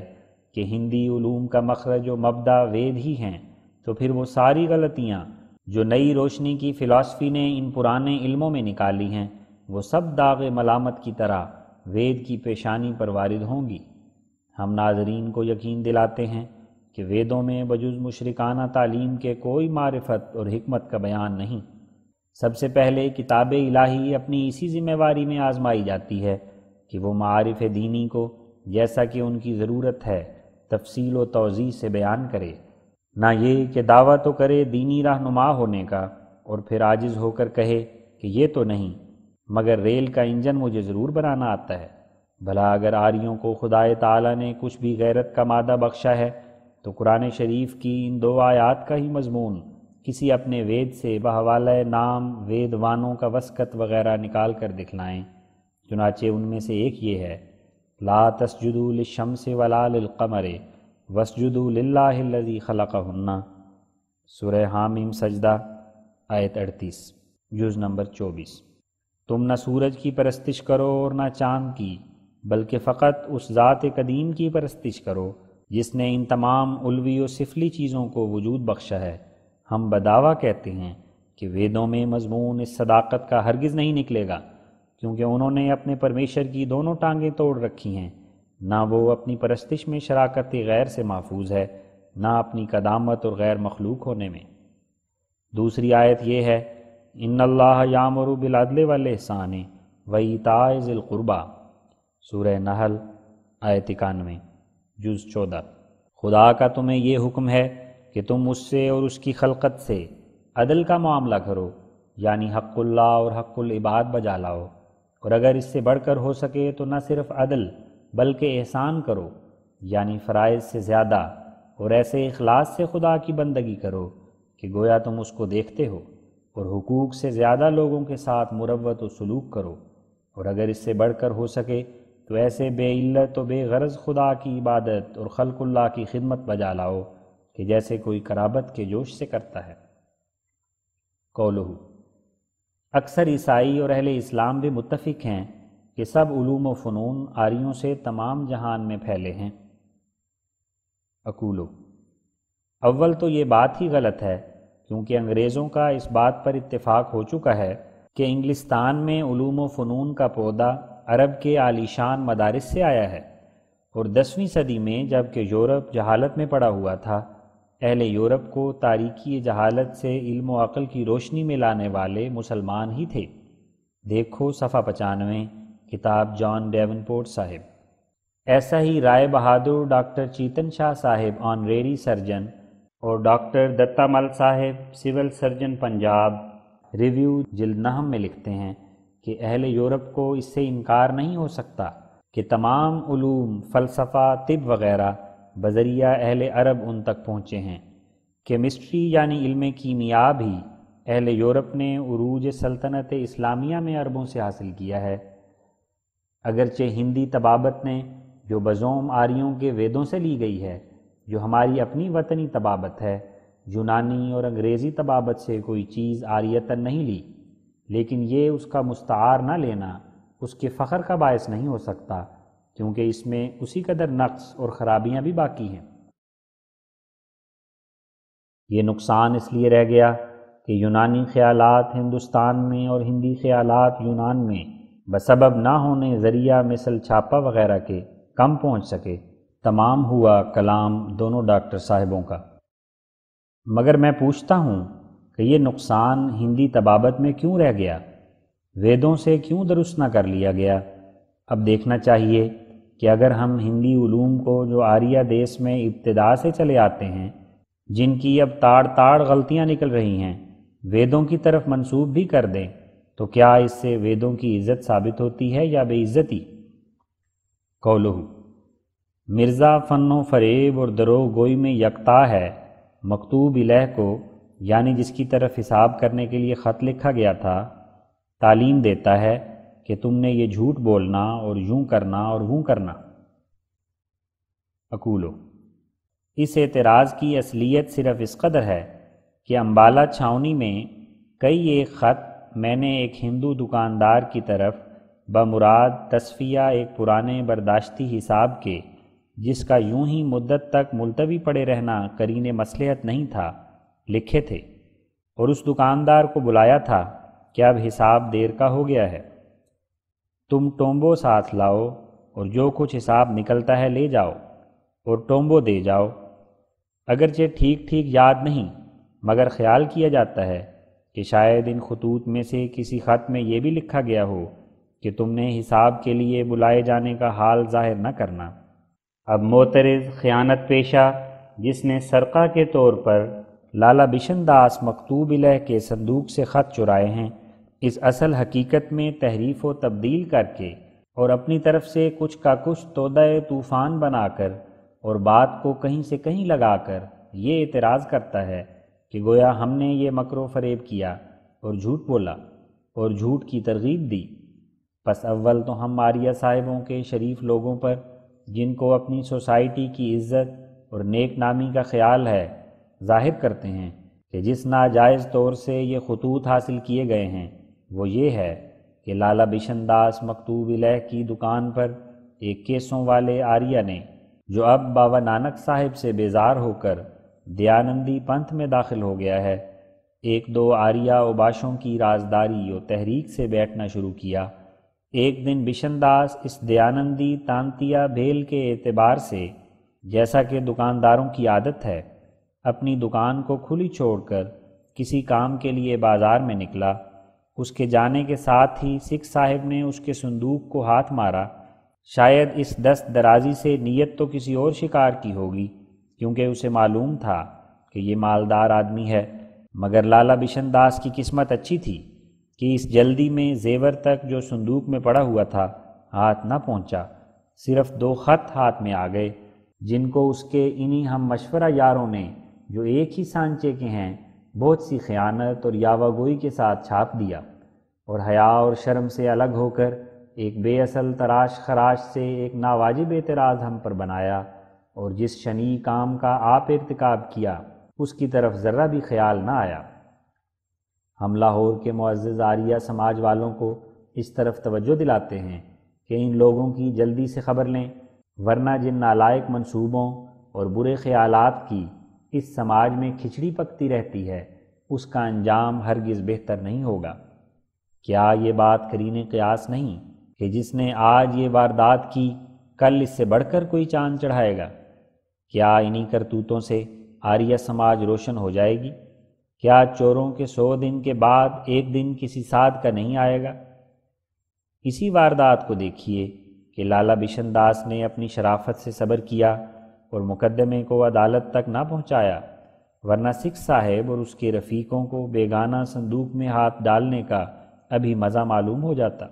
B: کہ ہندی علوم کا مخرج و مبدا وید ہی ہیں، تو پھر وہ ساری غلطیاں جو نئی روشنی کی فلسفی نے ان پرانے علموں میں نکالی ہیں، وہ سب داغ ملامت کی طرح وید کی پیشانی پر وارد ہوں گی۔ ہم ناظرین کو یقین دلاتے ہیں کہ ویدوں میں بجز مشرکانہ تعلیم کے کوئی معرفت اور حکمت کا بیان نہیں۔ سب سے پہلے کتاب الہی اپنی اسی ذمہ داری میں آزمائی جاتی ہے کہ وہ معارف دینی کو جیسا کہ ان کی ضرورت ہے تفصیل و توضیح سے بیان کرے، نہ یہ کہ دعویٰ تو کرے دینی رہنما ہونے کا اور پھر عاجز ہو کر کہے کہ یہ تو نہیں، مگر ریل کا انجن مجھے ضرور بنانا آتا ہے۔ بھلا اگر آریوں کو خدائے تعالیٰ نے کچھ بھی غیرت کا مادہ بخشا ہے تو قرآن شریف کی ان 2 آیات کا ہی مضمون کسی اپنے وید سے بحوالہ نام وید وانوں کا وسقط وغیرہ نکال کر دکھلائیں۔ چنانچہ ان میں سے ایک یہ ہے، لا تسجدوا للشمس ولا للقمر واسجدوا للہ الذی خلقہن، سورہ حامیم سجدہ آیت 38، جز نمبر 24۔ تم نہ سورج کی پرستش کرو اور نہ چاند کی، بلکہ فقط اس ذات قدیم کی پرستش کرو جس نے ان تمام علوی و سفلی چیزوں کو وجود بخشا ہے۔ ہم بدعویٰ کہتے ہیں کہ ویدوں میں مضمون اس صداقت کا ہرگز نہیں نکلے گا، کیونکہ انہوں نے اپنے پرمیشر کی دونوں ٹانگیں توڑ رکھی ہیں، نہ وہ اپنی پرستش میں شراکت غیر سے محفوظ ہے، نہ اپنی قدامت اور غیر مخلوق ہونے میں۔ دوسری آیت یہ ہے، ان اللہ یامر بالعدل والاحسان وایتاء ذی القربی، سورہ نحل آیت 91، جز 14۔ خدا کا تمہیں یہ حکم ہے کہ تم اس سے اور اس کی خلقت سے عدل کا معاملہ کرو، یعنی حق اللہ اور حق العباد بجا لاؤ، اور اگر اس سے بڑھ کر ہو سکے تو نہ صرف عدل بلکہ احسان کرو، یعنی فرائض سے زیادہ، اور ایسے اخلاص سے خدا کی بندگی کرو کہ گویا تم اس کو دیکھتے ہو، اور حقوق سے زیادہ لوگوں کے ساتھ مروت و سلوک کرو، اور اگر اس سے بڑھ کر ہو سکے تو ایسے بے علت و بے غرض خدا کی عبادت اور خلق اللہ کی خدمت بجا لاؤ کہ جیسے کوئی قرابت کے جوش سے کرتا ہے۔ قولہ، اکثر عیسائی اور اہل اسلام بھی متفق ہیں کہ سب علوم و فنون آریوں سے تمام جہان میں پھیلے ہیں۔ اقولو، اول تو یہ بات ہی غلط ہے، کیونکہ انگریزوں کا اس بات پر اتفاق ہو چکا ہے کہ انگلستان میں علوم و فنون کا پودا عرب کے عالیشان مدارس سے آیا ہے، اور 10ویں صدی میں جب کہ یورپ جہالت میں پڑا ہوا تھا، اہل یورپ کو تاریکی جہالت سے علم و عقل کی روشنی میں لانے والے مسلمان ہی تھے۔ دیکھو صفحہ 95، کتاب جان ڈیونپورٹ صاحب۔ ایسا ہی رائے بہادر ڈاکٹر چیتن شاہ صاحب آنریری سرجن اور ڈاکٹر دتا مل صاحب سول سرجن پنجاب ریویو جلد 9 میں لکھتے ہیں کہ اہل یورپ کو اس سے انکار نہیں ہو سکتا کہ تمام علوم، فلسفہ، طب وغیرہ بذریعہ اہل عرب ان تک پہنچے ہیں۔ کیمسٹری یعنی علم کیمیا بھی اہل یورپ نے عروج سلطنت اسلامیہ میں عربوں سے حاصل کیا ہے۔ اگرچہ ہندی طبابت نے جو بزوم آریوں کے ویدوں سے لی گئی ہے، جو ہماری اپنی وطنی طبابت ہے، یونانی اور انگریزی طبابت سے کوئی چیز عاریتاً نہیں لی، لیکن یہ اس کا مستعار نہ لینا اس کے فخر کا باعث نہیں ہو سکتا، کیونکہ اس میں اسی قدر نقص اور خرابیاں بھی باقی ہیں۔ یہ نقصان اس لیے رہ گیا کہ یونانی خیالات ہندوستان میں اور ہندی خیالات یونان میں بسبب نہ ہونے ذریعہ مثل چھاپا وغیرہ کے کم پہنچ سکے۔ تمام ہوا کلام دونوں ڈاکٹر صاحبوں کا۔ مگر میں پوچھتا ہوں کہ یہ نقصان ہندی طبابت میں کیوں رہ گیا؟ ویدوں سے کیوں درست نہ کر لیا گیا؟ اب دیکھنا چاہیے کہ اگر ہم ہندی علوم کو جو آریہ دیس میں ابتدا سے چلے آتے ہیں، جن کی اب تاڑ تاڑ غلطیاں نکل رہی ہیں، ویدوں کی طرف منسوب بھی کر دیں تو کیا اس سے ویدوں کی عزت ثابت ہوتی ہے یا بے عزتی؟ قولہ، مرزا فن و فریب اور دروغ گوئی میں یکتا ہے، مکتوب الہ کو یعنی جس کی طرف حساب کرنے کے لیے خط لکھا گیا تھا تعلیم دیتا ہے کہ تم نے یہ جھوٹ بولنا اور یوں کرنا اور ووں کرنا۔ اقولو، اس اعتراض کی اصلیت صرف اس قدر ہے کہ امبالہ چھاؤنی میں کئی ایک خط میں نے ایک ہندو دکاندار کی طرف بمراد تصفیہ ایک پرانے برداشتی حساب کے، جس کا یوں ہی مدت تک ملتوی پڑے رہنا قرین مصلحت نہیں تھا، لکھے تھے، اور اس دکاندار کو بلایا تھا کہ اب حساب دیر کا ہو گیا ہے، تم ٹومبو ساتھ لاؤ اور جو کچھ حساب نکلتا ہے لے جاؤ اور ٹومبو دے جاؤ۔ اگرچہ ٹھیک ٹھیک یاد نہیں، مگر خیال کیا جاتا ہے کہ شاید ان خطوط میں سے کسی خط میں یہ بھی لکھا گیا ہو کہ تم نے حساب کے لیے بلائے جانے کا حال ظاہر نہ کرنا۔ اب معترض خیانت پیشہ جس نے سرقہ کے طور پر لالہ بشن داس مکتوب علیہ کے صندوق سے خط چرائے ہیں، اس اصل حقیقت میں تحریف و تبدیل کر کے اور اپنی طرف سے کچھ کا کچھ تودہ طوفان بنا کر اور بات کو کہیں سے کہیں لگا کر یہ اعتراض کرتا ہے کہ گویا ہم نے یہ مکر و فریب کیا اور جھوٹ بولا اور جھوٹ کی ترغیب دی۔ پس اول تو ہم عاریہ صاحبوں کے شریف لوگوں پر، جن کو اپنی سوسائٹی کی عزت اور نیک نامی کا خیال ہے، ظاہر کرتے ہیں کہ جس ناجائز طور سے یہ خطوط حاصل کیے گئے ہیں وہ یہ ہے کہ لالہ بشن داس مکتوب علیہ کی دکان پر ایک کیسوں والے آریہ نے، جو اب بابا نانک صاحب سے بیزار ہو کر دیانندی پنتھ میں داخل ہو گیا ہے، ایک دو آریہ اوباشوں کی رازداری و تحریک سے بیٹھنا شروع کیا۔ ایک دن بشن داس اس دیانندی تانتیا بھیل کے اعتبار سے، جیسا کہ دکانداروں کی عادت ہے، اپنی دکان کو کھلی چھوڑ کر کسی کام کے لیے بازار میں نکلا۔ اس کے جانے کے ساتھ ہی سکھ صاحب نے اس کے صندوق کو ہاتھ مارا۔ شاید اس دست درازی سے نیت تو کسی اور شکار کی ہوگی، کیونکہ اسے معلوم تھا کہ یہ مالدار آدمی ہے، مگر لالہ بشن داس کی قسمت اچھی تھی کہ اس جلدی میں زیور تک جو صندوق میں پڑا ہوا تھا ہاتھ نہ پہنچا، صرف دو خط ہاتھ میں آ گئے، جن کو اس کے انہی ہم مشورہ یاروں نے، جو ایک ہی سانچے کے ہیں، بہت سی خیانت اور یاوہ گوئی کے ساتھ چھاپ دیا، اور حیا اور شرم سے الگ ہو کر ایک بے اصل تراش خراش سے ایک ناواجب اعتراض ہم پر بنایا، اور جس شنیع کام کا آپ ارتکاب کیا اس کی طرف ذرہ بھی خیال نہ آیا۔ ہم لاہور کے معزز عاریہ سماج والوں کو اس طرف توجہ دلاتے ہیں کہ ان لوگوں کی جلدی سے خبر لیں، ورنہ جن نالائق منصوبوں اور برے خیالات کی اس سماج میں کھچڑی پکتی رہتی ہے، اس کا انجام ہرگز بہتر نہیں ہوگا۔ کیا یہ بات قرین قیاس نہیں کہ جس نے آج یہ واردات کی، کل اس سے بڑھ کر کوئی چاند چڑھائے گا؟ کیا انہی کرتوتوں سے عاریہ سماج روشن ہو جائے گی؟ کیا چوروں کے 100 دن کے بعد ایک دن کسی سعد کا نہیں آئے گا؟ اسی واردات کو دیکھیے کہ لالہ بشن داس نے اپنی شرافت سے صبر کیا اور مقدمے کو عدالت تک نہ پہنچایا، ورنہ سکھ صاحب اور اس کے رفیقوں کو بیگانہ صندوق میں ہاتھ ڈالنے کا ابھی مزہ معلوم ہو جاتا۔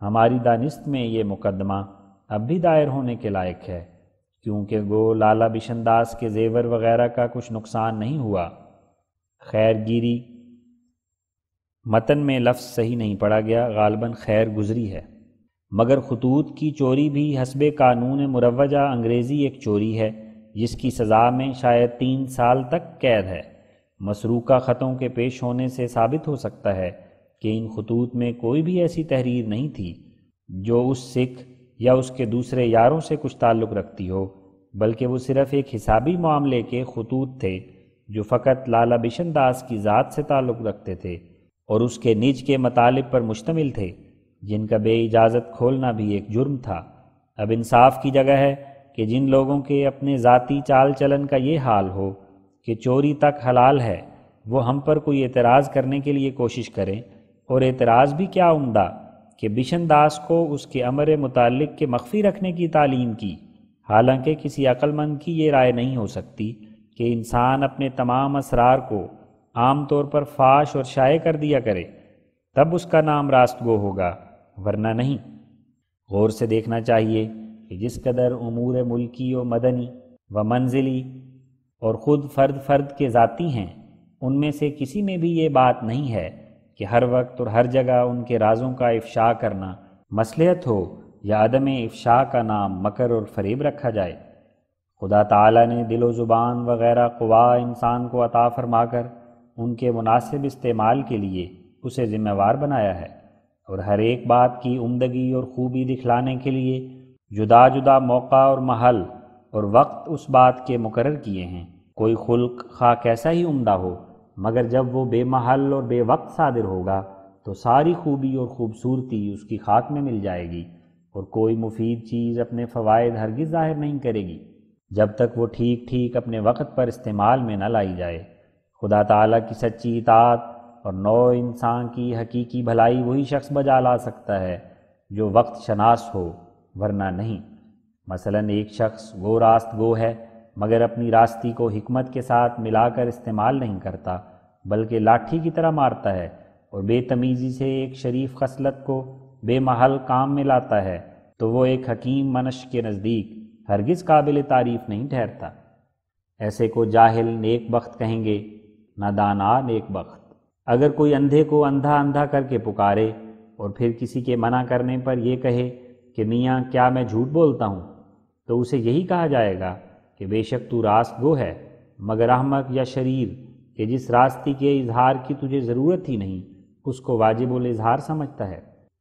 B: ہماری دانست میں یہ مقدمہ اب بھی دائر ہونے کے لائق ہے، کیونکہ گو لالہ بشن داس کے زیور وغیرہ کا کچھ نقصان نہیں ہوا۔ خیر گیری متن میں لفظ صحیح نہیں پڑھا گیا، غالباً خیر گزری ہے، مگر خطوط کی چوری بھی حسب قانون مروجہ انگریزی ایک چوری ہے، جس کی سزا میں شاید 3 سال تک قید ہے۔ مسروقہ خطوں کے پیش ہونے سے ثابت ہو سکتا ہے کہ ان خطوط میں کوئی بھی ایسی تحریر نہیں تھی جو اس سکھ یا اس کے دوسرے یاروں سے کچھ تعلق رکھتی ہو، بلکہ وہ صرف ایک حسابی معاملے کے خطوط تھے جو فقط لالہ بشن داس کی ذات سے تعلق رکھتے تھے اور اس کے نج کے مطالب پر مشتمل تھے، جن کا بے اجازت کھولنا بھی ایک جرم تھا۔ اب انصاف کی جگہ ہے کہ جن لوگوں کے اپنے ذاتی چال چلن کا یہ حال ہو کہ چوری تک حلال ہے، وہ ہم پر کوئی اعتراض کرنے کے لیے کوشش کریں، اور اعتراض بھی کیا عمدہ کہ بشن داس کو اس کے امر متعلق کے مخفی رکھنے کی تعلیم کی، حالانکہ کسی عقل مند کی یہ رائے نہیں ہو سکتی کہ انسان اپنے تمام اسرار کو عام طور پر فاش اور شائع کر دیا کرے، تب اس کا نام راست گو ہوگا، ورنہ نہیں۔ غور سے دیکھنا چاہیے کہ جس قدر امور ملکی و مدنی و منزلی اور خود فرد فرد کے ذاتی ہیں، ان میں سے کسی میں بھی یہ بات نہیں ہے کہ ہر وقت اور ہر جگہ ان کے رازوں کا افشا کرنا مصلحت ہو یا عدم افشا کا نام مکر اور فریب رکھا جائے۔ خدا تعالیٰ نے دل و زبان وغیرہ قوا انسان کو عطا فرما کر ان کے مناسب استعمال کے لیے اسے ذمہ وار بنایا ہے، اور ہر ایک بات کی عمدگی اور خوبی دکھلانے کے لیے جدا جدا موقع اور محل اور وقت اس بات کے مقرر کیے ہیں۔ کوئی خلق خواہ کیسا ہی عمدہ ہو، مگر جب وہ بے محل اور بے وقت صادر ہوگا تو ساری خوبی اور خوبصورتی اس کی خاک میں مل جائے گی، اور کوئی مفید چیز اپنے فوائد ہرگز ظاہر نہیں کرے گی۔ جب تک وہ ٹھیک ٹھیک اپنے وقت پر استعمال میں نہ لائی جائے۔ خدا تعالیٰ کی سچی اطاعت اور نوع انسان کی حقیقی بھلائی وہی شخص بجا لا سکتا ہے جو وقت شناس ہو، ورنہ نہیں۔ مثلاً ایک شخص گو راست گو ہے مگر اپنی راستی کو حکمت کے ساتھ ملا کر استعمال نہیں کرتا، بلکہ لاٹھی کی طرح مارتا ہے اور بے تمیزی سے ایک شریف خصلت کو بے محل کام میں لاتا ہے، تو وہ ایک حکیم منش کے نزدیک ہرگز قابل تعریف نہیں ٹھہرتا۔ ایسے کو جاہل نیک بخت کہیں گے، نہ دانا نیک بخت۔ اگر کوئی اندھے کو اندھا اندھا کر کے پکارے اور پھر کسی کے منع کرنے پر یہ کہے کہ میاں کیا میں جھوٹ بولتا ہوں، تو اسے یہی کہا جائے گا کہ بے شک تو راست گو ہے، مگر احمق یا شریر کہ جس راستی کے اظہار کی تجھے ضرورت ہی نہیں اس کو واجب الاظہار سمجھتا ہے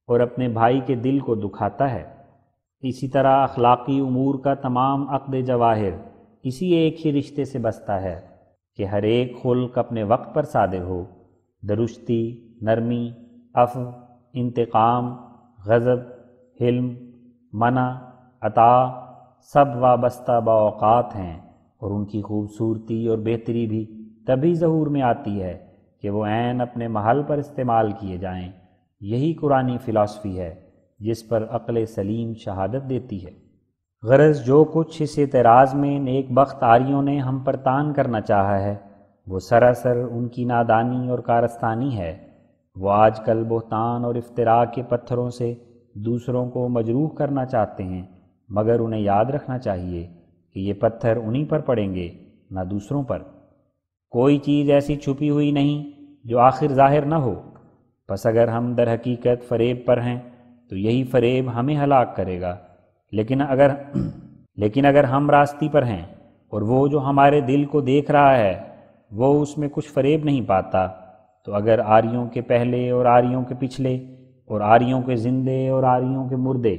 B: اور اپنے بھائی کے دل کو دکھاتا ہے۔ اسی طرح اخلاقی امور کا تمام عقد جواہر اسی ایک ہی رشتے سے بستا ہے کہ ہر ایک خلق اپنے وقت پر صادر ہو۔ درستی، نرمی، عفو، انتقام، غضب، حلم، منع، عطا سب وابستہ باوقات ہیں، اور ان کی خوبصورتی اور بہتری بھی تبھی ظہور میں آتی ہے کہ وہ عین اپنے محل پر استعمال کیے جائیں۔ یہی قرآنی فلسفی ہے جس پر عقل سلیم شہادت دیتی ہے۔ غرض جو کچھ اس اعتراض میں نیک بخت آریوں نے ہم پر تان کرنا چاہا ہے وہ سراسر ان کی نادانی اور کارستانی ہے۔ وہ آج کل بہتان اور افتراء کے پتھروں سے دوسروں کو مجروح کرنا چاہتے ہیں، مگر انہیں یاد رکھنا چاہیے کہ یہ پتھر انہی پر پڑیں گے، نہ دوسروں پر۔ کوئی چیز ایسی چھپی ہوئی نہیں جو آخر ظاہر نہ ہو، پس اگر ہم در حقیقت فریب پر ہیں تو یہی فریب ہمیں ہلاک کرے گا، لیکن اگر ہم راستی پر ہیں اور وہ جو ہمارے دل کو دیکھ رہا ہے وہ اس میں کچھ فریب نہیں پاتا، تو اگر آریوں کے پہلے اور آریوں کے پچھلے اور آریوں کے زندے اور آریوں کے مردے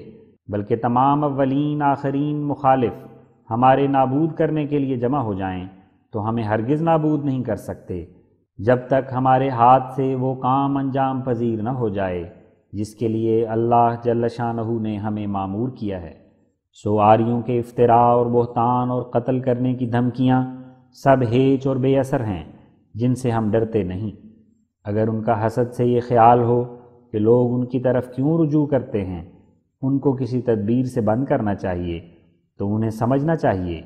B: بلکہ تمام اولین آخرین مخالف ہمارے نابود کرنے کے لیے جمع ہو جائیں تو ہمیں ہرگز نابود نہیں کر سکتے جب تک ہمارے ہاتھ سے وہ کام انجام پذیر نہ ہو جائے جس کے لیے اللہ جل شانہ نے ہمیں مامور کیا ہے۔ سو آریوں کے افتراء اور بہتان اور قتل کرنے کی دھمکیاں سب ہیچ اور بے اثر ہیں جن سے ہم ڈرتے نہیں۔ اگر ان کا حسد سے یہ خیال ہو کہ لوگ ان کی طرف کیوں رجوع کرتے ہیں، ان کو کسی تدبیر سے بند کرنا چاہیے، تو انہیں سمجھنا چاہیے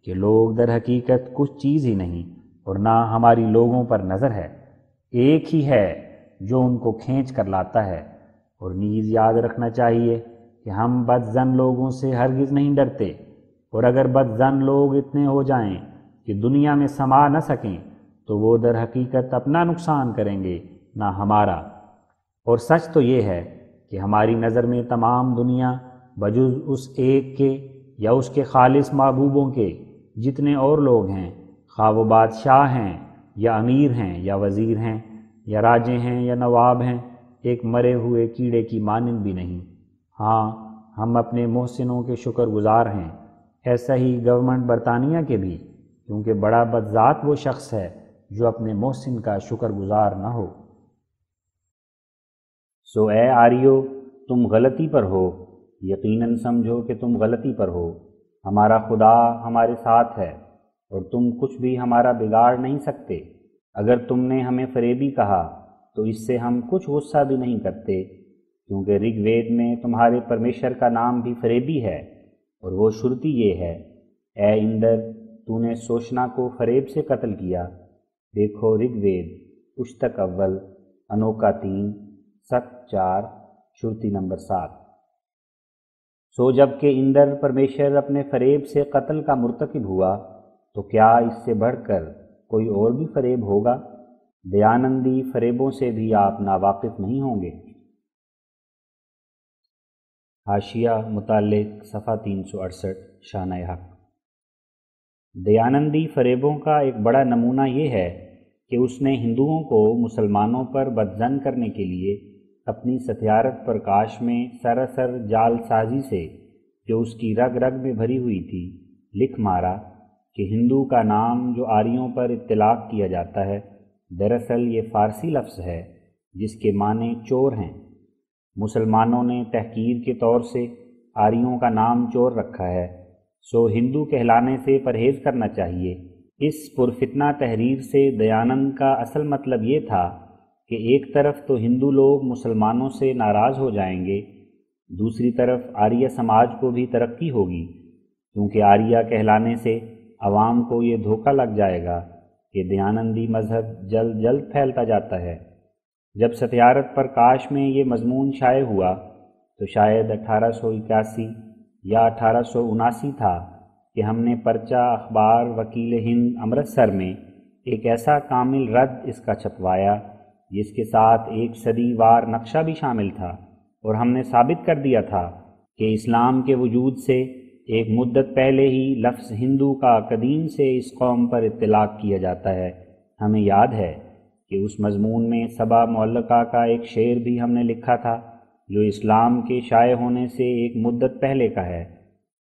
B: کہ لوگ در حقیقت کچھ چیز ہی نہیں اور نہ ہماری لوگوں پر نظر ہے، ایک ہی ہے جو ان کو کھینچ کر لاتا ہے۔ اور نیز یاد رکھنا چاہیے کہ ہم بد ظن لوگوں سے ہرگز نہیں ڈرتے، اور اگر بد ظن لوگ اتنے ہو جائیں کہ دنیا میں سما نہ سکیں تو وہ در حقیقت اپنا نقصان کریں گے نہ ہمارا۔ اور سچ تو یہ ہے کہ ہماری نظر میں تمام دنیا بجز اس ایک کے یا اس کے خالص محبوبوں کے جتنے اور لوگ ہیں، خواہ وہ بادشاہ ہیں یا امیر ہیں یا وزیر ہیں یا راجے ہیں یا نواب ہیں، ایک مرے ہوئے کیڑے کی مانند بھی نہیں۔ ہاں، ہم اپنے محسنوں کے شکر گزار ہیں، ایسا ہی گورنمنٹ برطانیہ کے بھی، کیونکہ بڑا بدذات وہ شخص ہے جو اپنے محسن کا شکر گزار نہ ہو۔ سو اے آریو، تم غلطی پر ہو، یقیناً سمجھو کہ تم غلطی پر ہو، ہمارا خدا ہمارے ساتھ ہے اور تم کچھ بھی ہمارا بگاڑ نہیں سکتے۔ اگر تم نے ہمیں فریبی کہا تو اس سے ہم کچھ غصہ بھی نہیں کرتے، کیونکہ رگ وید میں تمہارے پرمیشر کا نام بھی فریبی ہے، اور وہ شرطی یہ ہے، اے اندر تو نے سوشنا کو فریب سے قتل کیا۔ دیکھو رگ وید اشتک اول انوکا 3 ست 4 شرطی نمبر 7۔ سو جب کہ اندر پرمیشر اپنے فریب سے قتل کا مرتکب ہوا تو کیا اس سے بڑھ کر کوئی اور بھی فریب ہوگا؟ دیانندی فریبوں سے بھی آپ ناواقف نہیں ہوں گے۔ حاشیہ متعلق صفحہ 368 شانہ حق۔ دیانندی فریبوں کا ایک بڑا نمونہ یہ ہے کہ اس نے ہندوؤں کو مسلمانوں پر بدظن کرنے کے لیے اپنی ستیارت پرکاش میں سراسر جال سازی سے، جو اس کی رگ رگ میں بھری ہوئی تھی، لکھ مارا کہ ہندو کا نام جو آریوں پر اطلاق کیا جاتا ہے دراصل یہ فارسی لفظ ہے جس کے معنی چور ہیں۔ مسلمانوں نے تحقیر کے طور سے آریوں کا نام چور رکھا ہے، سو ہندو کہلانے سے پرہیز کرنا چاہیے۔ اس پرفتنہ تحریر سے دیانند کا اصل مطلب یہ تھا کہ ایک طرف تو ہندو لوگ مسلمانوں سے ناراض ہو جائیں گے، دوسری طرف آریہ سماج کو بھی ترقی ہوگی، کیونکہ آریہ کہلانے سے عوام کو یہ دھوکہ لگ جائے گا کہ دیانندی مذہب جلد جلد پھیلتا جاتا ہے۔ جب ستیارتھ پرکاش میں یہ مضمون شائع ہوا تو شاید 1881 یا 1879 تھا کہ ہم نے پرچہ اخبار وکیل ہند امرتسر میں ایک ایسا کامل رد اس کا چھپوایا جس کے ساتھ ایک صدی وار نقشہ بھی شامل تھا، اور ہم نے ثابت کر دیا تھا کہ اسلام کے وجود سے ایک مدت پہلے ہی لفظ ہندو کا قدیم سے اس قوم پر اطلاق کیا جاتا ہے۔ ہمیں یاد ہے کہ اس مضمون میں سبا معلقہ کا ایک شعر بھی ہم نے لکھا تھا جو اسلام کے شائع ہونے سے ایک مدت پہلے کا ہے،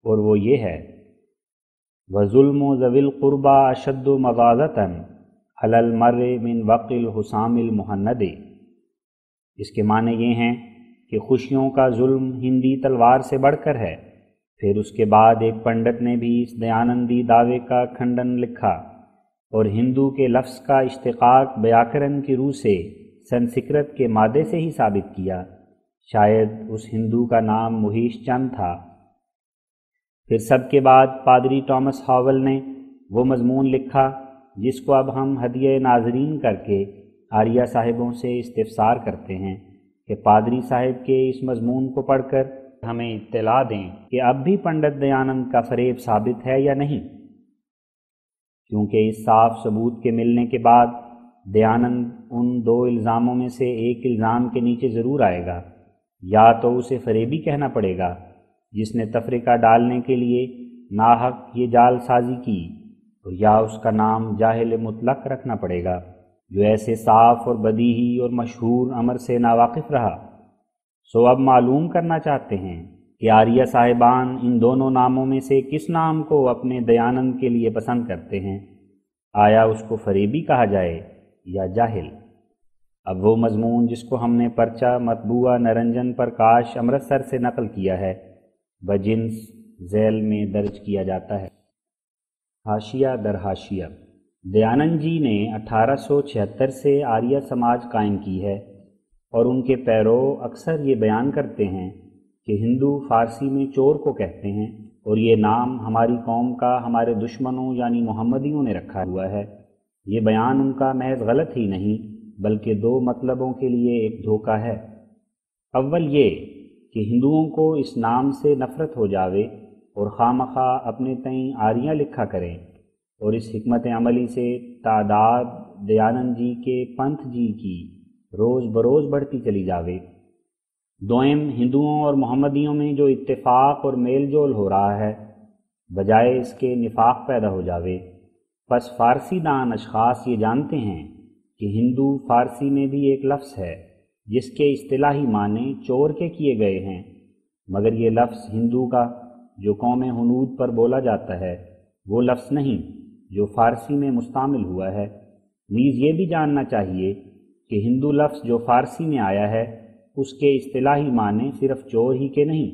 B: اور وہ یہ ہے: وَظُلْمُ ذَوِي الْقُرْبَى أَشَدُّ مَغَاظَةً عَلَى الْمَرْءِ مِنْ وَقْعِ الْحُسَامِ الْمُحَنَّدِ۔ اس کے معنی یہ ہیں کہ خوشیوں کا ظلم ہندی تلوار سے بڑھ کر ہے۔ پھر اس کے بعد ایک پنڈت نے بھی اس دیانندی دعوے کا کھنڈن لکھا اور ہندو کے لفظ کا اشتقاق بیاکرن کی روح سے سنسکرت کے مادے سے ہی ثابت کیا۔ شاید اس ہندو کا نام مہیش چند تھا۔ پھر سب کے بعد پادری ٹامس ہاول نے وہ مضمون لکھا جس کو اب ہم ہدیہ ناظرین کر کے آریہ صاحبوں سے استفسار کرتے ہیں کہ پادری صاحب کے اس مضمون کو پڑھ کر ہمیں اطلاع دیں کہ اب بھی پنڈت دیانند کا فریب ثابت ہے یا نہیں، کیونکہ اس صاف ثبوت کے ملنے کے بعد دیانند ان دو الزاموں میں سے ایک الزام کے نیچے ضرور آئے گا۔ یا تو اسے فریبی کہنا پڑے گا جس نے تفرقہ ڈالنے کے لیے ناحق یہ جال سازی کی، اور یا اس کا نام جاہل مطلق رکھنا پڑے گا جو ایسے صاف اور بدیہی اور مشہور امر سے ناواقف رہا۔ سو اب معلوم کرنا چاہتے ہیں کہ آریہ صاحبان ان دونوں ناموں میں سے کس نام کو اپنے دیانند کے لیے پسند کرتے ہیں، آیا اس کو فریبی کہا جائے یا جاہل؟ اب وہ مضمون جس کو ہم نے پرچہ مطبوعہ نرنجن پرکاش امرتسر سے نقل کیا ہے بجنس ذیل میں درج کیا جاتا ہے۔ حاشیہ در حاشیہ۔ دیانند جی نے 1876 سے آریہ سماج قائم کی ہے، اور ان کے پیرو اکثر یہ بیان کرتے ہیں کہ ہندو فارسی میں چور کو کہتے ہیں، اور یہ نام ہماری قوم کا ہمارے دشمنوں یعنی محمدیوں نے رکھا ہوا ہے۔ یہ بیان ان کا محض غلط ہی نہیں بلکہ دو مطلبوں کے لیے ایک دھوکہ ہے۔ اول یہ کہ ہندوؤں کو اس نام سے نفرت ہو جاوے اور خواہ اپنے تئیں آریہ لکھا کریں، اور اس حکمت عملی سے تعداد دیانند جی کے پنتھ جی کی روز بروز بڑھتی چلی جاوے۔ دوئم، ہندوؤں اور محمدیوں میں جو اتفاق اور میل جول ہو رہا ہے بجائے اس کے نفاق پیدا ہو جاوے۔ پس فارسی دان اشخاص یہ جانتے ہیں کہ ہندو فارسی میں بھی ایک لفظ ہے جس کے اصطلاحی معنی چور کے کیے گئے ہیں، مگر یہ لفظ ہندو کا جو قوم ہنود پر بولا جاتا ہے وہ لفظ نہیں جو فارسی میں مستعمل ہوا ہے۔ نیز یہ بھی جاننا چاہیے کہ ہندو لفظ جو فارسی میں آیا ہے اس کے اصطلاحی معنی صرف چور ہی کے نہیں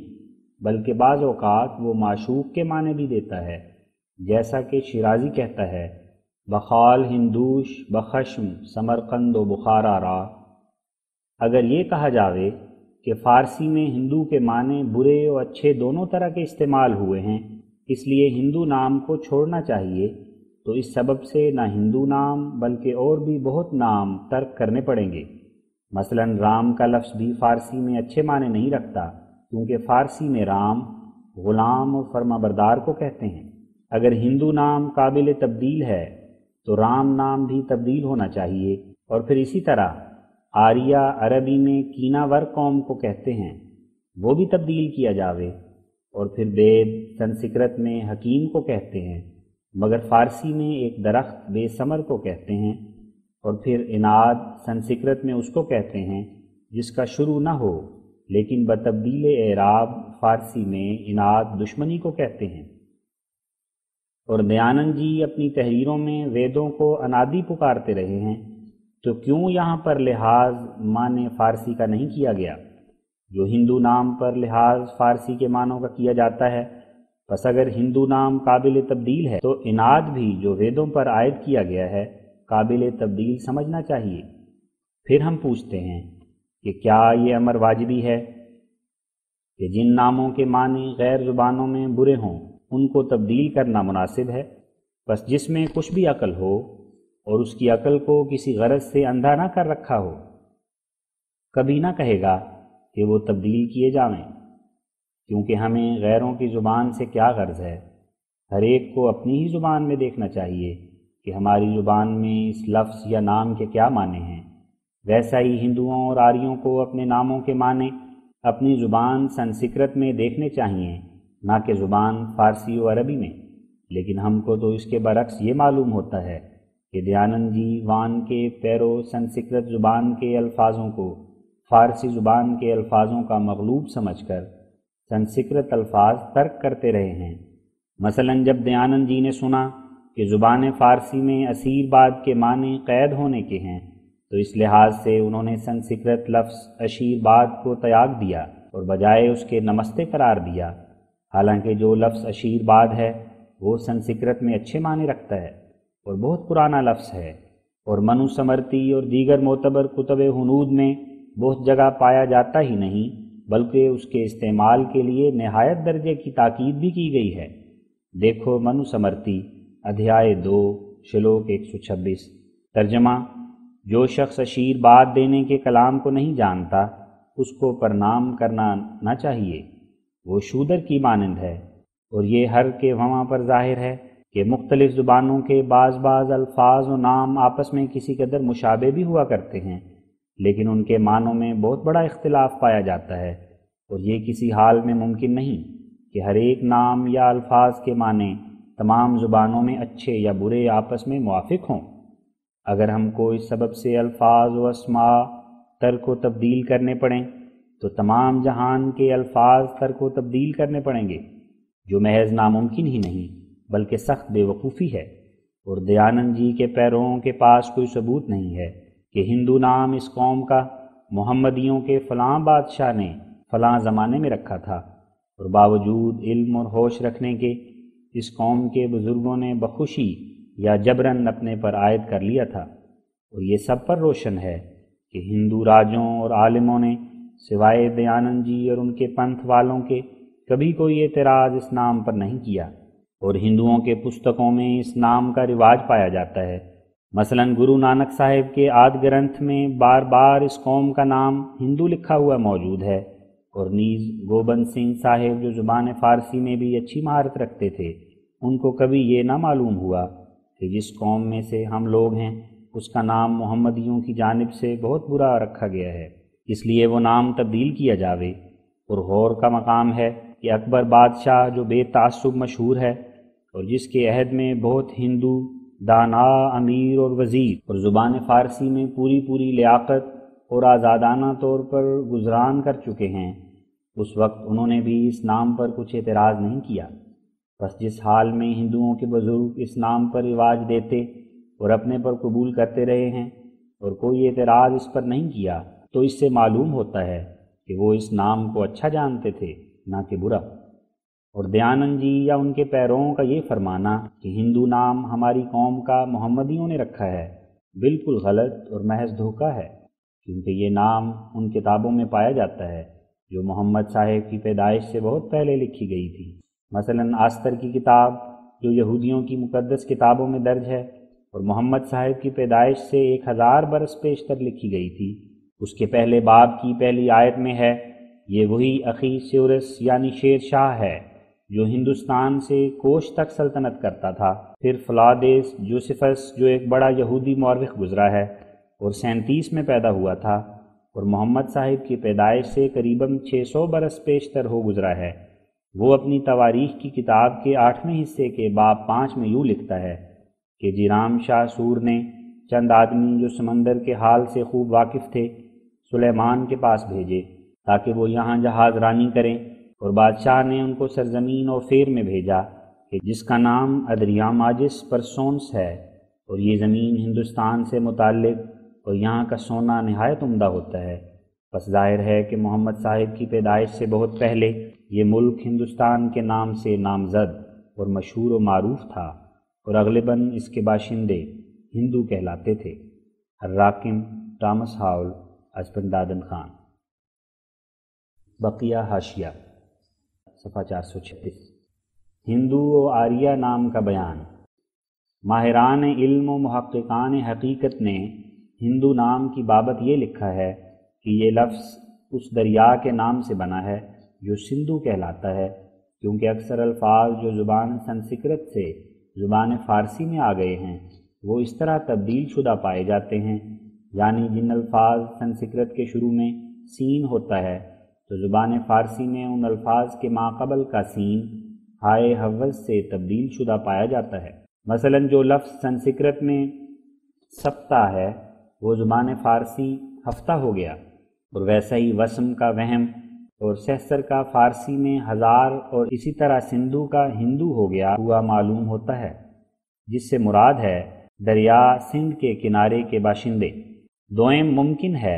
B: بلکہ بعض اوقات وہ معشوق کے معنی بھی دیتا ہے، جیسا کہ شیرازی کہتا ہے: بخال ہندوش بخشم سمرقند و بخارا را۔ اگر یہ کہا جاوے کہ فارسی میں ہندو کے معنی برے و اچھے دونوں طرح کے استعمال ہوئے ہیں، اس لیے ہندو نام کو چھوڑنا چاہیے، تو اس سبب سے نہ ہندو نام بلکہ اور بھی بہت نام ترک کرنے پڑیں گے۔ مثلا رام کا لفظ بھی فارسی میں اچھے معنی نہیں رکھتا، کیونکہ فارسی میں رام غلام اور فرما بردار کو کہتے ہیں۔ اگر ہندو نام قابل تبدیل ہے تو رام نام بھی تبدیل ہونا چاہیے، اور پھر اسی طرح آریہ عربی میں کینہ ور قوم کو کہتے ہیں، وہ بھی تبدیل کیا جاوے، اور پھر بید سنسکرت میں حکیم کو کہتے ہیں، مگر فارسی میں ایک درخت بے ثمر کو کہتے ہیں، اور پھر اناد سنسکرت میں اس کو کہتے ہیں جس کا شروع نہ ہو، لیکن بتبدیل اعراب فارسی میں اناد دشمنی کو کہتے ہیں۔ اور دیانند جی اپنی تحریروں میں ویدوں کو انادی پکارتے رہے ہیں، تو کیوں یہاں پر لحاظ معنی فارسی کا نہیں کیا گیا؟ جو ہندو نام پر لحاظ فارسی کے معنوں کا کیا جاتا ہے پس اگر ہندو نام قابل تبدیل ہے تو اناد بھی جو ویدوں پر عائد کیا گیا ہے قابل تبدیل سمجھنا چاہیے۔ پھر ہم پوچھتے ہیں کہ کیا یہ امر واجبی ہے کہ جن ناموں کے معنی غیر زبانوں میں برے ہوں ان کو تبدیل کرنا مناسب ہے؟ بس جس میں کچھ بھی عقل ہو اور اس کی عقل کو کسی غرض سے اندھا نہ کر رکھا ہو، کبھی نہ کہے گا کہ وہ تبدیل کیے جائیں، کیونکہ ہمیں غیروں کی زبان سے کیا غرض ہے؟ ہر ایک کو اپنی ہی زبان میں دیکھنا چاہیے کہ ہماری زبان میں اس لفظ یا نام کے کیا معنی ہیں۔ ویسا ہی ہندوؤں اور آریوں کو اپنے ناموں کے معنی اپنی زبان سنسکرت میں دیکھنے چاہیے، نہ کہ زبان فارسی و عربی میں۔ لیکن ہم کو تو اس کے برعکس یہ معلوم ہوتا ہے کہ دیانند جی وان کے پیرو سنسکرت زبان کے الفاظوں کو فارسی زبان کے الفاظوں کا مغلوب سمجھ کر سنسکرت الفاظ ترک کرتے رہے ہیں۔ مثلاً جب دیانند جی نے سنا کہ زبان فارسی میں اسیر باد کے معنی قید ہونے کے ہیں تو اس لحاظ سے انہوں نے سنسکرت لفظ اشیر باد کو تیاگ دیا اور بجائے اس کے نمستے قرار دیا، حالانکہ جو لفظ اشیر باد ہے وہ سنسکرت میں اچھے معنی رکھتا ہے اور بہت پرانا لفظ ہے، اور منو سمرتی اور دیگر معتبر کتب ہنود میں بہت جگہ پایا جاتا ہی نہیں بلکہ اس کے استعمال کے لیے نہایت درجے کی تاکید بھی کی گئی ہے۔ دیکھو منو سمرتی ادھیائے 2 شلوک 126۔ ترجمہ: جو شخص اشیر باد دینے کے کلام کو نہیں جانتا اس کو پرنام کرنا نہ چاہیے، وہ شودر کی مانند ہے۔ اور یہ ہر کے وہاں پر ظاہر ہے کہ مختلف زبانوں کے بعض الفاظ و نام آپس میں کسی قدر مشابہ بھی ہوا کرتے ہیں، لیکن ان کے معنوں میں بہت بڑا اختلاف پایا جاتا ہے، اور یہ کسی حال میں ممکن نہیں کہ ہر ایک نام یا الفاظ کے معنی تمام زبانوں میں اچھے یا برے آپس میں موافق ہوں۔ اگر ہم کو اس سبب سے الفاظ و اسماء ترک و تبدیل کرنے پڑیں تو تمام جہان کے الفاظ ترک و تبدیل کرنے پڑیں گے، جو محض ناممکن ہی نہیں بلکہ سخت بے وقوفی ہے۔ اور دیانند جی کے پیرووں کے پاس کوئی ثبوت نہیں ہے کہ ہندو نام اس قوم کا محمدیوں کے فلاں بادشاہ نے فلاں زمانے میں رکھا تھا، اور باوجود علم اور ہوش رکھنے کے اس قوم کے بزرگوں نے بخوشی یا جبراً اپنے پر عائد کر لیا تھا۔ اور یہ سب پر روشن ہے کہ ہندو راجوں اور عالموں نے سوائے دیانند جی اور ان کے پنتھ والوں کے کبھی کوئی اعتراض اس نام پر نہیں کیا، اور ہندوؤں کے پستکوں میں اس نام کا رواج پایا جاتا ہے۔ مثلاً گرو نانک صاحب کے آد گرنتھ میں بار بار اس قوم کا نام ہندو لکھا ہوا موجود ہے، اور نیز گوبند سنگھ صاحب جو زبان فارسی میں بھی اچھی مہارت رکھتے تھے، ان کو کبھی یہ نہ معلوم ہوا کہ جس قوم میں سے ہم لوگ ہیں اس کا نام محمدیوں کی جانب سے بہت برا رکھا گیا ہے، اس لیے وہ نام تبدیل کیا جاوے۔ اور غور کا مقام ہے کہ اکبر بادشاہ جو بے تعصب مشہور ہے اور جس کے عہد میں بہت ہندو دانا امیر اور وزیر اور زبان فارسی میں پوری لیاقت اور آزادانہ طور پر گزران کر چکے ہیں، اس وقت انہوں نے بھی اس نام پر کچھ اعتراض نہیں کیا۔ بس جس حال میں ہندوؤں کے بزرگ اس نام پر رواج دیتے اور اپنے پر قبول کرتے رہے ہیں اور کوئی اعتراض اس پر نہیں کیا، تو اس سے معلوم ہوتا ہے کہ وہ اس نام کو اچھا جانتے تھے نہ کہ برا۔ اور دیانند جی یا ان کے پیرووں کا یہ فرمانا کہ ہندو نام ہماری قوم کا محمدیوں نے رکھا ہے بالکل غلط اور محض دھوکہ ہے، کیونکہ یہ نام ان کتابوں میں پایا جاتا ہے جو محمد صاحب کی پیدائش سے بہت پہلے لکھی گئی تھی۔ مثلاً آستر کی کتاب جو یہودیوں کی مقدس کتابوں میں درج ہے اور محمد صاحب کی پیدائش سے 1000 برس پیشتر لکھی گئی تھی، اس کے پہلے باب کی پہلی آیت میں ہے، یہ وہی اخی سیورس یعنی شیر شاہ ہے جو ہندوستان سے کوش تک سلطنت کرتا تھا۔ پھر فلادیس جوسفس جو ایک بڑا یہودی مورخ گزرا ہے اور 37 میں پیدا ہوا تھا اور محمد صاحب کی پیدائش سے قریباً 600 برس پیشتر ہو گزرا ہے، وہ اپنی تواریخ کی کتاب کے 8ویں حصے کے باب 5 میں یوں لکھتا ہے کہ جیرام شاہ سور نے چند آدمی جو سمندر کے حال سے خوب واقف تھے سلیمان کے پاس بھیجے تاکہ وہ یہاں جہاز رانی کریں، اور بادشاہ نے ان کو سرزمین اور فیر میں بھیجا کہ جس کا نام ادریاماجس پرسونس ہے، اور یہ زمین ہندوستان سے متعلق اور یہاں کا سونا نہایت عمدہ ہوتا ہے۔ بس ظاہر ہے کہ محمد صاحب کی پیدائش سے بہت پہلے یہ ملک ہندوستان کے نام سے نامزد اور مشہور و معروف تھا، اور اغلباً اس کے باشندے ہندو کہلاتے تھے۔ الراکم ٹامس ہاؤل ازپندادن خان۔ بقیہ حاشیہ، صفحہ 436۔ ہندو و آریہ نام کا بیان۔ ماہران علم و محققان حقیقت نے ہندو نام کی بابت یہ لکھا ہے کہ یہ لفظ اس دریا کے نام سے بنا ہے جو سندھو کہلاتا ہے، کیونکہ اکثر الفاظ جو زبان سنسکرت سے زبان فارسی میں آ گئے ہیں وہ اس طرح تبدیل شدہ پائے جاتے ہیں، یعنی جن الفاظ سنسکرت کے شروع میں سین ہوتا ہے تو زبان فارسی میں ان الفاظ کے ماقبل کا سین ہائے حوض سے تبدیل شدہ پایا جاتا ہے۔ مثلا جو لفظ سنسکرت میں سپتا ہے وہ زبان فارسی ہفتہ ہو گیا، اور ویسا ہی وسم کا وہم اور سہسر کا فارسی میں ہزار اور اسی طرح سندھو کا ہندو ہو گیا ہوا معلوم ہوتا ہے، جس سے مراد ہے دریا سندھ کے کنارے کے باشندے۔ دوئم ممکن ہے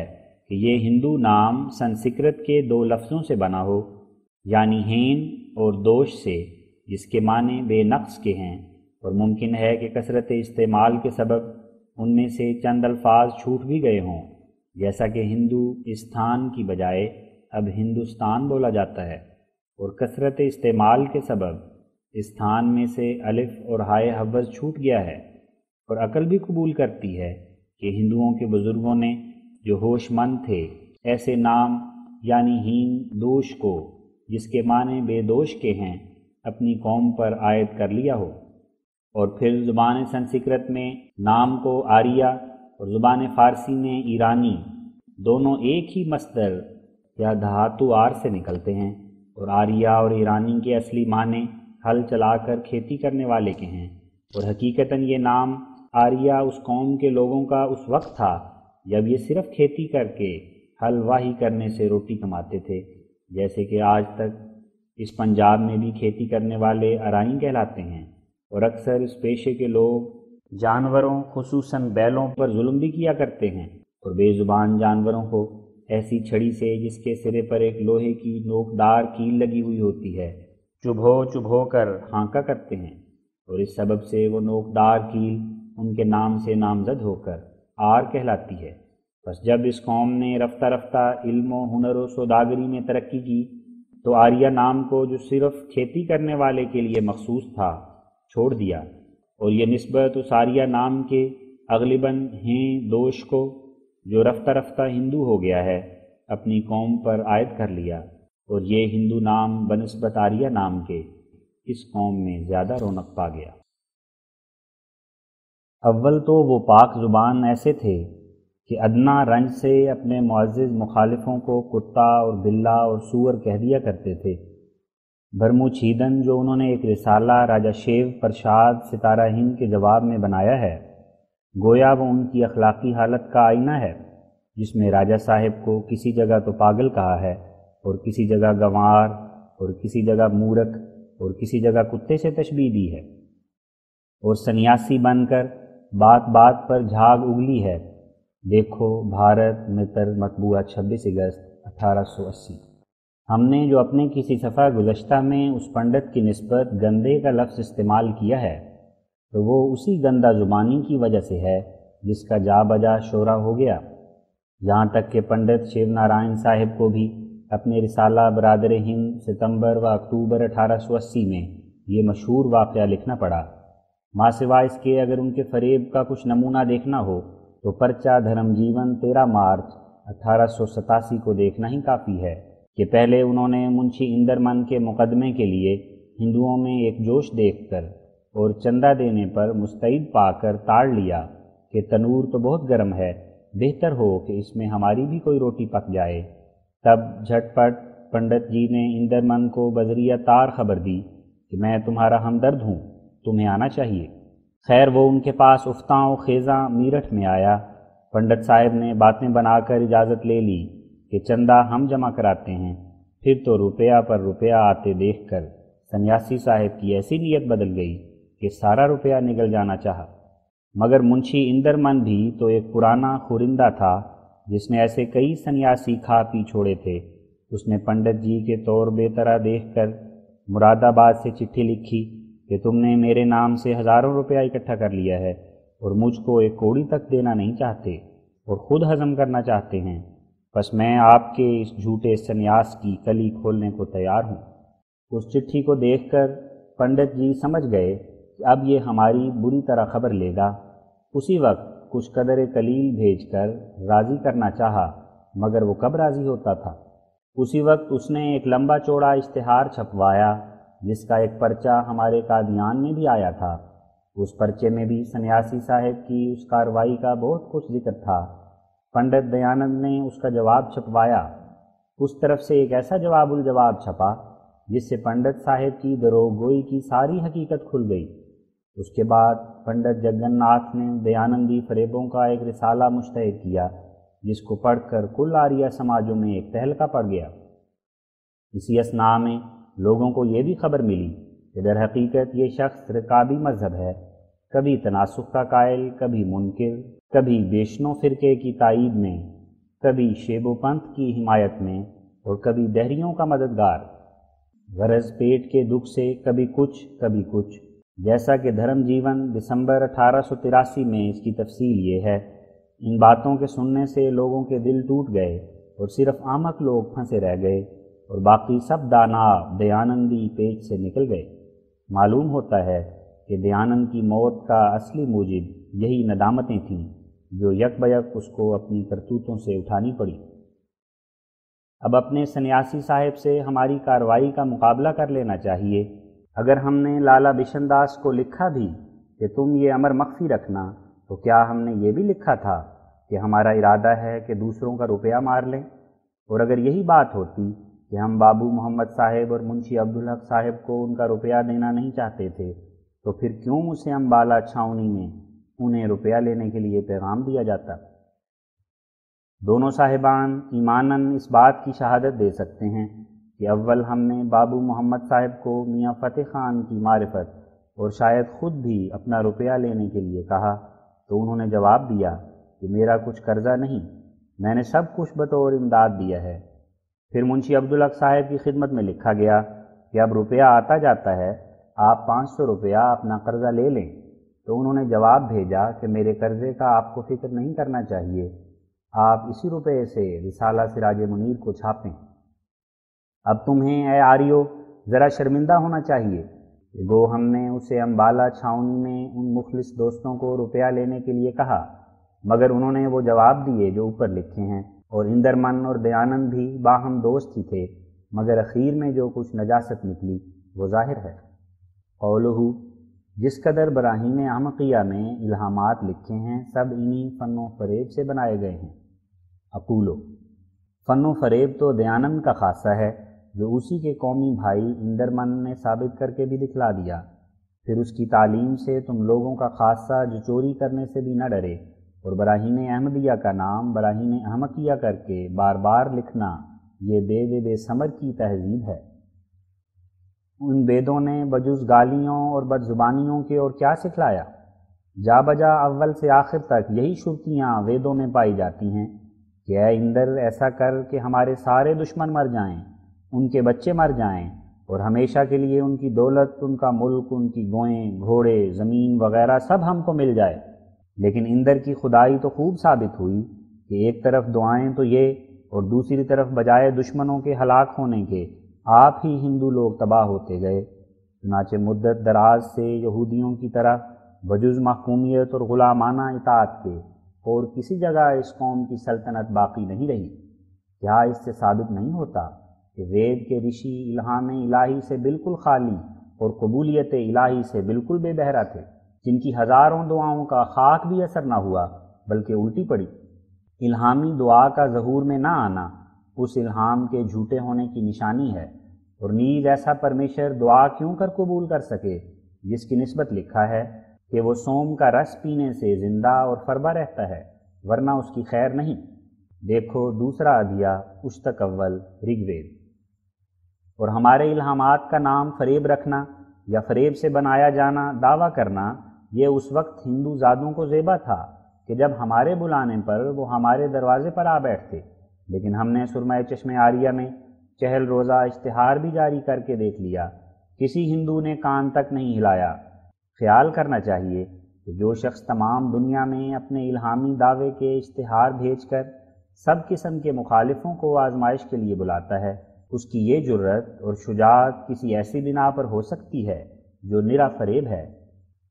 B: کہ یہ ہندو نام سنسکرت کے دو لفظوں سے بنا ہو، یعنی ہین اور دوش سے، جس کے معنی بے نقص کے ہیں، اور ممکن ہے کہ کثرت استعمال کے سبب ان میں سے چند الفاظ چھوٹ بھی گئے ہوں، جیسا کہ ہندو استھان کی بجائے اب ہندوستان بولا جاتا ہے، اور کثرت استعمال کے سبب استھان میں سے الف اور ہائے حوض چھوٹ گیا ہے۔ اور عقل بھی قبول کرتی ہے کہ ہندوؤں کے بزرگوں نے جو ہوش مند تھے ایسے نام یعنی ہین دوش کو، جس کے معنی بے دوش کے ہیں، اپنی قوم پر عائد کر لیا ہو، اور پھر زبان سنسکرت میں نام کو آریہ اور زبان فارسی میں ایرانی دونوں ایک ہی مصدر یا دھاتو آر سے نکلتے ہیں، اور آریہ اور ایرانی کے اصلی معنی ہل چلا کر کھیتی کرنے والے کے ہیں، اور حقیقتاً یہ نام آریہ اس قوم کے لوگوں کا اس وقت تھا جب یہ صرف کھیتی کر کے ہل واہی کرنے سے روٹی کماتے تھے، جیسے کہ آج تک اس پنجاب میں بھی کھیتی کرنے والے ارائیں کہلاتے ہیں، اور اکثر اس پیشے کے لوگ جانوروں خصوصاً بیلوں پر ظلم بھی کیا کرتے ہیں، اور بے زبان جانوروں کو ایسی چھڑی سے جس کے سرے پر ایک لوہے کی نوکدار کیل لگی ہوئی ہوتی ہے چبھو کر ہانکا کرتے ہیں، اور اس سبب سے وہ نوکدار کیل ان کے نام سے نامزد ہو کر آر کہلاتی ہے۔ بس جب اس قوم نے رفتہ رفتہ علم و ہنر و سوداگری میں ترقی کی تو آریہ نام کو جو صرف کھیتی کرنے والے کے لیے مخصوص تھا چھوڑ دیا، اور یہ نسبت اس آریہ نام کے اغلباً ہیں دوش کو جو رفتہ رفتہ ہندو ہو گیا ہے اپنی قوم پر عائد کر لیا، اور یہ ہندو نام بنسبت آریہ نام کے اس قوم میں زیادہ رونق پا گیا۔ اول تو وہ پاک زبان ایسے تھے کہ ادنا رنج سے اپنے معزز مخالفوں کو کتا اور بلا اور سور کہہ دیا کرتے تھے۔ برمو چھیدن جو انہوں نے ایک رسالہ راجہ شیو پرشاد ستارہ ہند کے جواب میں بنایا ہے، گویا وہ ان کی اخلاقی حالت کا آئینہ ہے، جس میں راجہ صاحب کو کسی جگہ تو پاگل کہا ہے، اور کسی جگہ گنوار، اور کسی جگہ مورکھ، اور کسی جگہ کتے سے تشبیہ دی ہے، اور سنیاسی بن کر بات بات پر جھاگ اگلی ہے۔ دیکھو بھارت متر مطبوعہ 26 اگست 1880۔ ہم نے جو اپنے کسی صفحہ گزشتہ میں اس پنڈت کی نسبت گندے کا لفظ استعمال کیا ہے تو وہ اسی گندہ زبانی کی وجہ سے ہے جس کا جا بجا شورا ہو گیا، یہاں تک کہ پنڈت شیو نارائن صاحب کو بھی اپنے رسالہ برادر ہند ستمبر و اکتوبر 1880 میں یہ مشہور واقعہ لکھنا پڑا۔ ماں سوا اس کے اگر ان کے فریب کا کچھ نمونہ دیکھنا ہو تو پرچہ دھرم جیون 13 مارچ 1887 کو دیکھنا ہی کافی ہے کہ پہلے انہوں نے منشی اندرمن کے مقدمے کے لیے ہندوؤں میں ایک جوش دیکھ کر اور چندہ دینے پر مستعد پا کر تاڑ لیا کہ تنور تو بہت گرم ہے، بہتر ہو کہ اس میں ہماری بھی کوئی روٹی پک جائے۔ تب جھٹ پٹ پنڈت جی نے اندرمن کو بذریعہ تار خبر دی کہ میں تمہارا ہمدرد ہوں، تمہیں آنا چاہیے۔ خیر وہ ان کے پاس افتاں و خیزاں میرٹھ میں آیا۔ پنڈت صاحب نے باتیں بنا کر اجازت لے لی کہ چندہ ہم جمع کراتے ہیں، پھر تو روپیہ پر روپیہ آتے دیکھ کر سنیاسی صاحب کی ایسی نیت بدل گئی کہ سارا روپیہ نگل جانا چاہا۔ مگر منشی اندرمن بھی تو ایک پرانا خورندہ تھا جس نے ایسے کئی سنیاسی کھا پی چھوڑے تھے، اس نے پنڈت جی کے طور بے طرح دیکھ کر مراد آباد سے چٹھی لکھی کہ تم نے میرے نام سے ہزاروں روپیہ اکٹھا کر لیا ہے اور مجھ کو ایک کوڑی تک دینا نہیں چاہتے اور خود ہضم کرنا چاہتے ہیں، بس میں آپ کے اس جھوٹے سنیاس کی کلی کھولنے کو تیار ہوں۔ اس چٹھی کو دیکھ کر پنڈت جی سمجھ گئے کہ اب یہ ہماری بری طرح خبر لے گا۔ اسی وقت کچھ قدر قلیل بھیج کر راضی کرنا چاہا، مگر وہ کب راضی ہوتا تھا۔ اسی وقت اس نے ایک لمبا چوڑا اشتہار چھپوایا جس کا ایک پرچہ ہمارے قادیان میں بھی آیا تھا۔ اس پرچے میں بھی سنیاسی صاحب کی اس کارروائی کا بہت کچھ ذکر تھا۔ پنڈت دیانند نے اس کا جواب چھپوایا۔ اس طرف سے ایک ایسا جواب الجواب چھپا جس سے پنڈت صاحب کی دروغ گوئی کی ساری حقیقت کھل گئی۔ اس کے بعد پنڈت جگن ناتھ نے دیانندی فریبوں کا ایک رسالہ مشتہر کیا جس کو پڑھ کر کل آریہ سماجوں میں ایک تہلکہ پڑ گیا۔ اسی اثناء میں لوگوں کو یہ بھی خبر ملی کہ در حقیقت یہ شخص رکابی مذہب ہے، کبھی تناسخ کا قائل، کبھی منکر، کبھی بیشنو فرقے کی تائید میں، کبھی شیب و پنتھ کی حمایت میں اور کبھی دہریوں کا مددگار۔ غرض پیٹ کے دکھ سے کبھی کچھ، جیسا کہ دھرم جیون دسمبر 1883 میں اس کی تفصیل یہ ہے۔ ان باتوں کے سننے سے لوگوں کے دل ٹوٹ گئے اور صرف احمق لوگ پھنسے رہ گئے اور باقی سب دانا دیانندی پیٹ سے نکل گئے۔ معلوم ہوتا ہے کہ دیانند کی موت کا اصلی موجب یہی ندامتیں تھیں جو یک بیک اس کو اپنی کرتوتوں سے اٹھانی پڑی۔ اب اپنے سنیاسی صاحب سے ہماری کارروائی کا مقابلہ کر لینا چاہیے۔ اگر ہم نے لالا بشن داس کو لکھا بھی کہ تم یہ امر مخفی رکھنا، تو کیا ہم نے یہ بھی لکھا تھا کہ ہمارا ارادہ ہے کہ دوسروں کا روپیہ مار لیں؟ اور اگر یہی بات ہوتی کہ ہم بابو محمد صاحب اور منشی عبدالحق صاحب کو ان کا روپیہ دینا نہیں چاہتے تھے، تو پھر کیوں اسے امبالہ چھاؤنی میں انہیں روپیہ لینے کے لیے پیغام دیا جاتا؟ دونوں صاحبان ایماناً اس بات کی شہادت دے سکتے ہیں کہ اول ہم نے بابو محمد صاحب کو میاں فتح خان کی معرفت اور شاید خود بھی اپنا روپیہ لینے کے لیے کہا تو انہوں نے جواب دیا کہ میرا کچھ قرضہ نہیں، میں نے سب کچھ بطور امداد دیا ہے۔ پھر منشی عبدالحق صاحب کی خدمت میں لکھا گیا کہ اب روپیہ آتا جاتا ہے، آپ 500 روپیہ اپنا قرضہ لے لیں، تو انہوں نے جواب بھیجا کہ میرے قرضے کا آپ کو فکر نہیں کرنا چاہیے، آپ اسی روپے سے رسالہ سراج منیر کو چھاپیں۔ اب تمہیں اے آریو ذرا شرمندہ ہونا چاہیے کہ گو ہم نے اسے امبالہ چھاؤنی میں ان مخلص دوستوں کو روپیہ لینے کے لیے کہا، مگر انہوں نے وہ جواب دیے جو اوپر لکھے ہیں، اور اندرمن اور دیانند بھی باہم دوست ہی تھے، مگر اخیر میں جو کچھ نجاست نکلی وہ ظاہر ہے۔ قولہ، جس قدر براہین احمقیہ میں الہامات لکھے ہیں سب انہی فن و فریب سے بنائے گئے ہیں۔ اقولو، فن و فریب تو دیانند کا خاصہ ہے جو اسی کے قومی بھائی اندرمن نے ثابت کر کے بھی دکھلا دیا۔ پھر اس کی تعلیم سے تم لوگوں کا خاصہ جو چوری کرنے سے بھی نہ ڈرے، اور براہین احمدیہ کا نام براہین احمقیہ کر کے بار بار لکھنا یہ بے سمر کی تہذیب ہے۔ ان بیدوں نے بجز گالیوں اور بد زبانیوں کے اور کیا سکھلایا؟ جا بجا اول سے آخر تک یہی شرطیاں ویدوں میں پائی جاتی ہیں کہ اے اندر ایسا کر کہ ہمارے سارے دشمن مر جائیں، ان کے بچے مر جائیں، اور ہمیشہ کے لیے ان کی دولت، ان کا ملک، ان کی گوئیں، گھوڑے، زمین وغیرہ سب ہم کو مل جائے۔ لیکن اندر کی خدائی تو خوب ثابت ہوئی کہ ایک طرف دعائیں تو یہ اور دوسری طرف بجائے دشمنوں کے ہلاک ہونے کے آپ ہی ہندو لوگ تباہ ہوتے گئے۔ چنانچہ مدت دراز سے یہودیوں کی طرح بجز محکومیت اور غلامانہ اطاعت کے اور کسی جگہ اس قوم کی سلطنت باقی نہیں رہی۔ کیا اس سے ثابت نہیں ہوتا کہ وید کے رشی الہام الہی سے بالکل خالی اور قبولیت الہی سے بالکل بے بہرہ تھے، جن کی ہزاروں دعاؤں کا خاک بھی اثر نہ ہوا بلکہ الٹی پڑی؟ الہامی دعا کا ظہور میں نہ آنا اس الہام کے جھوٹے ہونے کی نشانی ہے، اور نیز ایسا پرمیشر دعا کیوں کر قبول کر سکے جس کی نسبت لکھا ہے کہ وہ سوم کا رس پینے سے زندہ اور فربا رہتا ہے، ورنہ اس کی خیر نہیں۔ دیکھو دوسرا ادھیہ اشتک اول رگ وید۔ اور ہمارے الہامات کا نام فریب رکھنا یا فریب سے بنایا جانا دعویٰ کرنا یہ اس وقت ہندو زادوں کو زیبا تھا کہ جب ہمارے بلانے پر وہ ہمارے دروازے پر آ بیٹھتے، لیکن ہم نے سرمہ چشم عاریہ میں چہل روزہ اشتہار بھی جاری کر کے دیکھ لیا، کسی ہندو نے کان تک نہیں ہلایا۔ خیال کرنا چاہیے کہ جو شخص تمام دنیا میں اپنے الہامی دعوے کے اشتہار بھیج کر سب قسم کے مخالفوں کو آزمائش کے لیے بلاتا ہے، اس کی یہ جرت اور شجاعت کسی ایسی بنا پر ہو سکتی ہے جو نرا فریب ہے؟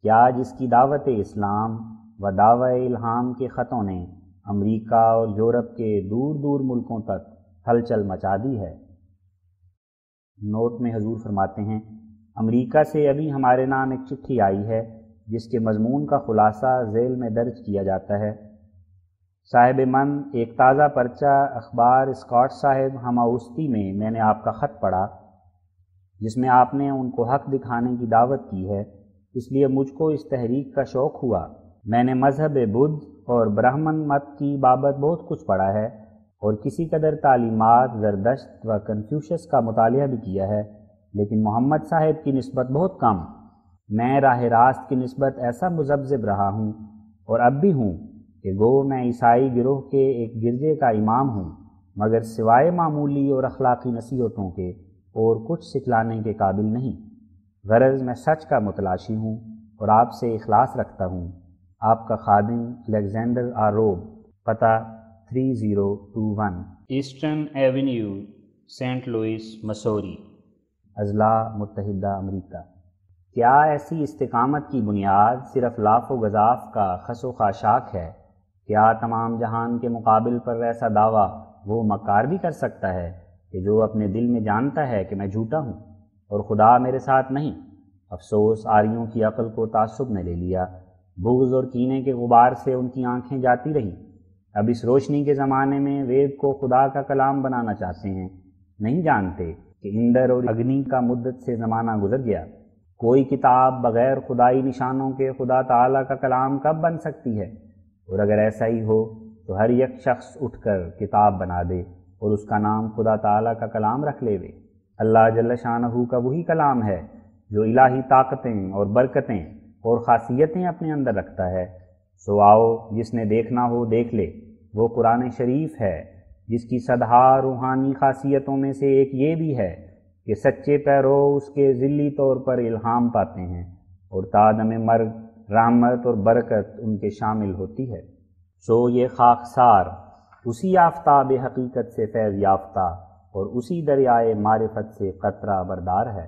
B: کیا جس کی دعوت اسلام و دعوی الہام کے خطوں نے امریکہ اور یورپ کے دور دور ملکوں تک ہلچل مچا دی ہے؟ نوٹ میں حضور فرماتے ہیں، امریکہ سے ابھی ہمارے نام ایک چٹھی آئی ہے جس کے مضمون کا خلاصہ ذیل میں درج کیا جاتا ہے۔ صاحب من، ایک تازہ پرچہ اخبار اسکاٹ صاحب ہماوسطی میں نے آپ کا خط پڑھا جس میں آپ نے ان کو حق دکھانے کی دعوت کی ہے، اس لیے مجھ کو اس تحریک کا شوق ہوا۔ میں نے مذہب بدھ اور برہمن مت کی بابت بہت کچھ پڑھا ہے اور کسی قدر تعلیمات زردشت و کنفیوشس کا مطالعہ بھی کیا ہے، لیکن محمد صاحب کی نسبت بہت کم۔ میں راہ راست کی نسبت ایسا مذبذب رہا ہوں اور اب بھی ہوں کہ گو میں عیسائی گروہ کے ایک گرجے کا امام ہوں، مگر سوائے معمولی اور اخلاقی نصیحتوں کے اور کچھ سکھلانے کے قابل نہیں۔ غرض میں سچ کا متلاشی ہوں اور آپ سے اخلاص رکھتا ہوں۔ آپ کا خادم الیگزینڈر آر روب، پتہ 3021 Eastern Avenue, Saint Louis, Missouri, اضلاع متحدہ امریکہ۔ کیا ایسی استقامت کی بنیاد صرف لاف و گزاف کا خس و خاشاک ہے؟ کیا تمام جہان کے مقابل پر ایسا دعویٰ وہ مکار بھی کر سکتا ہے کہ جو اپنے دل میں جانتا ہے کہ میں جھوٹا ہوں اور خدا میرے ساتھ نہیں؟ افسوس آریوں کی عقل کو تعصب نے لے لیا، بغض اور کینے کے غبار سے ان کی آنکھیں جاتی رہیں۔ اب اس روشنی کے زمانے میں وید کو خدا کا کلام بنانا چاہتے ہیں، نہیں جانتے کہ اندر اور اگنی کا مدت سے زمانہ گزر گیا۔ کوئی کتاب بغیر خدائی نشانوں کے خدا تعالیٰ کا کلام کب بن سکتی ہے؟ اور اگر ایسا ہی ہو تو ہر یک شخص اٹھ کر کتاب بنا دے اور اس کا نام خدا تعالیٰ کا کلام رکھ لے وے۔ اللہ جل شانہ کا وہی کلام ہے جو الہی طاقتیں اور برکتیں اور خاصیتیں اپنے اندر رکھتا ہے۔ سو آؤ، جس نے دیکھنا ہو دیکھ لے، وہ قرآن شریف ہے جس کی صدہا روحانی خاصیتوں میں سے ایک یہ بھی ہے کہ سچے پیرو اس کے ذلی طور پر الہام پاتے ہیں اور تادم مرگ رحمت اور برکت ان کے شامل ہوتی ہے۔ سو یہ خاکسار اسی آفتاب حقیقت سے فیض یافتہ اور اسی دریائے معرفت سے قطرہ بردار ہے۔